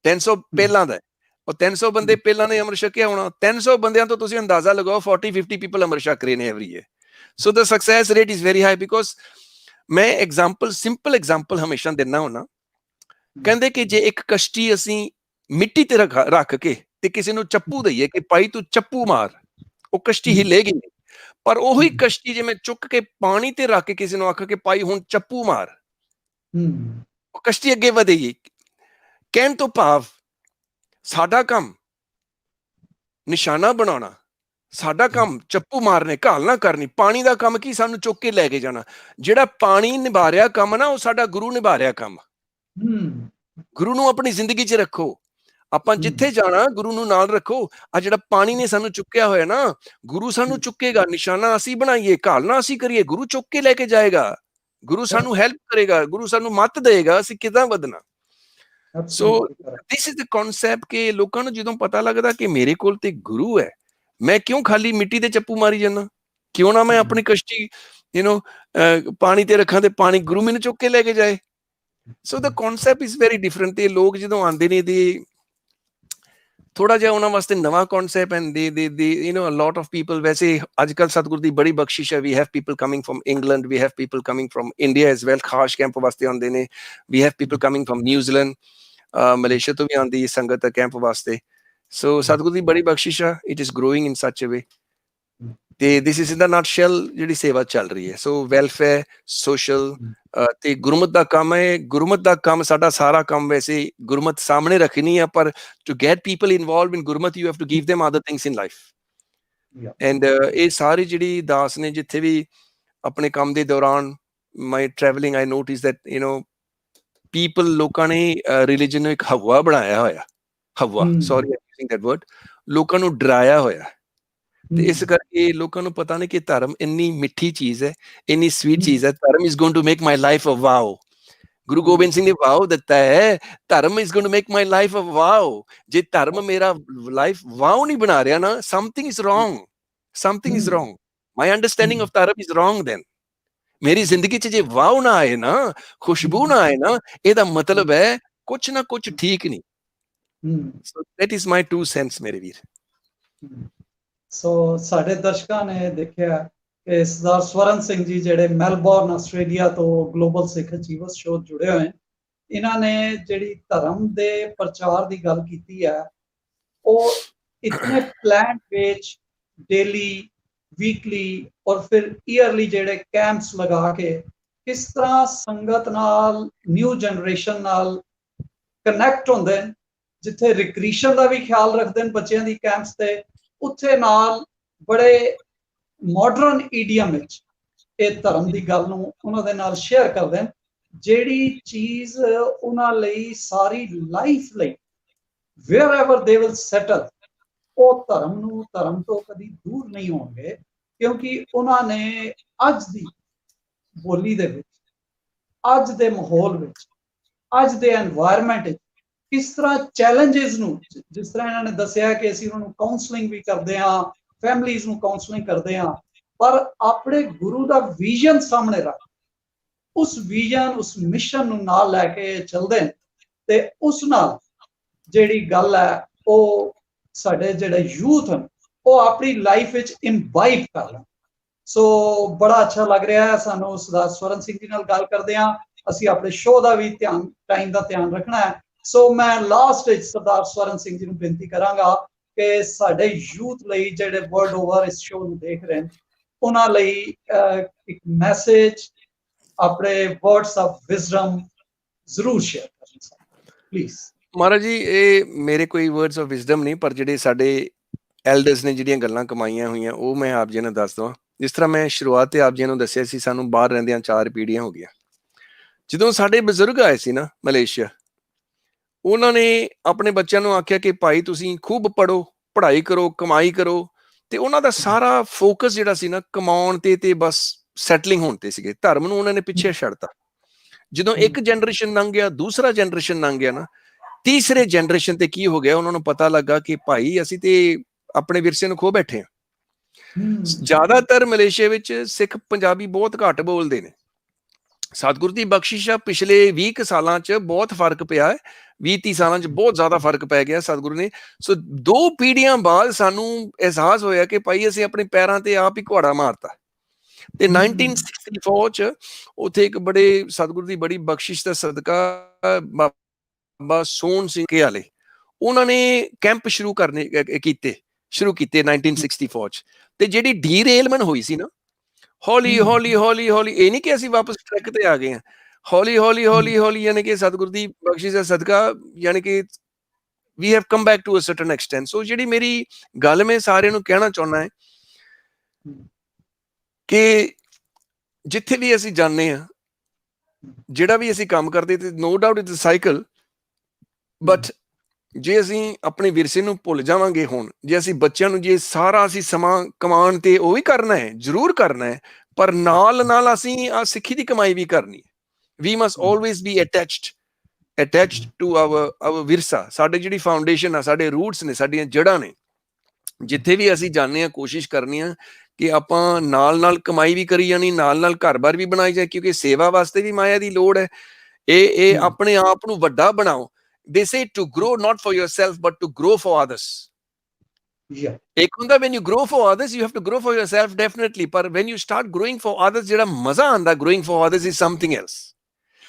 300 ਪਹਿਲਾਂ ਦਾ ਹੈ, ਉਹ 300 ਬੰਦੇ ਪਹਿਲਾਂ ਨੇ ਅੰਮ੍ਰਿਤ ਛਕਿਆ ਹੋਣਾ। 300 ਬੰਦਿਆਂ ਤੋਂ ਤੁਸੀਂ ਅੰਦਾਜ਼ਾ ਲਗਾਓ 40-50 ਪੀਪਲ ਅੰਮ੍ਰਿਤ ਛਕ ਰਹੇ ਨੇ every year. So the success rate is very high. Because ਮੈਂ ਸਿੰਪਲ ਐਗਜ਼ਾਮਪਲ ਹਮੇਸ਼ਾ ਦਿੰਦਾ ਹੁੰਦਾ, ਕਹਿੰਦੇ ਕਿ ਜੇ ਇੱਕ ਕਸ਼ਤੀ ਅਸੀਂ ਮਿੱਟੀ ਤੇ ਰੱਖ ਕੇ ਤੇ ਕਿਸੇ ਨੂੰ ਚੱਪੂ ਦਈਏ ਕਿ ਭਾਈ ਤੂੰ ਚੱਪੂ ਮਾਰ, ਉਹ ਕਸ਼ਤੀ ਹਿੱਲੇਗੀ ਨਹੀਂ। ਪਰ ਉਹੀ ਕਸ਼ਤੀ ਜੇ ਮੈਂ ਚੁੱਕ ਕੇ ਪਾਣੀ ਤੇ ਰੱਖ ਕੇ ਕਿਸੇ ਨੂੰ ਆਖ ਕੇ ਭਾਈ ਹੁਣ ਚੱਪੂ ਮਾਰ, ਉਹ ਕਸ਼ਤੀ ਅੱਗੇ ਵਧੇਗੀ। ਕਹਿਣ ਤੋਂ ਭਾਵ ਸਾਡਾ ਕੰਮ ਨਿਸ਼ਾਨਾ ਬਣਾਉਣਾ, ਸਾਡਾ ਕੰਮ ਚੱਪੂ ਮਾਰਨੇ, ਘਾਲ ਨਾ ਕਰਨੀ। ਪਾਣੀ ਦਾ ਕੰਮ ਕੀ, ਸਾਨੂੰ ਚੁੱਕ ਕੇ ਲੈ ਕੇ ਜਾਣਾ। ਜਿਹੜਾ ਪਾਣੀ ਨਿਭਾ ਰਿਹਾ ਕੰਮ ਨਾ, ਉਹ ਸਾਡਾ ਗੁਰੂ ਨਿਭਾ ਰਿਹਾ ਕੰਮ। ਗੁਰੂ ਨੂੰ ਆਪਣੀ ਜ਼ਿੰਦਗੀ 'ਚ ਰੱਖੋ, ਆਪਾਂ ਜਿੱਥੇ ਜਾਣਾ ਗੁਰੂ ਨੂੰ ਨਾਲ ਰੱਖੋ। ਆ ਜਿਹੜਾ ਪਾਣੀ ਨੇ ਸਾਨੂੰ ਚੁੱਕਿਆ ਹੋਇਆ ਨਾ, ਗੁਰੂ ਸਾਨੂੰ ਚੁੱਕੇਗਾ। ਨਿਸ਼ਾਨਾ ਅਸੀਂ ਬਣਾਈਏ, ਘਾਲਣਾ ਅਸੀਂ ਕਰੀਏ, ਗੁਰੂ ਚੁੱਕ ਕੇ ਲੈ ਕੇ ਜਾਏਗਾ। ਗੁਰੂ ਸਾਨੂੰ ਹੈਲਪ ਕਰੇਗਾ, ਗੁਰੂ ਸਾਨੂੰ ਮੱਤ ਦੇਗਾ ਅਸੀਂ ਕਿੱਦਾਂ ਵਧਣਾ। ਸੋ ਦਿਸ ਇਜ਼ ਦ ਕਨਸੈਪਟ ਕਿ ਲੋਕਾਂ ਨੂੰ ਜਦੋਂ ਪਤਾ ਲੱਗਦਾ ਕਿ ਮੇਰੇ ਕੋਲ ਤੇ ਗੁਰੂ ਹੈ, ਮੈਂ ਕਿਉਂ ਖਾਲੀ ਮਿੱਟੀ ਤੇ ਚੱਪੂ ਮਾਰੀ ਜਾਂਦਾ, ਕਿਉਂ ਨਾ ਮੈਂ ਆਪਣੀ ਕਸ਼ਤੀ ਪਾਣੀ ਤੇ ਰੱਖਾਂ ਤੇ ਪਾਣੀ ਗੁਰੂ ਮੈਨੂੰ ਚੁੱਕ ਕੇ ਲੈ ਕੇ ਜਾਏ। ਸੋ ਦ ਕਨਸੈਪਟ ਇਜ਼ ਵੈਰੀ ਡਿਫਰੈਂਟ। ਤੇ ਲੋਕ ਜਦੋਂ ਆਉਂਦੇ ਨੇ ਤੇ ਥੋੜਾ ਜਿਹਾ ਉਹਨਾਂ ਵਾਸਤੇ ਨਵਾਂ ਕਨਸੈਪਟ ਐਂਡ ਦੇ ਅ ਲੋਟ ਆਫ ਪੀਪਲ। ਵੈਸੇ ਅੱਜ ਕੱਲ੍ਹ ਸਤਿਗੁਰੂ ਦੀ ਬੜੀ ਬਖਸ਼ਿਸ਼ ਹੈ, we have people coming from England, we have people coming from India as well, ਖਾਸ ਕੈਂਪ ਵਾਸਤੇ ਆਉਂਦੇ ਨੇ। We have people coming from New Zealand, Malaysia ਤੋਂ ਵੀ ਆਉਂਦੀ ਸੰਗਤ ਕੈਂਪ ਵਾਸਤੇ। ਸੋ ਸਤਿਗੁਰੂ ਦੀ ਬੜੀ ਬਖਸ਼ਿਸ਼ ਆ, ਇਟ ਇਜ਼ ਗਰੋਇੰਗ ਇਨ ਸੱਚ ਅ ਵੇ। ਤੇ ਦਿਸ ਇਜ਼ ਇਨ ਦਾ ਨਟਸ਼ੈਲ ਜਿਹੜੀ ਸੇਵਾ ਚੱਲ ਰਹੀ ਹੈ। ਸੋ ਵੈਲਫੇਅਰ, ਸੋਸ਼ਲ ਤੇ ਗੁਰਮਤ ਦਾ ਕੰਮ ਹੈ। ਗੁਰਮਤ ਦਾ ਕੰਮ, ਸਾਡਾ ਸਾਰਾ ਕੰਮ ਵੈਸੇ ਗੁਰਮਤ ਸਾਹਮਣੇ ਰੱਖਣੀ ਆ, ਪਰ to get people involve in Gurmat you have to give them other things in life. And ਇਹ ਸਾਰੀ ਜਿਹੜੀ ਦਾਸ ਨੇ ਜਿੱਥੇ ਵੀ ਆਪਣੇ ਕੰਮ ਦੇ ਦੌਰਾਨ my travelling I notice that people, ਲੋਕਾਂ ਨੇ ਰਿਲੀਜਨ ਨੂੰ ਇੱਕ ਹਵਾ ਬਣਾਇਆ ਹੋਇਆ, ਹਵਾ, sorry am using that word, ਲੋਕਾਂ ਨੂੰ ਡਰਾਇਆ ਹੋਇਆ। ਤੇ ਇਸ ਕਰਕੇ ਲੋਕਾਂ ਨੂੰ ਪਤਾ ਨਹੀਂ ਕਿ ਧਰਮ ਇੰਨੀ ਮਿੱਠੀ ਚੀਜ਼ ਹੈ, ਇੰਨੀ ਸਵੀਟ ਚੀਜ਼ ਹੈ। Dharma is going to make my life a wow. Guru Gobind Singh ਨੇ ਵਾਓ ਦਿੱਤਾ ਹੈ, dharma is going to make my life a wow. ਜੇ ਧਰਮ ਮੇਰਾ ਲਾਈਫ ਵਾਓ ਨਹੀਂ ਬਣਾ ਰਿਹਾ ਨਾ, something is wrong, something is wrong. My understanding of dharma is wrong then. ਮੇਰੀ ਜ਼ਿੰਦਗੀ 'ਚ ਜੇ ਵਾਓ ਨਾ ਆਏ ਨਾ, ਖੁਸ਼ਬੂ ਨਾ ਆਏ ਨਾ, ਇਹਦਾ ਮਤਲਬ ਹੈ ਕੁਛ ਨਾ ਕੁਛ ਠੀਕ ਨਹੀਂ। So that is my 2 cents ਮੇਰੇ ਵੀਰ। ਸੋ ਸਾਡੇ ਦਰਸ਼ਕਾਂ ਨੇ ਦੇਖਿਆ ਕਿ ਸਰਦਾਰ ਸਵਰਨ ਸਿੰਘ ਜੀ ਜਿਹੜੇ ਮੈਲਬੌਰਨ ਆਸਟ੍ਰੇਲੀਆ ਤੋਂ ਗਲੋਬਲ ਸਿੱਖ ਅਚੀਵਰਸ ਸ਼ੋਅ ਜੁੜੇ ਹੋਏ, ਇਹਨਾਂ ਨੇ ਜਿਹੜੀ ਧਰਮ ਦੇ ਪ੍ਰਚਾਰ ਦੀ ਗੱਲ ਕੀਤੀ ਹੈ, ਉਹ ਇਤਨੇ ਪਲਾਨ ਵਿੱਚ ਡੇਲੀ, ਵੀਕਲੀ ਔਰ ਫਿਰ ਈਅਰਲੀ ਜਿਹੜੇ ਕੈਂਪਸ ਲਗਾ ਕੇ ਕਿਸ ਤਰ੍ਹਾਂ ਸੰਗਤ ਨਾਲ, ਨਿਊ ਜਨਰੇਸ਼ਨ ਨਾਲ ਕਨੈਕਟ ਹੁੰਦੇ ਨੇ, ਜਿੱਥੇ ਰਿਕ੍ਰੀਏਸ਼ਨ ਦਾ ਵੀ ਖਿਆਲ ਰੱਖਦੇ ਨੇ ਬੱਚਿਆਂ ਦੀ ਕੈਂਪਸ ਤੇ, ਉੱਥੇ ਨਾਲ ਬੜੇ ਮਾਡਰਨ ਈਡੀਅਮ ਵਿੱਚ ਇਹ ਧਰਮ ਦੀ ਗੱਲ ਨੂੰ ਉਹਨਾਂ ਦੇ ਨਾਲ ਸ਼ੇਅਰ ਕਰਦੇ ਨੇ, ਜਿਹੜੀ ਚੀਜ਼ ਉਹਨਾਂ ਲਈ ਸਾਰੀ ਲਾਈਫ ਲਈ ਵੇਅਰਐਵਰ ਦੇ ਵਿਲ ਸੈਟਲ, ਉਹ ਧਰਮ ਤੋਂ ਕਦੀ ਦੂਰ ਨਹੀਂ ਹੋਣਗੇ, ਕਿਉਂਕਿ ਉਹਨਾਂ ਨੇ ਅੱਜ ਦੀ ਬੋਲੀ ਦੇ ਵਿੱਚ, ਅੱਜ ਦੇ ਮਾਹੌਲ ਵਿੱਚ, ਅੱਜ ਦੇ এনवायरमेंट ਵਿੱਚ ਕਿਸ ਤਰ੍ਹਾਂ ਚੈਲੰਜਸ ਨੂੰ, ਜਿਸ ਤਰ੍ਹਾਂ ਇਹਨਾਂ ਨੇ ਦੱਸਿਆ ਕਿ ਅਸੀਂ ਉਹਨਾਂ ਨੂੰ ਕਾਉਂਸਲਿੰਗ ਵੀ ਕਰਦੇ ਹਾਂ, ਫੈਮਲੀਜ਼ ਨੂੰ ਕਾਉਂਸਲਿੰਗ ਕਰਦੇ ਹਾਂ, ਪਰ ਆਪਣੇ ਗੁਰੂ ਦਾ ਵਿਜ਼ਨ ਸਾਹਮਣੇ ਰੱਖ, ਉਸ ਵਿਜ਼ਨ, ਉਸ ਮਿਸ਼ਨ ਨੂੰ ਨਾਲ ਲੈ ਕੇ ਚੱਲਦੇ ਨੇ, ਤੇ ਉਸ ਨਾਲ ਜਿਹੜੀ ਗੱਲ ਹੈ ਉਹ ਸਾਡੇ ਜਿਹੜੇ ਯੂਥ ਹਨ ਉਹ ਆਪਣੀ ਲਾਈਫ ਵਿੱਚ ਇਨਵਾਈਟ ਕਰ ਲੈਣ। ਸੋ ਬੜਾ ਅੱਛਾ ਲੱਗ ਰਿਹਾ ਹੈ ਸਾਨੂੰ ਸਰਦਾਰ ਸਵਰਨ ਸਿੰਘ ਜੀ ਨਾਲ ਗੱਲ ਕਰਦੇ ਹਾਂ। ਅਸੀਂ ਆਪਣੇ ਸ਼ੋਅ ਦਾ ਵੀ ਟਾਈਮ ਦਾ ਧਿਆਨ ਰੱਖਣਾ ਹੈ। ਸੋ ਮੈਂ ਲਾਸਟ ਵਿੱਚ ਸਰਦਾਰ ਸਵਰਨ ਸਿੰਘ ਜੀ ਨੂੰ ਬੇਨਤੀ ਕਰਾਂਗਾ ਕਿ ਸਾਡੇ ਯੂਥ ਲਈ ਜਿਹੜੇ ਵਰਲਡ ਓਵਰ ਇਸ ਸ਼ੋਅ ਨੂੰ ਦੇਖ ਰਹੇ ਨੇ, ਉਹਨਾਂ ਲਈ ਇੱਕ ਮੈਸੇਜ, ਆਪਣੇ ਵਰਡਸ ਆਫ ਵਿਜ਼ਡਮ ਜ਼ਰੂਰ ਸ਼ੇਅਰ ਕਰਨਾ ਪਲੀਜ਼। ਮਹਾਰਾਜ ਜੀ, ਇਹ ਮੇਰੇ ਕੋਈ ਵਰਡਸ ਆਫ ਵਿਜ਼ਡਮ ਨਹੀਂ, ਪਰ ਜਿਹੜੇ ਸਾਡੇ ਐਲਡਰਸ ਨੇ ਜਿਹੜੀਆਂ ਗੱਲਾਂ ਕਮਾਈਆਂ ਹੋਈਆਂ ਉਹ ਮੈਂ ਆਪ ਜੀ ਨੂੰ ਦੱਸ ਦਵਾਂ। ਜਿਸ ਤਰ੍ਹਾਂ ਮੈਂ ਸ਼ੁਰੂਆਤ ਤੇ ਆਪ ਜੀ ਨੂੰ ਦੱਸਿਆ ਸੀ, ਸਾਨੂੰ ਬਾਹਰ ਰਹਿੰਦਿਆਂ 4 ਪੀੜ੍ਹੀਆਂ ਹੋ ਗਈਆਂ। ਜਦੋਂ ਸਾਡੇ ਬਜ਼ੁਰਗ ਆਏ ਸੀ ਨਾ ਮਲੇਸ਼ੀਆ, ਉਹਨਾਂ ਨੇ ਆਪਣੇ ਬੱਚਿਆਂ ਨੂੰ ਆਖਿਆ ਕਿ ਭਾਈ ਤੁਸੀਂ ਖੂਬ ਪੜ੍ਹੋ, ਪੜ੍ਹਾਈ ਕਰੋ, ਕਮਾਈ ਕਰੋ, ਤੇ ਉਹਨਾਂ ਦਾ ਸਾਰਾ ਫੋਕਸ ਜਿਹੜਾ ਸੀ ਨਾ ਕਮਾਉਣ ਤੇ ਬਸ ਸੈਟਲਿੰਗ ਹੋਣ ਤੇ ਸੀਗੇ। ਧਰਮ ਨੂੰ ਉਹਨਾਂ ਨੇ ਪਿੱਛੇ ਛੱਡਤਾ। ਜਦੋਂ ਇੱਕ ਜਨਰੇਸ਼ਨ ਲੰਘ ਗਿਆ, ਦੂਸਰਾ ਜਨਰੇਸ਼ਨ ਲੰਘ ਗਿਆ ਨਾ, ਤੀਸਰੇ ਜਨਰੇਸ਼ਨ ਤੇ ਕੀ ਹੋ ਗਿਆ, ਉਹਨਾਂ ਨੂੰ ਪਤਾ ਲੱਗਾ ਕਿ ਭਾਈ ਅਸੀਂ ਤੇ ਆਪਣੇ ਵਿਰਸੇ ਨੂੰ ਖੋ ਬੈਠੇ ਹਾਂ। ਜ਼ਿਆਦਾਤਰ ਮਲੇਸ਼ੀਆ ਵਿੱਚ ਸਿੱਖ ਪੰਜਾਬੀ ਬਹੁਤ ਘੱਟ ਬੋਲਦੇ ਨੇ। ਸਤਿਗੁਰੂ ਦੀ ਬਖਸ਼ਿਸ਼ ਆ, ਪਿਛਲੇ 20 ਸਾਲਾਂ 'ਚ ਬਹੁਤ ਫਰਕ ਪਿਆ ਹੈ, 20-30 ਸਾਲਾਂ 'ਚ ਬਹੁਤ ਜ਼ਿਆਦਾ ਫਰਕ ਪੈ ਗਿਆ ਸਤਿਗੁਰੂ ਨੇ। ਸੋ 2 ਪੀੜ੍ਹੀਆਂ ਬਾਅਦ ਸਾਨੂੰ ਅਹਿਸਾਸ ਹੋਇਆ ਕਿ ਭਾਈ ਅਸੀਂ ਆਪਣੇ ਪੈਰਾਂ ਤੇ ਆਪ ਹੀ ਘੋੜਾ ਮਾਰਤਾ। ਤੇ 1964 'ਚ ਉੱਥੇ ਇੱਕ ਬੜੇ ਸਤਿਗੁਰੂ ਦੀ ਬੜੀ ਬਖਸ਼ਿਸ਼ ਦਾ ਸਦਕਾ ਬਾਬਾ ਸੋਹਣ ਸਿੰਘ ਵਾਲੇ, ਉਹਨਾਂ ਨੇ ਕੈਂਪ ਸ਼ੁਰੂ ਕੀਤੇ 1964 'ਚ। ਤੇ ਜਿਹੜੀ ਡੀਰੇਲਮੈਂਟ ਹੋਈ ਸੀ ਨਾ, ਹੌਲੀ ਹੌਲੀ ਇਹ ਨਹੀਂ ਕਿ ਅਸੀਂ ਵਾਪਸ ਟਰੈਕ ਤੇ ਆ ਗਏ ਹਾਂ, ਹੌਲੀ ਯਾਨੀ ਕਿ ਸਤਿਗੁਰੂ ਦੀ ਬਖਸ਼ਿਸ਼ ਦਾ ਸਦਕਾ, ਯਾਨੀ ਕਿ we have come back to a certain extent। ਸੋ ਜਿਹੜੀ ਮੇਰੀ ਗੱਲ ਮੈਂ ਸਾਰਿਆਂ ਨੂੰ ਕਹਿਣਾ ਚਾਹੁੰਦਾ ਹੈ ਕਿ ਜਿੱਥੇ ਵੀ ਅਸੀਂ ਜਾਂਦੇ ਹਾਂ, ਜਿਹੜਾ ਵੀ ਅਸੀਂ ਕੰਮ ਕਰਦੇ, ਤੇ no doubt it's a cycle, but ਜੇ ਅਸੀਂ ਆਪਣੇ ਵਿਰਸੇ ਨੂੰ ਭੁੱਲ ਜਾਵਾਂਗੇ, ਹੁਣ ਜੇ ਅਸੀਂ ਬੱਚਿਆਂ ਨੂੰ, ਜੇ ਸਾਰਾ ਅਸੀਂ ਸਮਾਂ ਕਮਾਉਣ ਤੇ ਉਹ ਵੀ ਕਰਨਾ ਹੈ, ਜ਼ਰੂਰ ਕਰਨਾ ਹੈ, ਪਰ ਨਾਲ ਅਸੀਂ ਆ ਸਿੱਖੀ ਦੀ ਕਮਾਈ ਵੀ ਕਰਨੀ ਹੈ। We must always be attached to our ਵਿਰਸਾ। ਸਾਡੇ ਜਿਹੜੀ ਫਾਊਂਡੇਸ਼ਨ ਆ, ਸਾਡੇ ਰੂਟਸ ਨੇ, ਸਾਡੀਆਂ ਜੜ੍ਹਾਂ ਨੇ। ਜਿੱਥੇ ਵੀ ਅਸੀਂ ਜਾਂਦੇ ਹਾਂ, ਕੋਸ਼ਿਸ਼ ਕਰਨੀ ਆ ਕਿ ਆਪਾਂ ਨਾਲ ਕਮਾਈ ਵੀ ਕਰੀ ਜਾਣੀ, ਨਾਲ ਘਰ-ਬਾਰ ਵੀ ਬਣਾਈ ਜਾਏ, ਕਿਉਂਕਿ ਸੇਵਾ ਵਾਸਤੇ ਵੀ ਮਾਇਆ ਦੀ ਲੋੜ ਹੈ। ਇਹ ਆਪਣੇ ਆਪ ਨੂੰ ਵੱਡਾ ਬਣਾਓ। They say to grow not for yourself but to grow for others. ਇੱਕ ਹੁੰਦਾ when you grow for others, you have to grow for yourself definitely, ਪਰ when you start growing for others, ਜਿਹੜਾ ਮਜ਼ਾ ਆਉਂਦਾ growing for others is something else.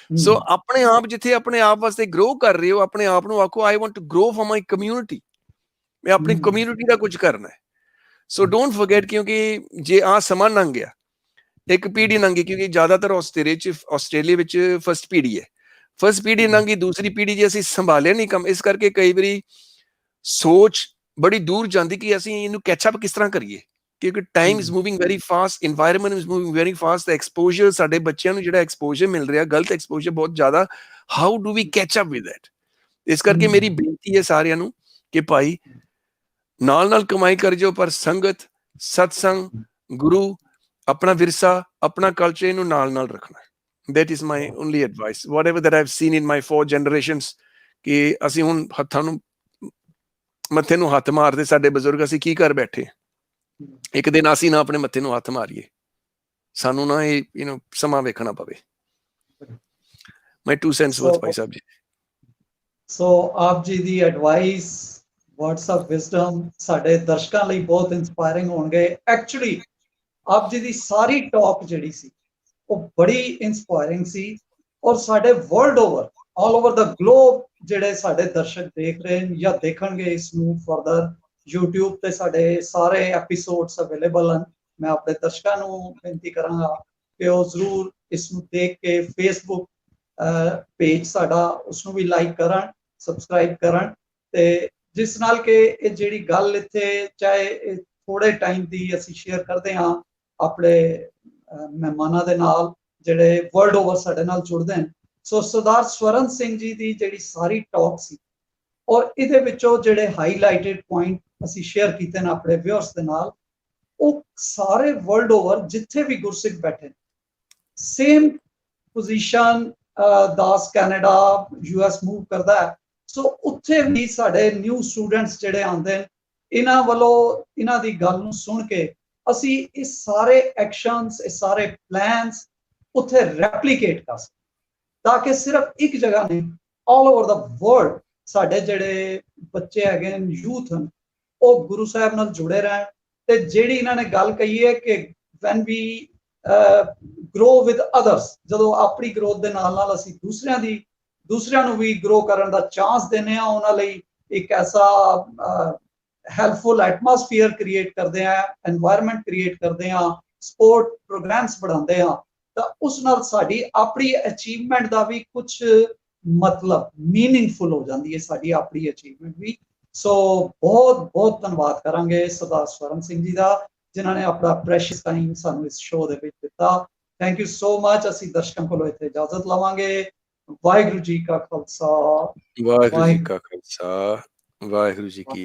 ਸੋ ਆਪਣੇ ਆਪ ਜਿੱਥੇ ਆਪਣੇ ਆਪ ਵਾਸਤੇ ਗਰੋ ਕਰ ਰਹੇ ਹੋ, ਆਪਣੇ ਆਪ ਨੂੰ ਆਖੋ I want to grow for my community, ਮੈਂ ਆਪਣੀ ਕਮਿਊਨਿਟੀ ਦਾ ਕੁਝ ਕਰਨਾ ਹੈ। ਸੋ ਡੋਂਟ ਫੋਰਗੇਟ, ਕਿਉਂਕਿ ਜੇ ਆ ਸਮਾਂ ਲੰਘ ਗਿਆ, ਇੱਕ ਪੀੜ੍ਹੀ ਲੰਘੀ, ਕਿਉਂਕਿ ਜ਼ਿਆਦਾਤਰ ਆਸਟ੍ਰੇਲੀਆ ਵਿੱਚ ਫਸਟ ਪੀੜ੍ਹੀ ਹੈ, ਫਸਟ ਪੀੜ੍ਹੀ ਲੰਘੀ, ਦੂਸਰੀ ਪੀੜ੍ਹੀ ਜੇ ਅਸੀਂ ਸੰਭਾਲਿਆ ਨਹੀਂ ਕੰਮ, ਇਸ ਕਰਕੇ ਕਈ ਵਾਰੀ ਸੋਚ ਬੜੀ ਦੂਰ ਜਾਂਦੀ ਕਿ ਅਸੀਂ ਇਹਨੂੰ ਕੈਚਅਪ ਕਿਸ ਤਰ੍ਹਾਂ ਕਰੀਏ, ਕਿਉਂਕਿ time is moving very fast, environment is moving very fast, exposure, ਸਾਡੇ ਬੱਚਿਆਂ ਨੂੰ ਜਿਹੜਾ ਐਕਸਪੋਜ਼ਰ ਮਿਲ ਰਿਹਾ, ਗਲਤ ਐਕਸਪੋਜ਼ਰ ਬਹੁਤ ਜ਼ਿਆਦਾ, how do we catch up with that. ਇਸ ਕਰਕੇ ਮੇਰੀ ਬੇਨਤੀ ਹੈ ਸਾਰਿਆਂ ਨੂੰ ਕਿ ਭਾਈ ਨਾਲ ਕਮਾਈ ਕਰ ਜਾਓ, ਪਰ ਸੰਗਤ, ਸਤਸੰਗ, ਗੁਰੂ, ਆਪਣਾ ਵਿਰਸਾ, ਆਪਣਾ ਕਲਚਰ, ਇਹਨੂੰ ਨਾਲ ਰੱਖਣਾ। That is my only advice, whatever that I've seen in my 4 generations, ਕਿ ਅਸੀਂ ਹੁਣ ਹੱਥਾਂ ਨੂੰ ਮੱਥੇ ਨੂੰ ਹੱਥ ਮਾਰਦੇ ਸਾਡੇ ਬਜ਼ੁਰਗ, ਅਸੀਂ ਕੀ ਕਰ ਬੈਠੇ, ਇੱਕ ਦਿਨ ਅਸੀਂ ਨਾ ਆਪਣੇ ਮੱਥੇ ਨੂੰ ਹੱਥ ਮਾਰੀਏ, ਸਾਨੂੰ ਨਾ ਇਹ ਸਮਾਂ ਵੇਖਣਾ ਪਵੇ। My 2 cents worth, Bhai Sahib ji. ਸੋ ਆਪ ਜੀ ਦੀ ਐਡਵਾਈਸ, ਵਰਡਸ ਆਫ ਵਿਜ਼ਡਮ ਸਾਡੇ ਦਰਸ਼ਕਾਂ ਲਈ ਬਹੁਤ ਇਨਸਪਾਇਰਿੰਗ ਹੋਣਗੇ। ਐਕਚੁਅਲੀ ਆਪ ਜੀ ਦੀ ਸਾਰੀ ਟਾਕ ਜਿਹੜੀ ਸੀ ਉਹ ਬੜੀ ਇਨਸਪਾਇਰਿੰਗ ਸੀ, ਔਰ ਸਾਡੇ ਵਰਲਡ ਓਵਰ, ਆਲ ਓਵਰ ਦਾ ਗਲੋਬ ਜਿਹੜੇ ਸਾਡੇ ਦਰਸ਼ਕ ਦੇਖ ਰਹੇ ਨੇ ਜਾਂ ਦੇਖਣਗੇ ਇਸ ਨੂੰ ਫਰਦਰ, YouTube ਤੇ ਸਾਡੇ ਸਾਰੇ ਐਪੀਸੋਡਸ ਅਵੇਲੇਬਲ ਹਨ। ਮੈਂ ਆਪਣੇ ਦਰਸ਼ਕਾਂ ਨੂੰ ਬੇਨਤੀ ਕਰਾਂਗਾ ਕਿ ਉਹ ਜ਼ਰੂਰ ਇਸ ਨੂੰ ਦੇਖ ਕੇ ਫੇਸਬੁੱਕ ਪੇਜ ਸਾਡਾ ਉਸਨੂੰ ਵੀ ਲਾਈਕ ਕਰਨ, ਸਬਸਕ੍ਰਾਈਬ ਕਰਨ, ਤੇ ਜਿਸ ਨਾਲ ਕਿ ਇਹ ਜਿਹੜੀ ਗੱਲ ਇੱਥੇ ਚਾਹੇ ਥੋੜੇ ਟਾਈਮ ਦੀ ਅਸੀਂ ਸ਼ੇਅਰ ਕਰਦੇ ਹਾਂ ਆਪਣੇ ਮਹਿਮਾਨਾਂ ਦੇ ਨਾਲ ਜਿਹੜੇ ਵਰਲਡ ਓਵਰ ਸਾਡੇ ਨਾਲ ਜੁੜਦੇ ਨੇ। ਸੋ ਸਰਦਾਰ ਸਵਰਨ ਸਿੰਘ ਜੀ ਦੀ ਜਿਹੜੀ ਸਾਰੀ ਟਾਕ ਸੀ, ਔਰ ਇਹਦੇ ਵਿੱਚੋਂ ਜਿਹੜੇ ਹਾਈਲਾਈਟਡ ਪੁਆਇੰਟ ਅਸੀਂ ਸ਼ੇਅਰ ਕੀਤੇ ਨੇ ਆਪਣੇ ਵਿਊਅਰਸ ਦੇ ਨਾਲ, ਉਹ ਸਾਰੇ ਵਰਲਡ ਓਵਰ ਜਿੱਥੇ ਵੀ ਗੁਰਸਿੱਖ ਬੈਠੇ ਸੇਮ ਪੋਜੀਸ਼ਨ, ਦਾਸ ਕੈਨੇਡਾ, US ਮੂਵ ਕਰਦਾ ਹੈ, ਸੋ ਉੱਥੇ ਵੀ ਸਾਡੇ ਨਿਊ ਸਟੂਡੈਂਟਸ ਜਿਹੜੇ ਆਉਂਦੇ ਨੇ, ਇਹਨਾਂ ਵੱਲੋਂ ਇਹਨਾਂ ਦੀ ਗੱਲ ਨੂੰ ਸੁਣ ਕੇ ਅਸੀਂ ਇਹ ਸਾਰੇ ਐਕਸ਼ਨਸ, ਇਹ ਸਾਰੇ ਪਲਾਨਸ ਉੱਥੇ ਰੈਪਲੀਕੇਟ ਕਰ ਸਕੀਏ, ਤਾਂ ਕਿ ਸਿਰਫ ਇੱਕ ਜਗ੍ਹਾ ਨਹੀਂ, ਆਲ ਓਵਰ ਦਾ ਵਰਲਡ ਸਾਡੇ ਜਿਹੜੇ ਬੱਚੇ ਹੈਗੇ ਨੇ, ਯੂਥ ਹਨ, ਉਹ ਗੁਰੂ ਸਾਹਿਬ ਨਾਲ ਜੁੜੇ ਰਹਿਣ। ਤੇ ਜਿਹੜੀ ਇਹਨਾਂ ਨੇ ਗੱਲ ਕਹੀ ਹੈ ਕਿ when we grow with others, ਜਦੋਂ ਆਪਣੀ ਗਰੋਥ ਦੇ ਨਾਲ ਅਸੀਂ ਦੂਸਰਿਆਂ ਨੂੰ ਵੀ ਗਰੋ ਕਰਨ ਦਾ ਚਾਂਸ ਦਿੰਦੇ ਹਾਂ, ਉਹਨਾਂ ਲਈ ਇੱਕ ਐਸਾ ਹੈਲਪਫੁਲ ਐਟਮੋਸਫੀਅਰ ਕ੍ਰੀਏਟ ਕਰਦੇ ਹਾਂ, ਐਨਵਾਇਰਨਮੈਂਟ ਕ੍ਰੀਏਟ ਕਰਦੇ ਹਾਂ, ਸਪੋਰਟ ਪ੍ਰੋਗਰਾਮਸ ਬਣਾਉਂਦੇ ਹਾਂ, ਤਾਂ ਉਸ ਨਾਲ ਸਾਡੀ ਆਪਣੀ ਅਚੀਵਮੈਂਟ ਦਾ ਵੀ ਕੁਝ ਮਤਲਬ ਮੀਨਿੰਗਫੁਲ ਹੋ ਜਾਂਦੀ ਹੈ, ਸਾਡੀ ਆਪਣੀ ਅਚੀਵਮੈਂਟ ਵੀ। ਸੋ ਬਹੁਤ ਧੰਨਵਾਦ ਕਰਾਂਗੇ ਸਰਦਾਰ ਸਵਰਨ ਸਿੰਘ ਜੀ ਦਾ, ਜਿਨ੍ਹਾਂ ਨੇ ਆਪਣਾ ਪ੍ਰੈਸ਼ੀਅਸ ਟਾਈਮ ਸਾਨੂੰ ਇਸ ਸ਼ੋਅ ਦੇ ਵਿੱਚ ਦਿੱਤਾ। Thank you so much. ਅਸੀਂ ਦਰਸ਼ਕਾਂ ਕੋਲੋਂ ਇੱਥੇ ਇਜਾਜ਼ਤ ਲਵਾਂਗੇ। ਵਾਹਿਗੁਰੂ ਜੀ ਕਾ ਖਾਲਸਾ, ਵਾਹਿਗੁਰੂ ਜੀ ਕਾ ਖਾਲਸਾ, ਵਾਹਿਗੁਰੂ ਜੀ ਕੀ